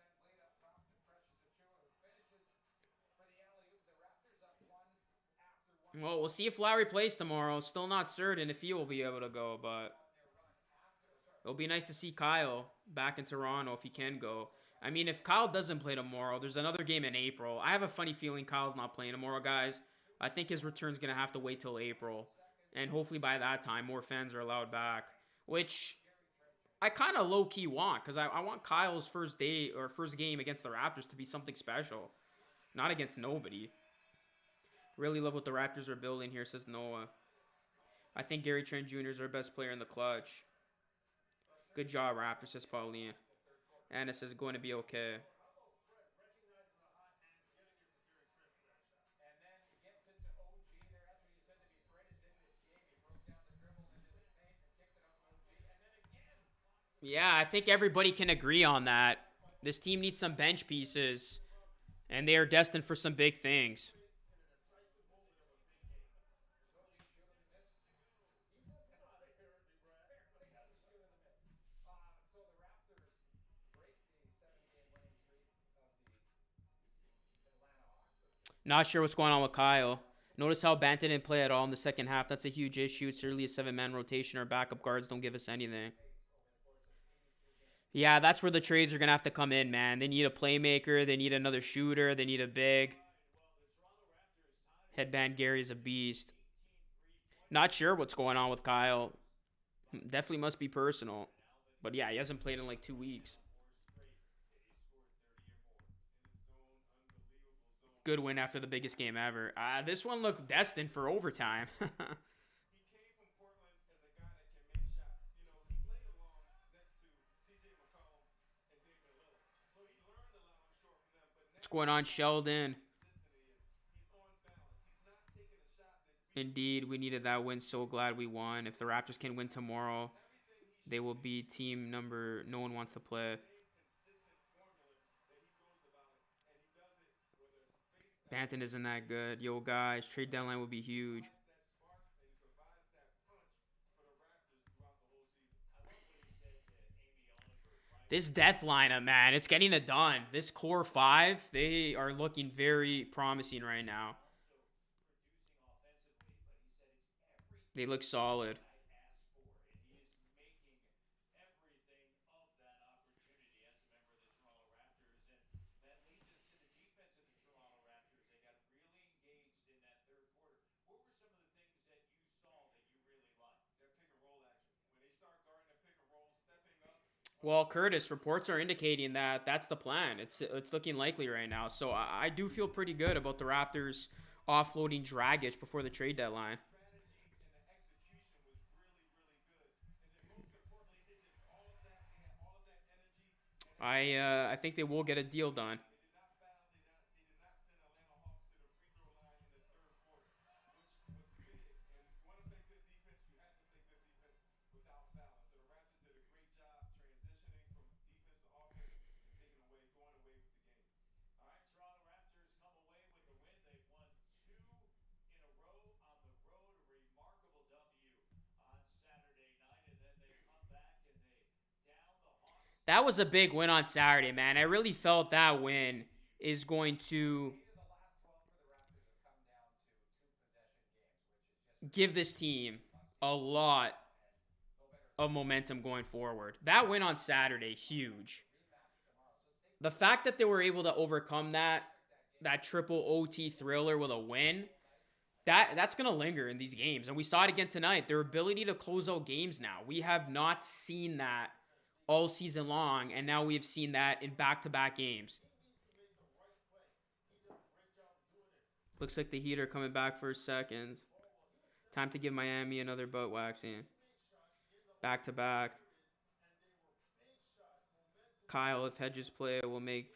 Well, we'll see if Lowry plays tomorrow. Still not certain if he will be able to go, but it'll be nice to see Kyle back in Toronto if he can go. I mean, if Kyle doesn't play tomorrow, there's another game in April. I have a funny feeling Kyle's not playing tomorrow, guys. I think his return's going to have to wait till April. And hopefully by that time, more fans are allowed back. Which I kind of low-key want, because I want Kyle's first game against the Raptors to be something special. Not against nobody. Really love what the Raptors are building here, says Noah. I think Gary Trent Jr. is our best player in the clutch. Good job, Raptors, says Pauline. Anna says going to be okay. Yeah, I think everybody can agree on that. This team needs some bench pieces, and they are destined for some big things. Not sure what's going on with Kyle. Notice how Banton didn't play at all in the second half. That's a huge issue. It's really a 7-man rotation. Our backup guards don't give us anything. Yeah, that's where the trades are going to have to come in, man. They need a playmaker. They need another shooter. They need a big. Headband Gary's a beast. Not sure what's going on with Kyle. Definitely must be personal. But yeah, he hasn't played in like 2 weeks. Good win after the biggest game ever. This one looked destined for overtime. He came from Portland as a guy that can make shots. You know, he played along next to C.J. McCollum and Damian Lillard. So he learned a lot, I'm sure, from them. But What's now going on, Sheldon? consistent he is. He's on balance. He's not taking a shot that Indeed, we needed that win. So glad we won. If the Raptors can win tomorrow, they will be team number no one wants to play. Banton isn't that good. Yo, guys, trade deadline would be huge. This death lineup, man, it's getting it done. This core five, they are looking very promising right now. They look solid. Well, Curtis, reports are indicating that that's the plan. It's looking likely right now. So I do feel pretty good about the Raptors offloading Dragic before the trade deadline. I think they will get a deal done. That was a big win on Saturday, man. I really felt that win is going to give this team a lot of momentum going forward. That win on Saturday, huge. The fact that they were able to overcome that triple OT thriller with a win, that's going to linger in these games. And we saw it again tonight. Their ability to close out games now. We have not seen that all season long, and now we've seen that in back-to-back games. Looks like the Heat are coming back for seconds. Time to give Miami another butt waxing. Back-to-back. Kyle, if Hedges play, will make...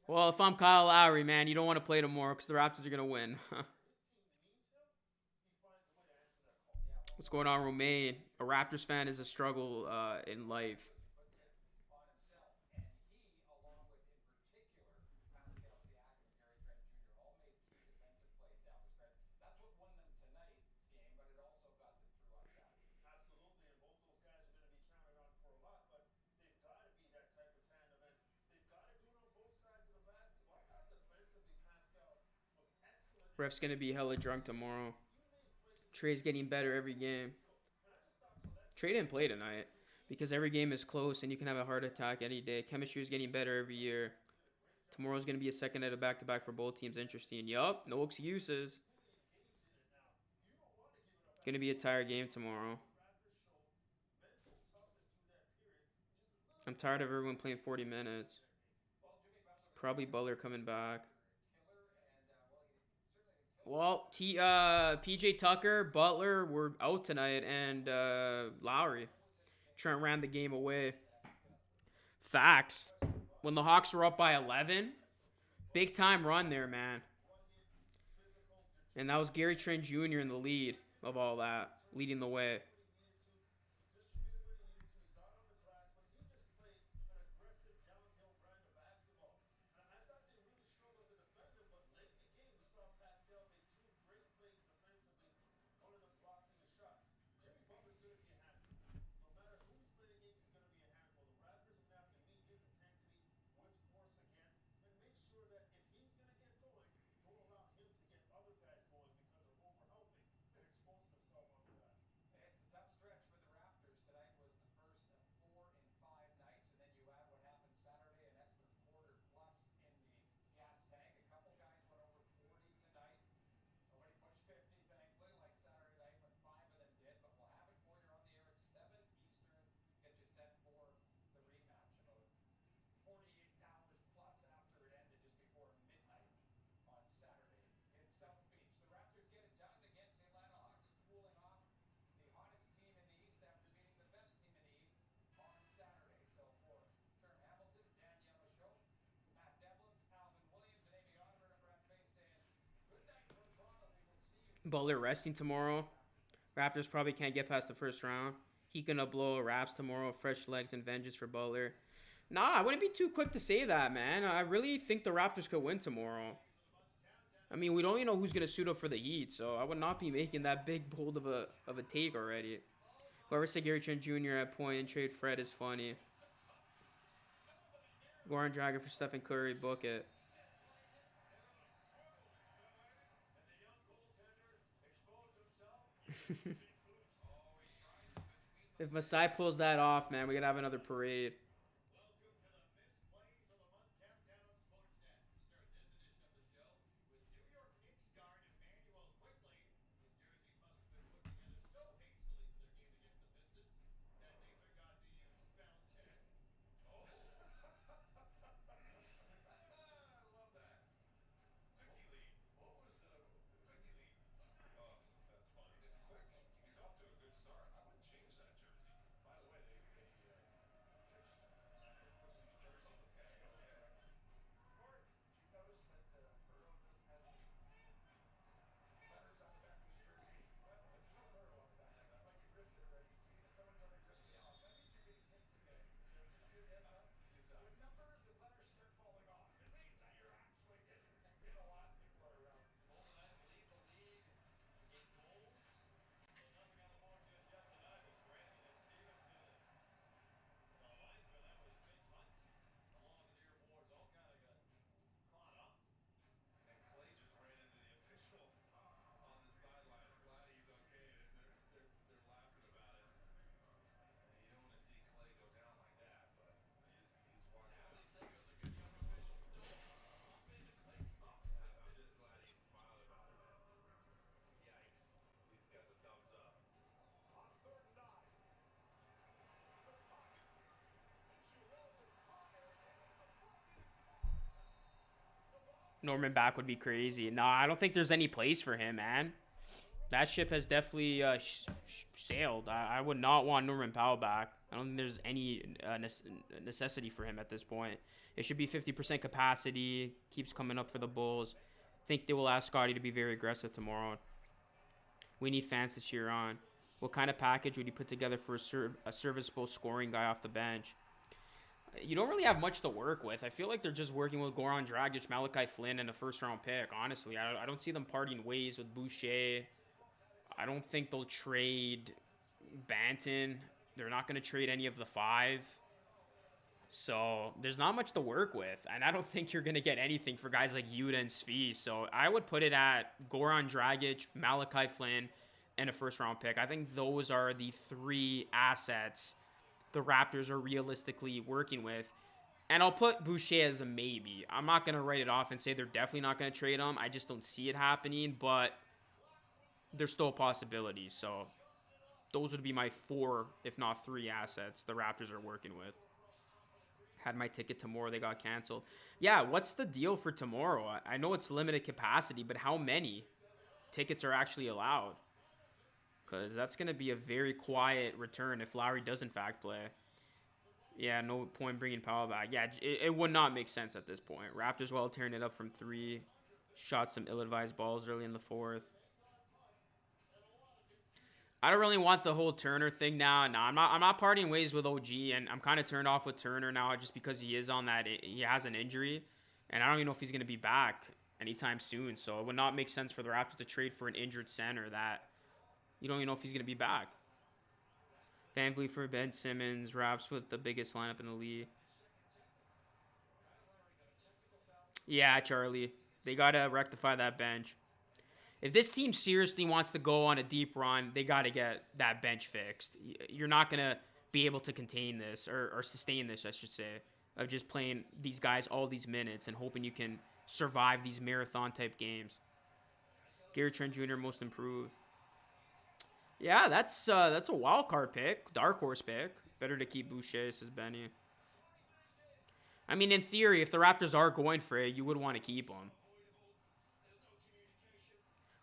Well, if I'm Kyle Lowry, man, you don't want to play tomorrow because the Raptors are going to win. What's going on, Romaine? A Raptors fan is a struggle in life. On himself, and he, along with in particular Pascal Siakam and Trent Jr., all made key defensive plays down the stretch. That's what won them tonight's game, but it also got them through on Saturday. Absolutely, and both those guys are going to be counted on for a lot, but they've got to be that type of tandem, and they've got to do it on both sides of the basketball. I thought defensively Pascal was excellent. Ref's going to be hella drunk tomorrow. Trey's getting better every game. Trey didn't play tonight because every game is close and you can have a heart attack any day. Chemistry is getting better every year. Tomorrow's going to be a second night of back-to-back for both teams. Interesting. Yup, no excuses. Going to be a tired game tomorrow. I'm tired of everyone playing 40 minutes. Probably Butler coming back. Well, PJ Tucker, Butler were out tonight, and Lowry. Trent ran the game away. Facts. When the Hawks were up by 11, big time run there, man. And that was Gary Trent Jr. in the lead of all that, leading the way. Butler resting tomorrow. Raptors probably can't get past the first round. He gonna blow Raps tomorrow. Fresh legs and vengeance for Butler. Nah, I wouldn't be too quick to say that, man. I really think the Raptors could win tomorrow. I mean, we don't even know who's gonna suit up for the Heat, so I would not be making that big bold of a take already. Whoever said Gary Trent Jr. at point and trade Fred is funny. Goran Dragon for Stephen Curry, book it. If Masai pulls that off, man, we gotta have another parade. I love that. Quickie lead. What was Quickie lead? Oh, that's funny. Quick. He's off to a good start. I wouldn't change that jersey. By the way, they fixed Quickly's jersey Okay, to go okay. correctly. Or did you notice that Murrow doesn't have any letters on the back of his jersey? Like there's no Murrow on the back. Like you ripped it already. See, someone's already ripped it off. That means you're getting hit today. So just give you a heads up. A few times. When numbers and letters start falling off, it means that you're actually getting hit a lot. People are Golden Knights lead the league in goals, but nothing on the board just yet tonight as Granlund and Stevenson. The linesman, that was Vince Hunt, along the near boards, all kind of got caught up. And Clay just ran into the official on the sideline. Glad he's okay. They're laughing about it. You don't want to see Clay go down like that, but he's walking Yeah, out. at least that was a good young official. Don't bump into Clay's thumbs. I'm just glad he's smiling about it, man. Yikes. He's got the thumbs up. on 3rd and 9. The puck. She rolls it higher and it's deflected and caught. The ball Norman back would be crazy. Nah, I don't think there's any place for him, man. That ship has definitely sailed. I would not want Norman Powell back. I don't think there's any necessity for him at this point. It should be 50% capacity. Keeps coming up for the Bulls. Think they will ask Scotty to be very aggressive tomorrow. We need fans to cheer on. What kind of package would you put together for a serviceable scoring guy off the bench? You don't really have much to work with. I feel like they're just working with Goran Dragic, Malachi Flynn, and a first-round pick. Honestly, I don't see them parting ways with Boucher. I don't think they'll trade Banton. They're not going to trade any of the five. So there's not much to work with. And I don't think you're going to get anything for guys like Yuta and Svi. So I would put it at Goran Dragic, Malachi Flynn, and a first-round pick. I think those are the three assets the Raptors are realistically working with. And I'll put Boucher as a maybe. I'm not going to write it off and say they're definitely not going to trade him. I just don't see it happening. But there's still a possibility. So those would be my four, if not three assets the Raptors are working with. Had my ticket tomorrow, they got canceled. Yeah, what's the deal for tomorrow? I know it's limited capacity, but how many tickets are actually allowed? Because that's going to be a very quiet return if Lowry does in fact play. Yeah, no point bringing Powell back. Yeah, it would not make sense at this point. Raptors well tearing it up from three. Shot some ill-advised balls early in the fourth. I don't really want the whole Turner thing now. No, I'm not parting ways with OG, and I'm kind of turned off with Turner now just because he is on that. He has an injury, and I don't even know if he's going to be back anytime soon. So it would not make sense for the Raptors to trade for an injured center that you don't even know if he's going to be back. Thankfully for Ben Simmons, Raps with the biggest lineup in the league. Yeah, Charlie. They got to rectify that bench. If this team seriously wants to go on a deep run, they got to get that bench fixed. You're not going to be able to contain this or sustain this, I should say, of just playing these guys all these minutes and hoping you can survive these marathon-type games. Gary Trent Jr. most improved. Yeah, that's a wild card pick, dark horse pick. Better to keep Boucher, says Benny. I mean, in theory, if the Raptors are going for it, you would want to keep him.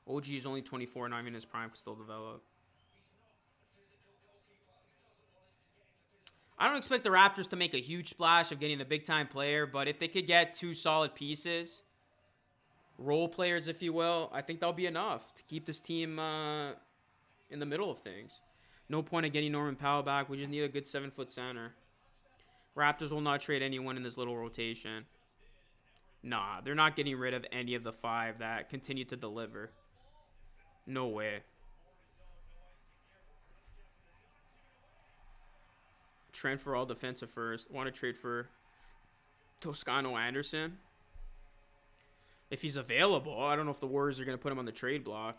OG is only 24, not even in his prime, can still develop. I don't expect the Raptors to make a huge splash of getting a big-time player, but if they could get two solid pieces, role players, if you will, I think that'll be enough to keep this team in the middle of things. No point in getting Norman Powell back. We just need a good 7-foot center. Raptors will not trade anyone in this little rotation. Nah, they're not getting rid of any of the 5 that continue to deliver. No way. Trent for all defensive first. Want to trade for Toscano Anderson? If he's available. I don't know if the Warriors are going to put him on the trade block.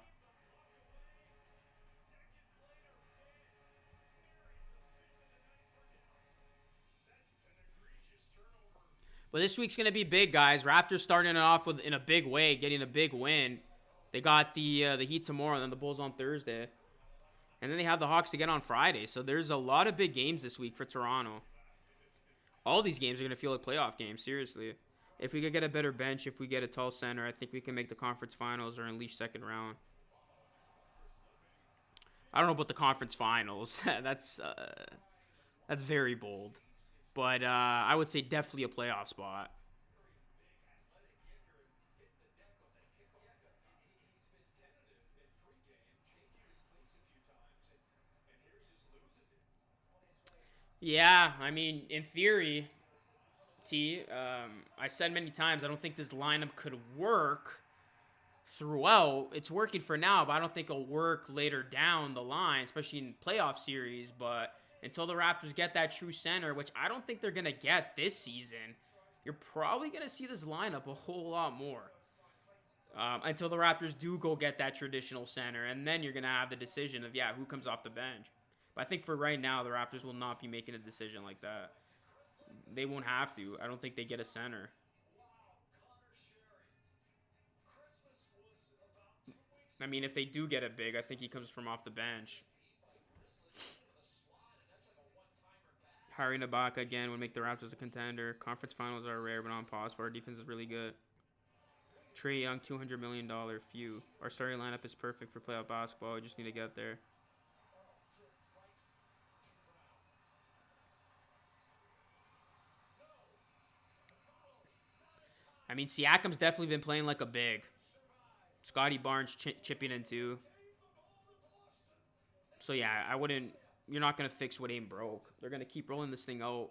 But this week's going to be big, guys. Raptors starting it off with in a big way, getting a big win. They got the Heat tomorrow, and then the Bulls on Thursday. And then they have the Hawks again on Friday. So there's a lot of big games this week for Toronto. All these games are going to feel like playoff games, seriously. If we could get a better bench, if we get a tall center, I think we can make the conference finals or at least second round. I don't know about the conference finals. That's very bold. But I would say definitely a playoff spot. Yeah, I mean, in theory, I said many times I don't think this lineup could work throughout. It's working for now, but I don't think it'll work later down the line, especially in playoff series. But until the Raptors get that true center, which I don't think they're going to get this season, you're probably going to see this lineup a whole lot more. Until the Raptors do go get that traditional center, and then you're going to have the decision of, who comes off the bench. But I think for right now, the Raptors will not be making a decision like that. They won't have to. I don't think they get a center. I mean, if they do get it big, I think he comes from off the bench. Hiring Ibaka again would make the Raptors a contender. Conference finals are rare, but on pause, but our defense is really good. Trae Young, $200 million few. Our starting lineup is perfect for playoff basketball. We just need to get there. I mean, Siakam's definitely been playing like a big. Scotty Barnes chipping in too. So yeah, I wouldn't. You're not gonna fix what ain't broke. They're gonna keep rolling this thing out.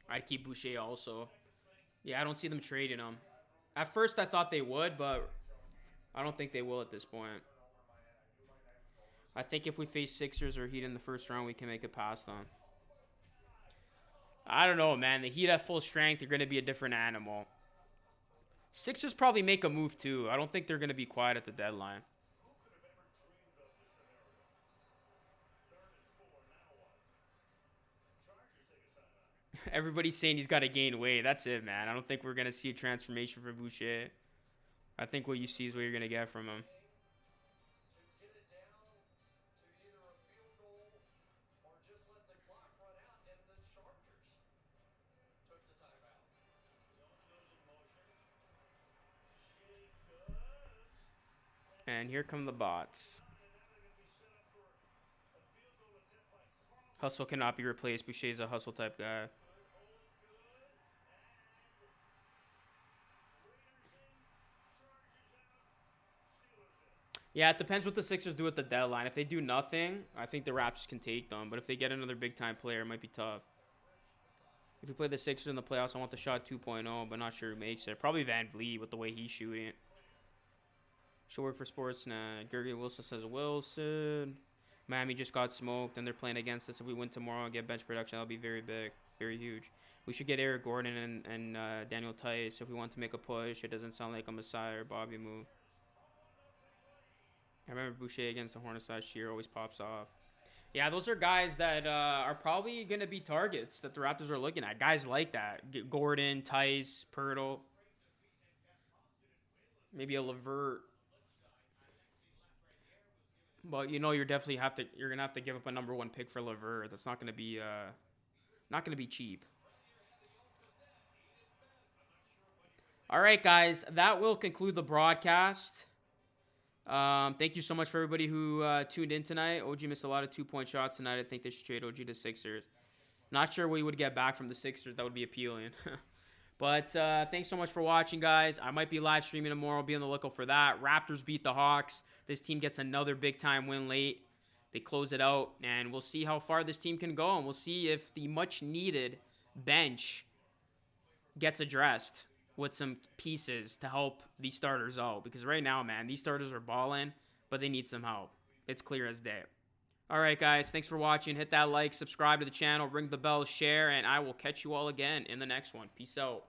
I'd keep Boucher also. Yeah, I don't see them trading him. At first, I thought they would, but I don't think they will at this point. I think if we face Sixers or Heat in the first round, we can make it past them. I don't know, man. The Heat at full strength are going to be a different animal. Sixers probably make a move, too. I don't think they're going to be quiet at the deadline. Everybody's saying he's got to gain weight. That's it, man. I don't think we're going to see a transformation from Boucher. I think what you see is what you're going to get from him. And here come the bots. Hustle cannot be replaced. Boucher's a hustle type guy. Yeah, it depends what the Sixers do at the deadline. If they do nothing, I think the Raptors can take them. But if they get another big-time player, it might be tough. If we play the Sixers in the playoffs, I want the shot 2.0, but not sure who makes it. Probably Van Vliet with the way he's shooting. Should work for Sportsnet. Gergie Wilson says Wilson. Miami just got smoked, and they're playing against us. If we win tomorrow and get bench production, that'll be very big, very huge. We should get Eric Gordon and Daniel Tice if we want to make a push. It doesn't sound like a Messiah or Bobby move. I remember Boucher against the Hornets last year always pops off. Yeah, those are guys that are probably going to be targets that the Raptors are looking at. Guys like that. Gordon, Tice, Pirtle. Maybe a Levert. But you know you're gonna have to give up a number 1 pick for Levert. That's not gonna be cheap. All right, guys, that will conclude the broadcast. Thank you so much for everybody who tuned in tonight. OG missed a lot of 2-point shots tonight. I think they should trade OG to Sixers. Not sure what we would get back from the Sixers. That would be appealing. But thanks so much for watching, guys. I might be live streaming tomorrow. Be on the lookout for that. Raptors beat the Hawks. This team gets another big-time win late. They close it out, and we'll see how far this team can go, and we'll see if the much-needed bench gets addressed with some pieces to help these starters out. Because right now, man, these starters are balling, but they need some help. It's clear as day. All right, guys, thanks for watching. Hit that like, subscribe to the channel, ring the bell, share, and I will catch you all again in the next one. Peace out.